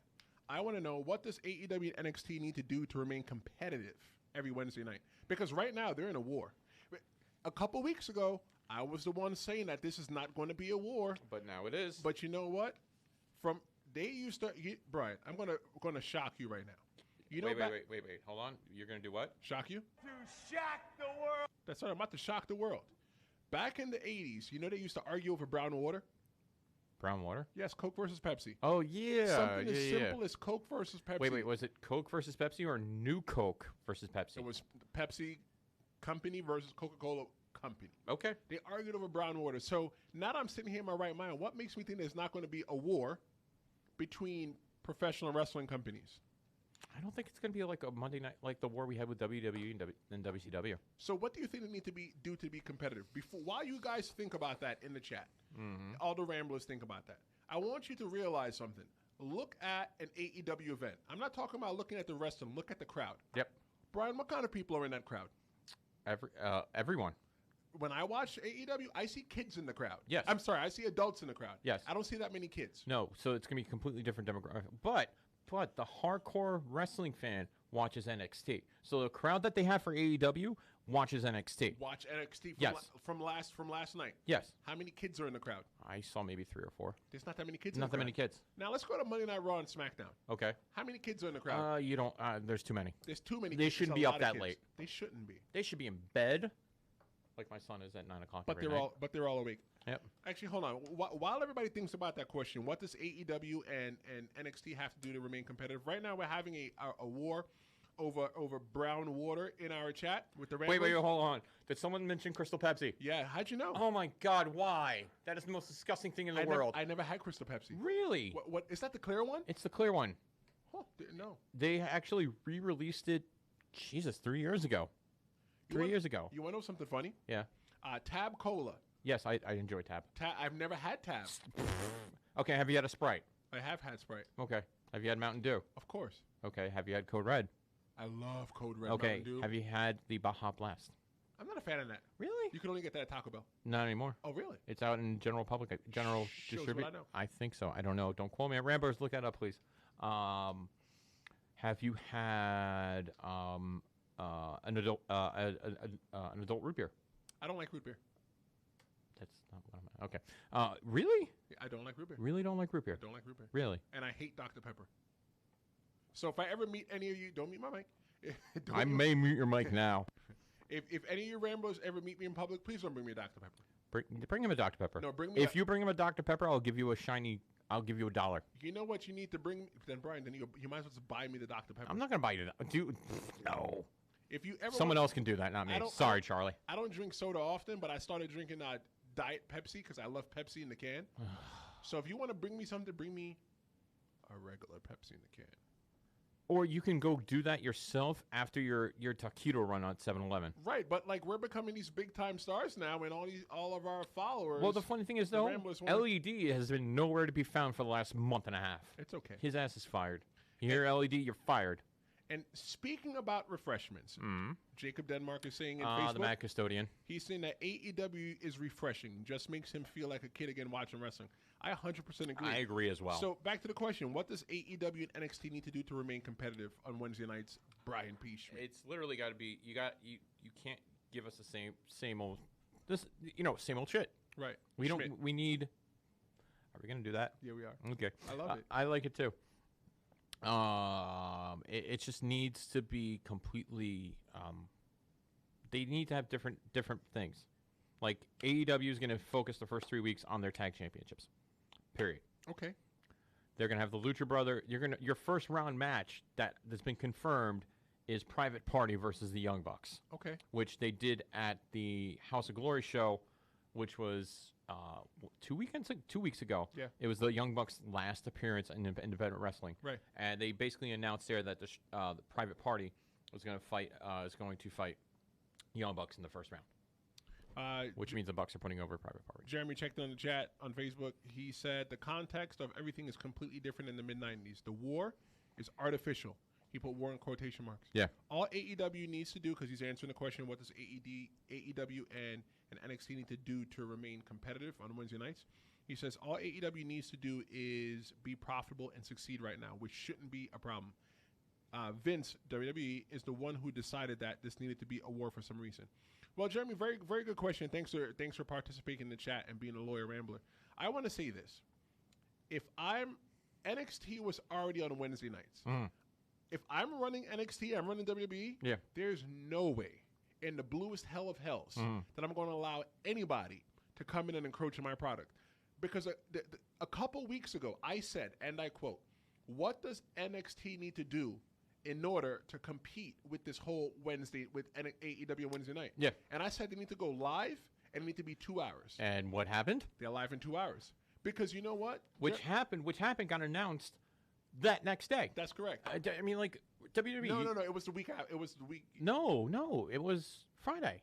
Speaker 2: I want to know, what does AEW and NXT need to do to remain competitive every Wednesday night? Because right now they're in a war. A couple weeks ago, I was the one saying that this is not going to be a war.
Speaker 1: But now it is.
Speaker 2: But you know what? Brian, I'm going to shock you right now. You know,
Speaker 1: wait. Hold on. You're going to do what?
Speaker 2: Shock you?
Speaker 3: To shock the world.
Speaker 2: That's right. I'm about to shock the world. Back in the 80s, you know they used to argue over brown water?
Speaker 1: Brown water?
Speaker 2: Yes, Coke versus Pepsi.
Speaker 1: Oh, yeah.
Speaker 2: Something as simple as Coke versus Pepsi.
Speaker 1: Wait. Was it Coke versus Pepsi or New Coke versus Pepsi?
Speaker 2: It was Pepsi Company versus Coca-Cola Company.
Speaker 1: Okay.
Speaker 2: They argued over brown water. So now that I'm sitting here in my right mind, what makes me think there's not going to be a war between professional wrestling companies?
Speaker 1: I don't think it's going to be like a Monday night, like the war we had with WWE and WCW.
Speaker 2: So what do you think they need to do to be competitive? While you guys think about that in the chat, all the Ramblers think about that, I want you to realize something. Look at an AEW event. I'm not talking about looking at the wrestling. Look at the crowd.
Speaker 1: Yep.
Speaker 2: Brian, what kind of people are in that crowd?
Speaker 1: Everyone.
Speaker 2: When I watch AEW, I see kids in the crowd.
Speaker 1: Yes.
Speaker 2: I'm sorry, I see adults in the crowd.
Speaker 1: Yes.
Speaker 2: I don't see that many kids.
Speaker 1: No, so it's going to be a completely different demographic. But the hardcore wrestling fan watches NXT. So the crowd that they have for AEW watches NXT.
Speaker 2: Watch NXT
Speaker 1: Yes.
Speaker 2: from last night.
Speaker 1: Yes.
Speaker 2: How many kids are in the crowd?
Speaker 1: I saw maybe 3 or 4.
Speaker 2: There's not that many kids.
Speaker 1: Not that many kids.
Speaker 2: Now let's go to Monday Night Raw and SmackDown.
Speaker 1: Okay.
Speaker 2: How many kids are in the crowd?
Speaker 1: You don't. There's too many.
Speaker 2: There's too many.
Speaker 1: They
Speaker 2: kids.
Speaker 1: shouldn't
Speaker 2: There's
Speaker 1: be
Speaker 2: a
Speaker 1: up
Speaker 2: lot of
Speaker 1: that
Speaker 2: kids.
Speaker 1: late.
Speaker 2: They shouldn't be.
Speaker 1: They should be in bed, like my son is at 9 o'clock.
Speaker 2: But
Speaker 1: every
Speaker 2: they're
Speaker 1: night.
Speaker 2: they're all awake.
Speaker 1: Yep.
Speaker 2: Actually, hold on. While everybody thinks about that question, what does AEW and NXT have to do to remain competitive? Right now, we're having a war over brown water in our chat with the Ramblers.
Speaker 1: Wait, hold on. Did someone mention Crystal Pepsi?
Speaker 2: Yeah, how'd you know?
Speaker 1: Oh my God, why? That is the most disgusting thing in the world.
Speaker 2: I never had Crystal Pepsi.
Speaker 1: Really?
Speaker 2: What is that? The clear one?
Speaker 1: It's the clear one.
Speaker 2: Oh, didn't know.
Speaker 1: They actually re-released it, 3 years ago. 3 years ago.
Speaker 2: You want to know something funny?
Speaker 1: Yeah.
Speaker 2: Tab Cola.
Speaker 1: Yes, I enjoy Tab.
Speaker 2: I've never had Tab.
Speaker 1: Okay, have you had a Sprite?
Speaker 2: I have had Sprite.
Speaker 1: Okay. Have you had Mountain Dew?
Speaker 2: Of course.
Speaker 1: Okay. Have you had Code Red?
Speaker 2: I love Code Red
Speaker 1: Okay.
Speaker 2: Mountain Dew.
Speaker 1: Have you had the Baja Blast?
Speaker 2: I'm not a fan of that.
Speaker 1: Really?
Speaker 2: You can only get that at Taco Bell.
Speaker 1: Not anymore.
Speaker 2: Oh, really?
Speaker 1: It's out in general public, general
Speaker 2: Shows
Speaker 1: distribute.
Speaker 2: what I know.
Speaker 1: I think so. I don't know. Don't quote me at Ramblers. Look that up, please. Have you had an adult root beer?
Speaker 2: I don't like root beer.
Speaker 1: That's not what I'm. Okay. Really?
Speaker 2: I don't like root beer.
Speaker 1: Really don't like root beer?
Speaker 2: I don't like root beer.
Speaker 1: Really?
Speaker 2: And I hate Dr. Pepper. So if I ever meet any of you, don't meet my mic.
Speaker 1: I may mute your mic now.
Speaker 2: If any of your Ramblers ever meet me in public, please don't bring me a Dr. Pepper.
Speaker 1: Bring him a Dr. Pepper.
Speaker 2: No, bring me
Speaker 1: If you bring him a Dr. Pepper, I'll give you a shiny. I'll give you $1.
Speaker 2: You know what you need to bring? Then Brian, then you might as well just buy me the Dr. Pepper.
Speaker 1: I'm not gonna buy you that, dude. No.
Speaker 2: If you ever
Speaker 1: Someone else can do that, not me. Sorry, Charlie.
Speaker 2: I don't drink soda often, but I started drinking Diet Pepsi because I love Pepsi in the can. So if you want to bring me something, bring me a regular Pepsi in the can.
Speaker 1: Or you can go do that yourself after your taquito run on 7-Eleven.
Speaker 2: Right, but like we're becoming these big time stars now, and all of our followers.
Speaker 1: Well, the funny thing is though, LED has been nowhere to be found for the last month and a half.
Speaker 2: It's okay.
Speaker 1: His ass is fired. You hear LED, you're fired.
Speaker 2: And speaking about refreshments, Jacob Denmark is saying in Facebook,
Speaker 1: the Mad Custodian.
Speaker 2: He's saying that AEW is refreshing, just makes him feel like a kid again watching wrestling. I 100% agree.
Speaker 1: I agree as well.
Speaker 2: So back to the question: what does AEW and NXT need to do to remain competitive on Wednesday nights? Brian P. Schmidt.
Speaker 1: It's literally got to be you can't give us the same old same old shit.
Speaker 2: Right.
Speaker 1: We
Speaker 2: Schmidt.
Speaker 1: don't. We need. Are we gonna do that?
Speaker 2: Yeah, we are.
Speaker 1: Okay.
Speaker 2: I love it.
Speaker 1: I like it too. It just needs to be completely. They need to have different things. Like AEW is going to focus the first 3 weeks on their tag championships. Period.
Speaker 2: Okay.
Speaker 1: They're going to have the Lucha Brother. Your first round match that's been confirmed is Private Party versus the Young Bucks.
Speaker 2: Okay.
Speaker 1: Which they did at the House of Glory show, which was 2 weeks ago.
Speaker 2: Yeah.
Speaker 1: It was the Young Bucks' last appearance in independent wrestling.
Speaker 2: Right.
Speaker 1: And they basically announced there that the Private Party was going to fight Young Bucks in the first round. Which means the Bucks are putting over Private Party.
Speaker 2: Jeremy checked on the chat on Facebook. He said the context of everything is completely different in the mid-90s. The war is artificial. He put war in quotation marks.
Speaker 1: Yeah.
Speaker 2: All AEW needs to do, because he's answering the question, what does AEW and NXT need to do to remain competitive on Wednesday nights? He says all AEW needs to do is be profitable and succeed right now, which shouldn't be a problem. Vince, WWE, is the one who decided that this needed to be a war for some reason. Well, Jeremy, very, very good question. Thanks for participating in the chat and being a lawyer rambler. I want to say this. If NXT was already on Wednesday nights, if I'm running NXT, I'm running WWE.
Speaker 1: Yeah.
Speaker 2: There's no way in the bluest hell of hells that I'm going to allow anybody to come in and encroach on my product. Because a couple weeks ago, I said, and I quote, "What does NXT need to do in order to compete with this whole Wednesday, with AEW Wednesday night?"
Speaker 1: Yeah.
Speaker 2: And I said they need to go live and it need to be 2 hours.
Speaker 1: And what happened?
Speaker 2: They're live in 2 hours. Because you know what?
Speaker 1: Which happened got announced that next day.
Speaker 2: That's correct.
Speaker 1: I mean, like, WWE.
Speaker 2: No. It was the week out. It was the week.
Speaker 1: No. It was Friday.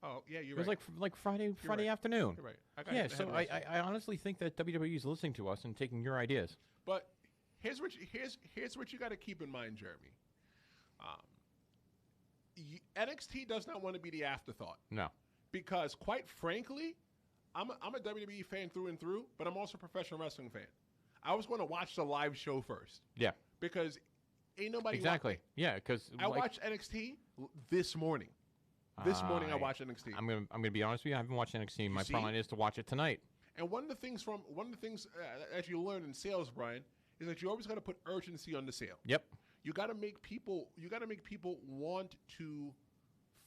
Speaker 2: Oh, yeah, you're
Speaker 1: It was
Speaker 2: right.
Speaker 1: like Friday
Speaker 2: right.
Speaker 1: afternoon.
Speaker 2: You're right. I got
Speaker 1: Yeah,
Speaker 2: it.
Speaker 1: so I honestly think that WWE is listening to us and taking your ideas.
Speaker 2: But here's what you got to keep in mind, Jeremy. NXT does not want to be the afterthought.
Speaker 1: No.
Speaker 2: Because quite frankly, I'm a WWE fan through and through, but I'm also a professional wrestling fan. I was going to watch the live show first.
Speaker 1: Yeah.
Speaker 2: Because ain't nobody
Speaker 1: Exactly. Yeah, because
Speaker 2: I watched NXT this morning. This morning I watched NXT.
Speaker 1: I'm gonna be honest with you. I haven't watched NXT. My
Speaker 2: see?
Speaker 1: plan is to watch it tonight.
Speaker 2: And one of the things that you learn in sales, Brian, is that you always got to put urgency on the sale.
Speaker 1: Yep.
Speaker 2: You got to make people want to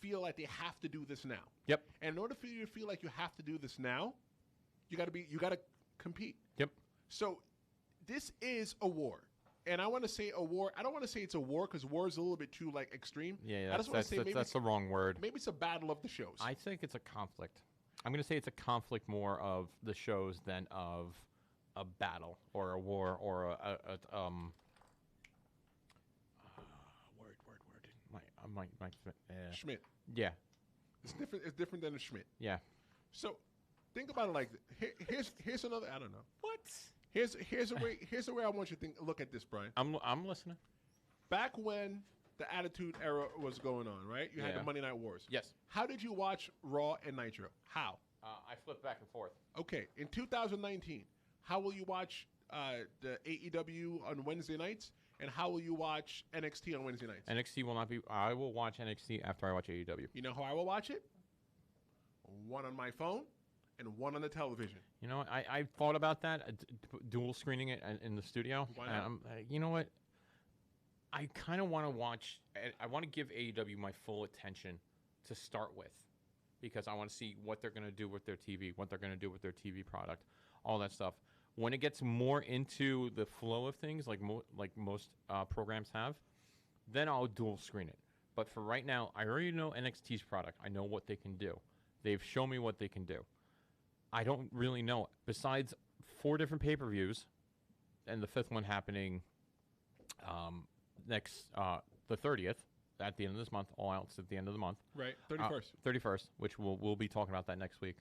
Speaker 2: feel like they have to do this now.
Speaker 1: Yep.
Speaker 2: And in order for you to feel like you have to do this now, you got to compete.
Speaker 1: Yep.
Speaker 2: So this is a war. And I want to say a war. I don't want to say it's a war because war is a little bit too like extreme.
Speaker 1: Yeah,
Speaker 2: I just want to say maybe
Speaker 1: that's the wrong word.
Speaker 2: Maybe it's a battle of the shows.
Speaker 1: I think it's a conflict. I'm going to say it's a conflict more of the shows than of a battle or a war or a word.
Speaker 2: Schmidt.
Speaker 1: Yeah.
Speaker 2: It's different. It's different than a Schmidt.
Speaker 1: Yeah.
Speaker 2: So think about it like this. Here's another. I don't know.
Speaker 1: What?
Speaker 2: Here's a way I want you to look at this, Brian.
Speaker 1: I'm listening.
Speaker 2: Back when the Attitude Era was going on, right? You had
Speaker 1: Yeah.
Speaker 2: the Monday Night Wars.
Speaker 1: Yes.
Speaker 2: How did you watch Raw and Nitro? How?
Speaker 1: I flip back and forth.
Speaker 2: Okay. In 2019, how will you watch the AEW on Wednesday nights, and how will you watch NXT on Wednesday nights?
Speaker 1: NXT will not be. I will watch NXT after I watch AEW.
Speaker 2: You know how I will watch it? One on my phone and one on the television.
Speaker 1: You know what? I thought about that, dual screening it in the studio.
Speaker 2: Why not?
Speaker 1: You know what? I kind of want to watch. I want to give AEW my full attention to start with, because I want to see what they're going to do with their TV, what they're going to do with their TV product, all that stuff. When it gets more into the flow of things, like most programs have, then I'll dual screen it. But for right now, I already know NXT's product. I know what they can do. They've shown me what they can do. I don't really know. Besides 4 different pay-per-views, and the 5th one happening next the 30th at the end of this month. All else at the end of the month.
Speaker 2: Right, 31st.
Speaker 1: 31st, which we'll be talking about that next week,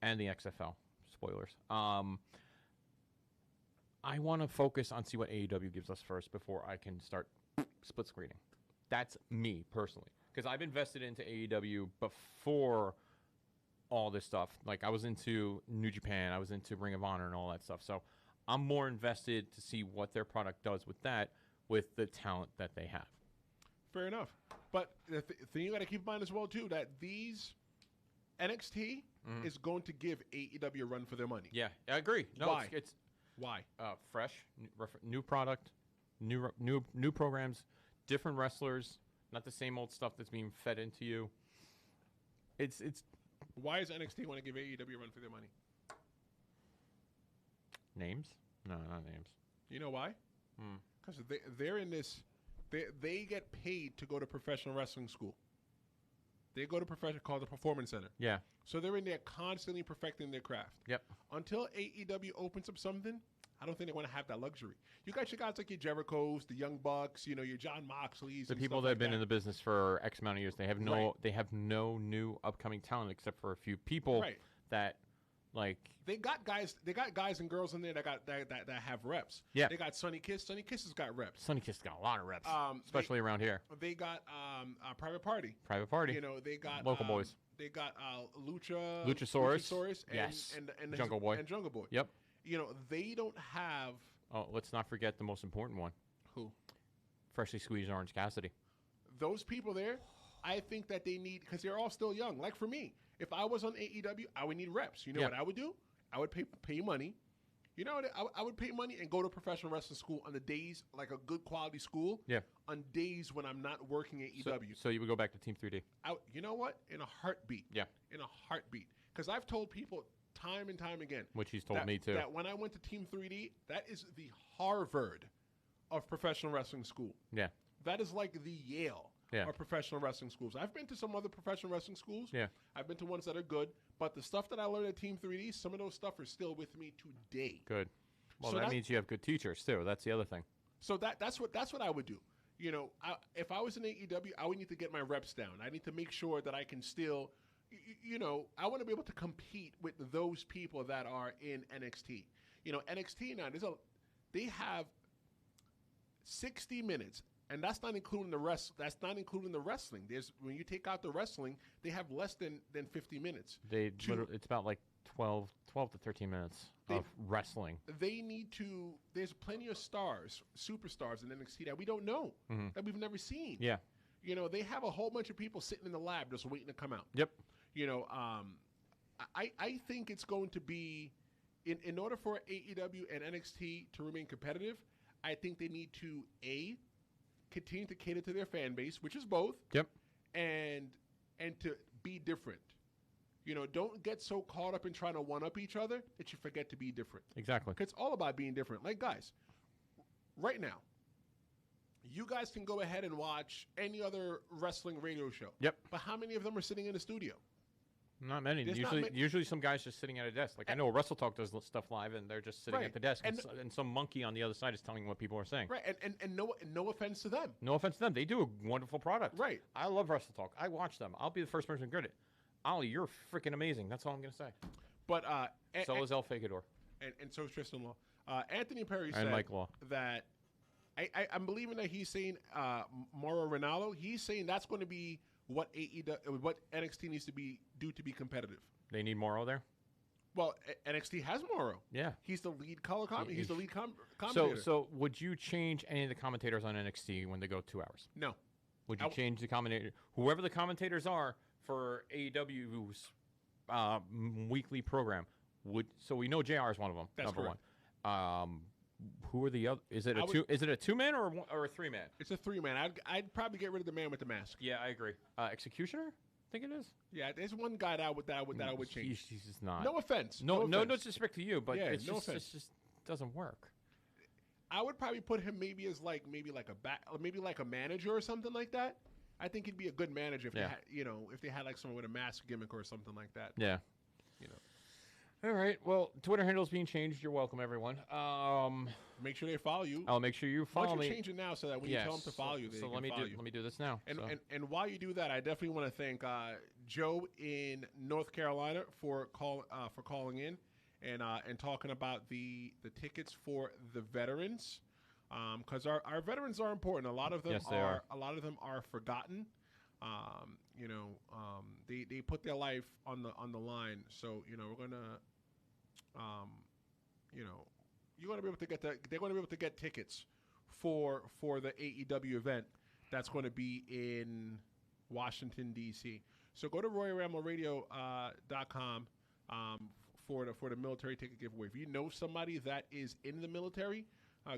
Speaker 1: and the XFL. Spoilers. I want to focus on see what AEW gives us first before I can start split screening. That's me personally, because I've invested into AEW before all this stuff. Like, I was into New Japan, I was into Ring of Honor and all that stuff. So I'm more invested to see what their product does with that, with the talent that they have.
Speaker 2: Fair enough. But the thing you got to keep in mind as well, too, that these NXT is going to give AEW a run for their money.
Speaker 1: Yeah, I agree. No,
Speaker 2: Why?
Speaker 1: It's
Speaker 2: Why?
Speaker 1: fresh, new product, new programs, different wrestlers, not the same old stuff that's being fed into you. It's
Speaker 2: Why does NXT want to give AEW a run for their money?
Speaker 1: names? No, not names.
Speaker 2: You know why? Because they're in this. They get paid to go to professional wrestling school. They go to called the Performance Center.
Speaker 1: Yeah.
Speaker 2: So they're in there constantly perfecting their craft.
Speaker 1: Yep.
Speaker 2: Until AEW opens up something, I don't think they want to have that luxury. You got your guys like your Jerichos, the Young Bucks, your John Moxleys.
Speaker 1: The people that have been in the business for X amount of years, they have no new upcoming talent except for a few people that like
Speaker 2: They got guys and girls in there that have reps.
Speaker 1: Yeah.
Speaker 2: They got Sonny Kiss. Sonny Kiss has got reps.
Speaker 1: Sonny Kiss got a lot of reps, especially around here.
Speaker 2: They got Private Party.
Speaker 1: Private Party.
Speaker 2: They got
Speaker 1: Local boys.
Speaker 2: They got Luchasaurus. And
Speaker 1: Jungle Boy.
Speaker 2: And Jungle Boy.
Speaker 1: Yep.
Speaker 2: They don't have.
Speaker 1: Oh, let's not forget the most important one.
Speaker 2: Who?
Speaker 1: Freshly squeezed Orange Cassidy.
Speaker 2: Those people there, I think that they need, because they're all still young. Like for me, if I was on AEW, I would need reps. You know what I would do? I would pay money, You know what? I would pay money and go to professional wrestling school on the days, like a good quality school.
Speaker 1: Yeah.
Speaker 2: On days when I'm not working at AEW.
Speaker 1: So you would go back to Team 3D.
Speaker 2: You know what? In a heartbeat.
Speaker 1: Yeah.
Speaker 2: In a heartbeat. Because I've told people time and time again.
Speaker 1: Which he's told me too.
Speaker 2: That when I went to Team 3D, that is the Harvard of professional wrestling school.
Speaker 1: Yeah.
Speaker 2: That is like the Yale of professional wrestling schools. I've been to some other professional wrestling schools.
Speaker 1: Yeah.
Speaker 2: I've been to ones that are good. But the stuff that I learned at Team 3D, some of those stuff are still with me today.
Speaker 1: Good. Well,
Speaker 2: So
Speaker 1: that means you have good teachers too. That's the other thing.
Speaker 2: So that's what I would do. You know, if I was in AEW, I would need to get my reps down. I need to make sure that I can still, you know, I want to be able to compete with those people that are in NXT. You know, NXT now, they have 60 minutes, and that's not including the rest. That's not including the wrestling. When you take out the wrestling, they have less than 50 minutes.
Speaker 1: It's about like 12 to 13 minutes of wrestling.
Speaker 2: They need to. There's plenty of stars, superstars in NXT that we don't know, that we've never seen.
Speaker 1: Yeah.
Speaker 2: You know, they have a whole bunch of people sitting in the lab just waiting to come out.
Speaker 1: Yep.
Speaker 2: You know, I think it's going to be, in order for AEW and NXT to remain competitive, I think they need to continue to cater to their fan base, which is both.
Speaker 1: Yep.
Speaker 2: And to be different. You know, don't get so caught up in trying to one-up each other that you forget to be different.
Speaker 1: Exactly.
Speaker 2: 'Cause it's all about being different. Like, guys, right now, you guys can go ahead and watch any other wrestling radio show.
Speaker 1: Yep.
Speaker 2: But how many of them are sitting in the studio?
Speaker 1: Not many.
Speaker 2: There's
Speaker 1: Usually some guys just sitting at a desk. Like I know Wrestle Talk does stuff live, and they're just sitting
Speaker 2: Right.
Speaker 1: at the desk,
Speaker 2: And-
Speaker 1: and some monkey on the other side is telling what people are saying.
Speaker 2: Right. And no offense to them.
Speaker 1: No offense to them, they do a wonderful product.
Speaker 2: Right.
Speaker 1: I love Wrestle Talk. I watch them. I'll be the first person to get it. Ollie, you're freaking amazing. That's all I'm gonna say.
Speaker 2: But
Speaker 1: So is El Fagador.
Speaker 2: and so is Tristan Law. Anthony Perry
Speaker 1: And
Speaker 2: said
Speaker 1: Mike Law.
Speaker 2: that I'm believing that he's saying Mauro Ronaldo. He's saying that's going to be what what NXT needs to do to be competitive.
Speaker 1: They need Morrow there.
Speaker 2: Well, NXT has Mauro.
Speaker 1: Yeah.
Speaker 2: He's the lead color commentator. He's the lead commentator.
Speaker 1: So would you change any of the commentators on NXT when they go 2 hours?
Speaker 2: No.
Speaker 1: Would you change the commentator, whoever the commentators are for AEW's weekly program? So we know JR is one of them.
Speaker 2: That's
Speaker 1: number
Speaker 2: correct.
Speaker 1: one. Who are the other? Is it a 2-man or a 3-man?
Speaker 2: It's a 3-man. I'd probably get rid of the man with the mask.
Speaker 1: Yeah, I agree. Executioner, I think it is.
Speaker 2: Yeah, there's one guy that I would change.
Speaker 1: He's just not.
Speaker 2: No offense.
Speaker 1: No
Speaker 2: offense.
Speaker 1: disrespect to you, but
Speaker 2: Yeah,
Speaker 1: it's
Speaker 2: no
Speaker 1: just
Speaker 2: offense.
Speaker 1: it just doesn't work.
Speaker 2: I would probably put him maybe as like a manager or something like that. I think he'd be a good manager if they had, if they had like someone with a mask gimmick or something like that.
Speaker 1: Yeah.
Speaker 2: You know.
Speaker 1: All right. Well, Twitter handle's being changed. You're welcome, everyone.
Speaker 2: Make sure they follow you.
Speaker 1: I'll make sure you follow
Speaker 2: Why don't
Speaker 1: me.
Speaker 2: you change it now so that when you tell them to follow you, they
Speaker 1: so
Speaker 2: can
Speaker 1: let me
Speaker 2: follow
Speaker 1: do
Speaker 2: you.
Speaker 1: let me do this now.
Speaker 2: And while you do that, I definitely want to thank Joe in North Carolina for calling in and talking about the tickets for the veterans, because our veterans are important. A lot of them
Speaker 1: Yes, they are.
Speaker 2: A lot of them are forgotten. They put their life on the line. So we're gonna you're gonna be able to get they're gonna be able to get tickets for the AEW event that's going to be in Washington D.C. So go to RoyalRambleRadio.com for the military ticket giveaway. If you know somebody that is in the military,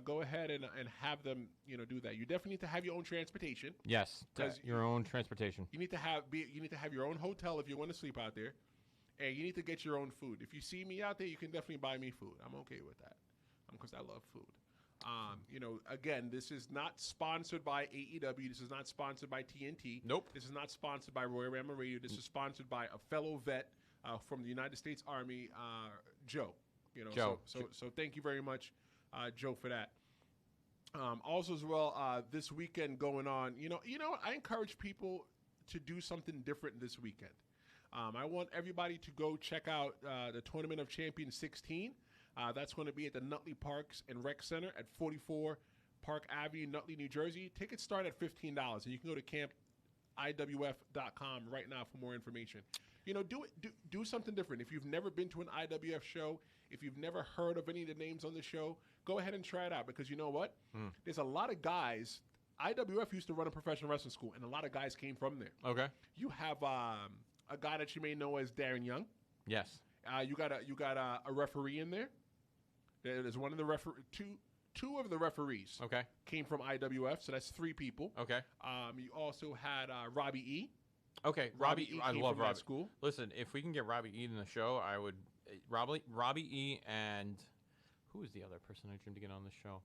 Speaker 2: go ahead and have them do that. You definitely need to have your own transportation.
Speaker 1: yes,
Speaker 2: 'Cause
Speaker 1: your own transportation.
Speaker 2: You need to have your own hotel if you want to sleep out there, and you need to get your own food. If you see me out there, you can definitely buy me food. I'm okay with that because I love food. Again, this is not sponsored by AEW. This is not sponsored by TNT.
Speaker 1: Nope.
Speaker 2: This is not sponsored by Royal Ramble Radio. This is sponsored by a fellow vet from the United States Army, Joe.
Speaker 1: Joe.
Speaker 2: So thank you very much, Joe, for that. Also, as well, this weekend going on, I encourage people to do something different this weekend. I want everybody to go check out the Tournament of Champions 16. That's going to be at the Nutley Parks and Rec Center at 44 Park Avenue, Nutley, New Jersey. Tickets start at $15, and you can go to campiwf.com right now for more information. Do something different. If you've never been to an IWF show, if you've never heard of any of the names on the show, go ahead and try it out, because you know what? There's a lot of guys. IWF used to run a professional wrestling school, and a lot of guys came from there.
Speaker 1: Okay.
Speaker 2: You have a guy that you may know as Darren Young.
Speaker 1: Yes.
Speaker 2: You got a referee in there. There's one of the two of the referees
Speaker 1: Okay.
Speaker 2: came from IWF, so that's 3 people.
Speaker 1: Okay.
Speaker 2: You also had Robbie E.
Speaker 1: Okay.
Speaker 2: Robbie E.
Speaker 1: I
Speaker 2: came
Speaker 1: love
Speaker 2: from that
Speaker 1: Robbie.
Speaker 2: school.
Speaker 1: Listen, if we can get Robbie E in the show, I would. Robbie E. and who is the other person I dreamed to get on the show?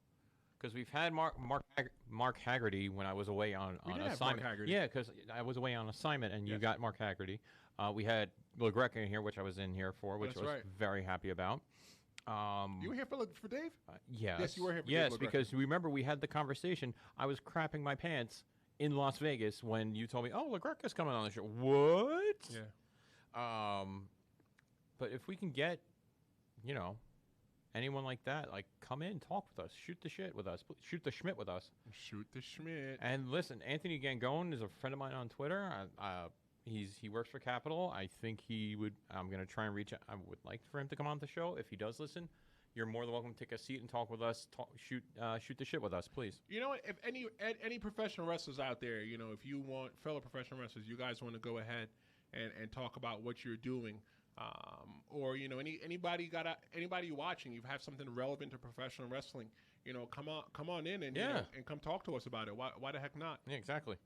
Speaker 1: Because we've had Mark Haggerty when I was away on
Speaker 2: We did have
Speaker 1: assignment.
Speaker 2: Mark Haggerty.
Speaker 1: Yeah, because I was away on assignment, and you
Speaker 2: Yes.
Speaker 1: got Mark Haggerty. We had LaGreca in here, which I was in here for, which
Speaker 2: That's
Speaker 1: I was
Speaker 2: right.
Speaker 1: very happy about.
Speaker 2: You were here for Dave?
Speaker 1: Yes.
Speaker 2: Yes, you were here for
Speaker 1: Yes,
Speaker 2: Dave LaGreca.
Speaker 1: because remember we had the conversation. I was crapping my pants in Las Vegas when you told me, "Oh, LaGreca's coming on the show." What?
Speaker 2: Yeah.
Speaker 1: But if we can get, anyone like that, like come in, talk with us, shoot the shit with us, shoot the Schmidt with us.
Speaker 2: Shoot the Schmidt.
Speaker 1: And listen, Anthony Gangone is a friend of mine on Twitter. He works for Capital. I think he would. I'm gonna try and reach out. I would like for him to come on the show. If he does listen, you're more than welcome to take a seat and talk with us. Shoot the shit with us, please.
Speaker 2: You know what? If any professional wrestlers out there, if you want fellow professional wrestlers, you guys want to go ahead and talk about what you're doing, or anybody watching, you have something relevant to professional wrestling, come on in and and come talk to us about it. Why the heck not?
Speaker 1: Yeah, exactly.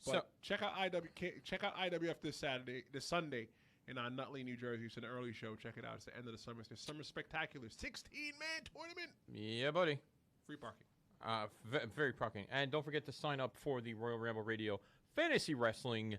Speaker 2: But
Speaker 1: So
Speaker 2: check out IWF this Sunday in Nutley, New Jersey. It's an early show. Check it out. It's the end of the summer. It's the Summer Spectacular 16-man tournament.
Speaker 1: yeah, buddy.
Speaker 2: Free parking.
Speaker 1: Very parking. And don't forget to sign up for the Royal Ramble Radio Fantasy Wrestling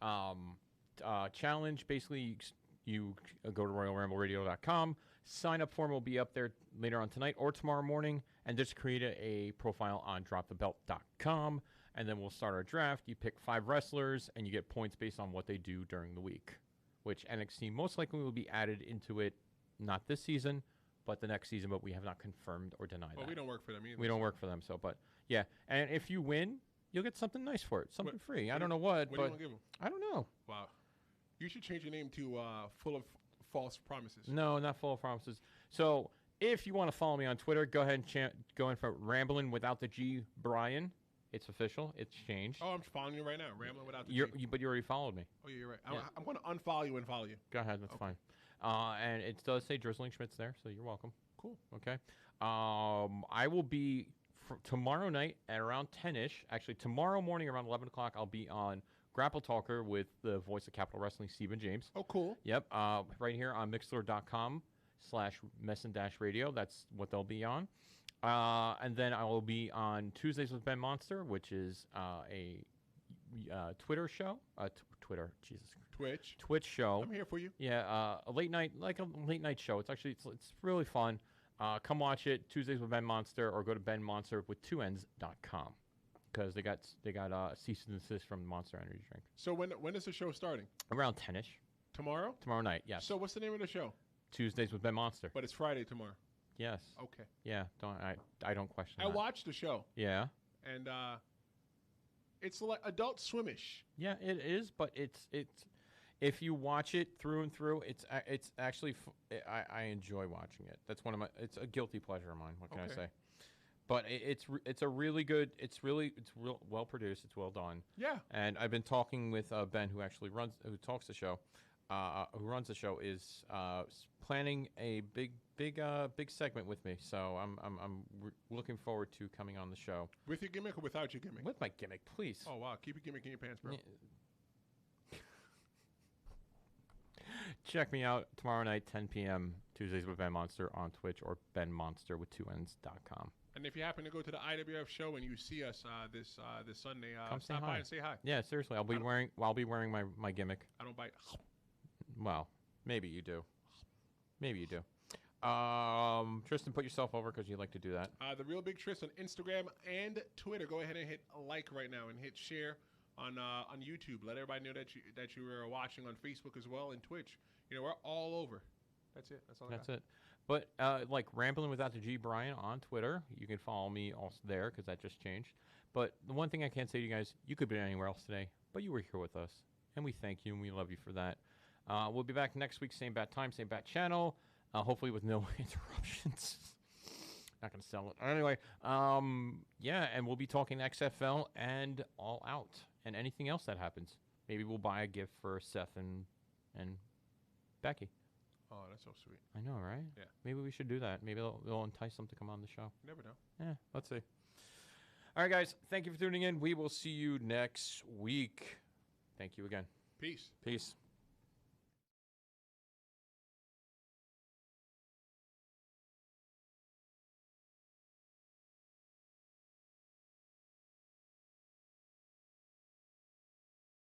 Speaker 1: Challenge. Basically, you go to RoyalRambleRadio.com. Sign up form will be up there later on tonight or tomorrow morning. And just create a profile on DropTheBelt.com. And then we'll start our draft. You pick 5 wrestlers, and you get points based on what they do during the week, which NXT most likely will be added into it, not this season, but the next season. But we have not confirmed or denied that.
Speaker 2: We don't work for them either.
Speaker 1: We don't work for them. So, but yeah. And if you win, you'll get something nice for it, something free. I don't know what,
Speaker 2: What do you
Speaker 1: but
Speaker 2: want to give them?
Speaker 1: I don't know.
Speaker 2: Wow. You should change your name to Full of False Promises.
Speaker 1: No, not full of promises. So if you want to follow me on Twitter, go ahead and go in for Ramblin' without the G, Brian. It's official. It's changed.
Speaker 2: Oh, I'm following you right now. Rambling without the G.
Speaker 1: But you already followed me.
Speaker 2: Oh, yeah, you're right.
Speaker 1: Yeah.
Speaker 2: I'm going to unfollow you and follow you.
Speaker 1: Go ahead. That's fine. And it does say Drizzling Schmidt's there, so you're welcome.
Speaker 2: Cool.
Speaker 1: Okay. I will be tomorrow night at around 10-ish. Actually, tomorrow morning around 11 o'clock, I'll be on Grapple Talker with the voice of Capital Wrestling, Stephen James.
Speaker 2: Oh, cool.
Speaker 1: Yep. Right here on Mixlr.com/Messin-Radio. That's what they'll be on. And then I will be on Tuesdays with Ben Monster, which is a Twitter show. Twitch show.
Speaker 2: I'm here for you.
Speaker 1: Yeah, a late night show. It's actually it's really fun. Come watch it Tuesdays with Ben Monster, or go to benmonsterwith2ns.com because they got cease and desist from the Monster Energy drink.
Speaker 2: So when is the show starting?
Speaker 1: Around 10ish
Speaker 2: Tomorrow?
Speaker 1: tomorrow night. Yes.
Speaker 2: So what's the name of the show?
Speaker 1: Tuesdays with Ben Monster.
Speaker 2: But it's Friday tomorrow.
Speaker 1: Yes.
Speaker 2: Okay.
Speaker 1: Yeah. I don't question.
Speaker 2: I
Speaker 1: that.
Speaker 2: watched the show,
Speaker 1: Yeah.
Speaker 2: and it's like Adult Swimish.
Speaker 1: Yeah, it is, but it's if you watch it through and through, it's actually I enjoy watching it. That's one of my. It's a guilty pleasure of mine. What can I
Speaker 2: Okay.
Speaker 1: say? But it's a really good. It's real well produced. It's well done.
Speaker 2: Yeah.
Speaker 1: And I've been talking with Ben, who talks the show, who runs the show, is planning a big segment with me. So I'm looking forward to coming on the show.
Speaker 2: With your gimmick or without your gimmick?
Speaker 1: With my gimmick, please.
Speaker 2: Oh, wow. Keep your gimmick in your pants, bro.
Speaker 1: Check me out tomorrow night, 10 p.m. Tuesdays with Ben Monster on Twitch or benmonsterwith2ns.com.
Speaker 2: And if you happen to go to the IWF show and you see us this Sunday,
Speaker 1: Come say
Speaker 2: stop by
Speaker 1: hi.
Speaker 2: and say hi.
Speaker 1: Yeah, seriously, I'll be wearing my gimmick.
Speaker 2: I don't bite.
Speaker 1: Well, maybe you do. Tristan, put yourself over because you like to do that.
Speaker 2: The Real Big Tris on Instagram and Twitter. Go ahead and hit like right now and hit share on YouTube. Let everybody know that you are watching on Facebook as well and Twitch. We're all over. That's it. That's all.
Speaker 1: That's it. But like Rambling Without the G, Brian on Twitter. You can follow me also there because that just changed. But the one thing I can't say to you guys, you could be anywhere else today, but you were here with us, and we thank you and we love you for that. We'll be back next week, same bat time, same bat channel. Hopefully with no interruptions. Not going to sell it. Anyway, yeah, and we'll be talking XFL and All Out and anything else that happens. Maybe we'll buy a gift for Seth and Becky.
Speaker 2: Oh, that's so sweet.
Speaker 1: I know, right?
Speaker 2: Yeah.
Speaker 1: Maybe we should do that. Maybe they'll entice them to come on the show.
Speaker 2: You never know.
Speaker 1: Yeah, let's see. All right, guys. Thank you for tuning in. We will see you next week. Thank you again.
Speaker 2: Peace.
Speaker 1: Peace.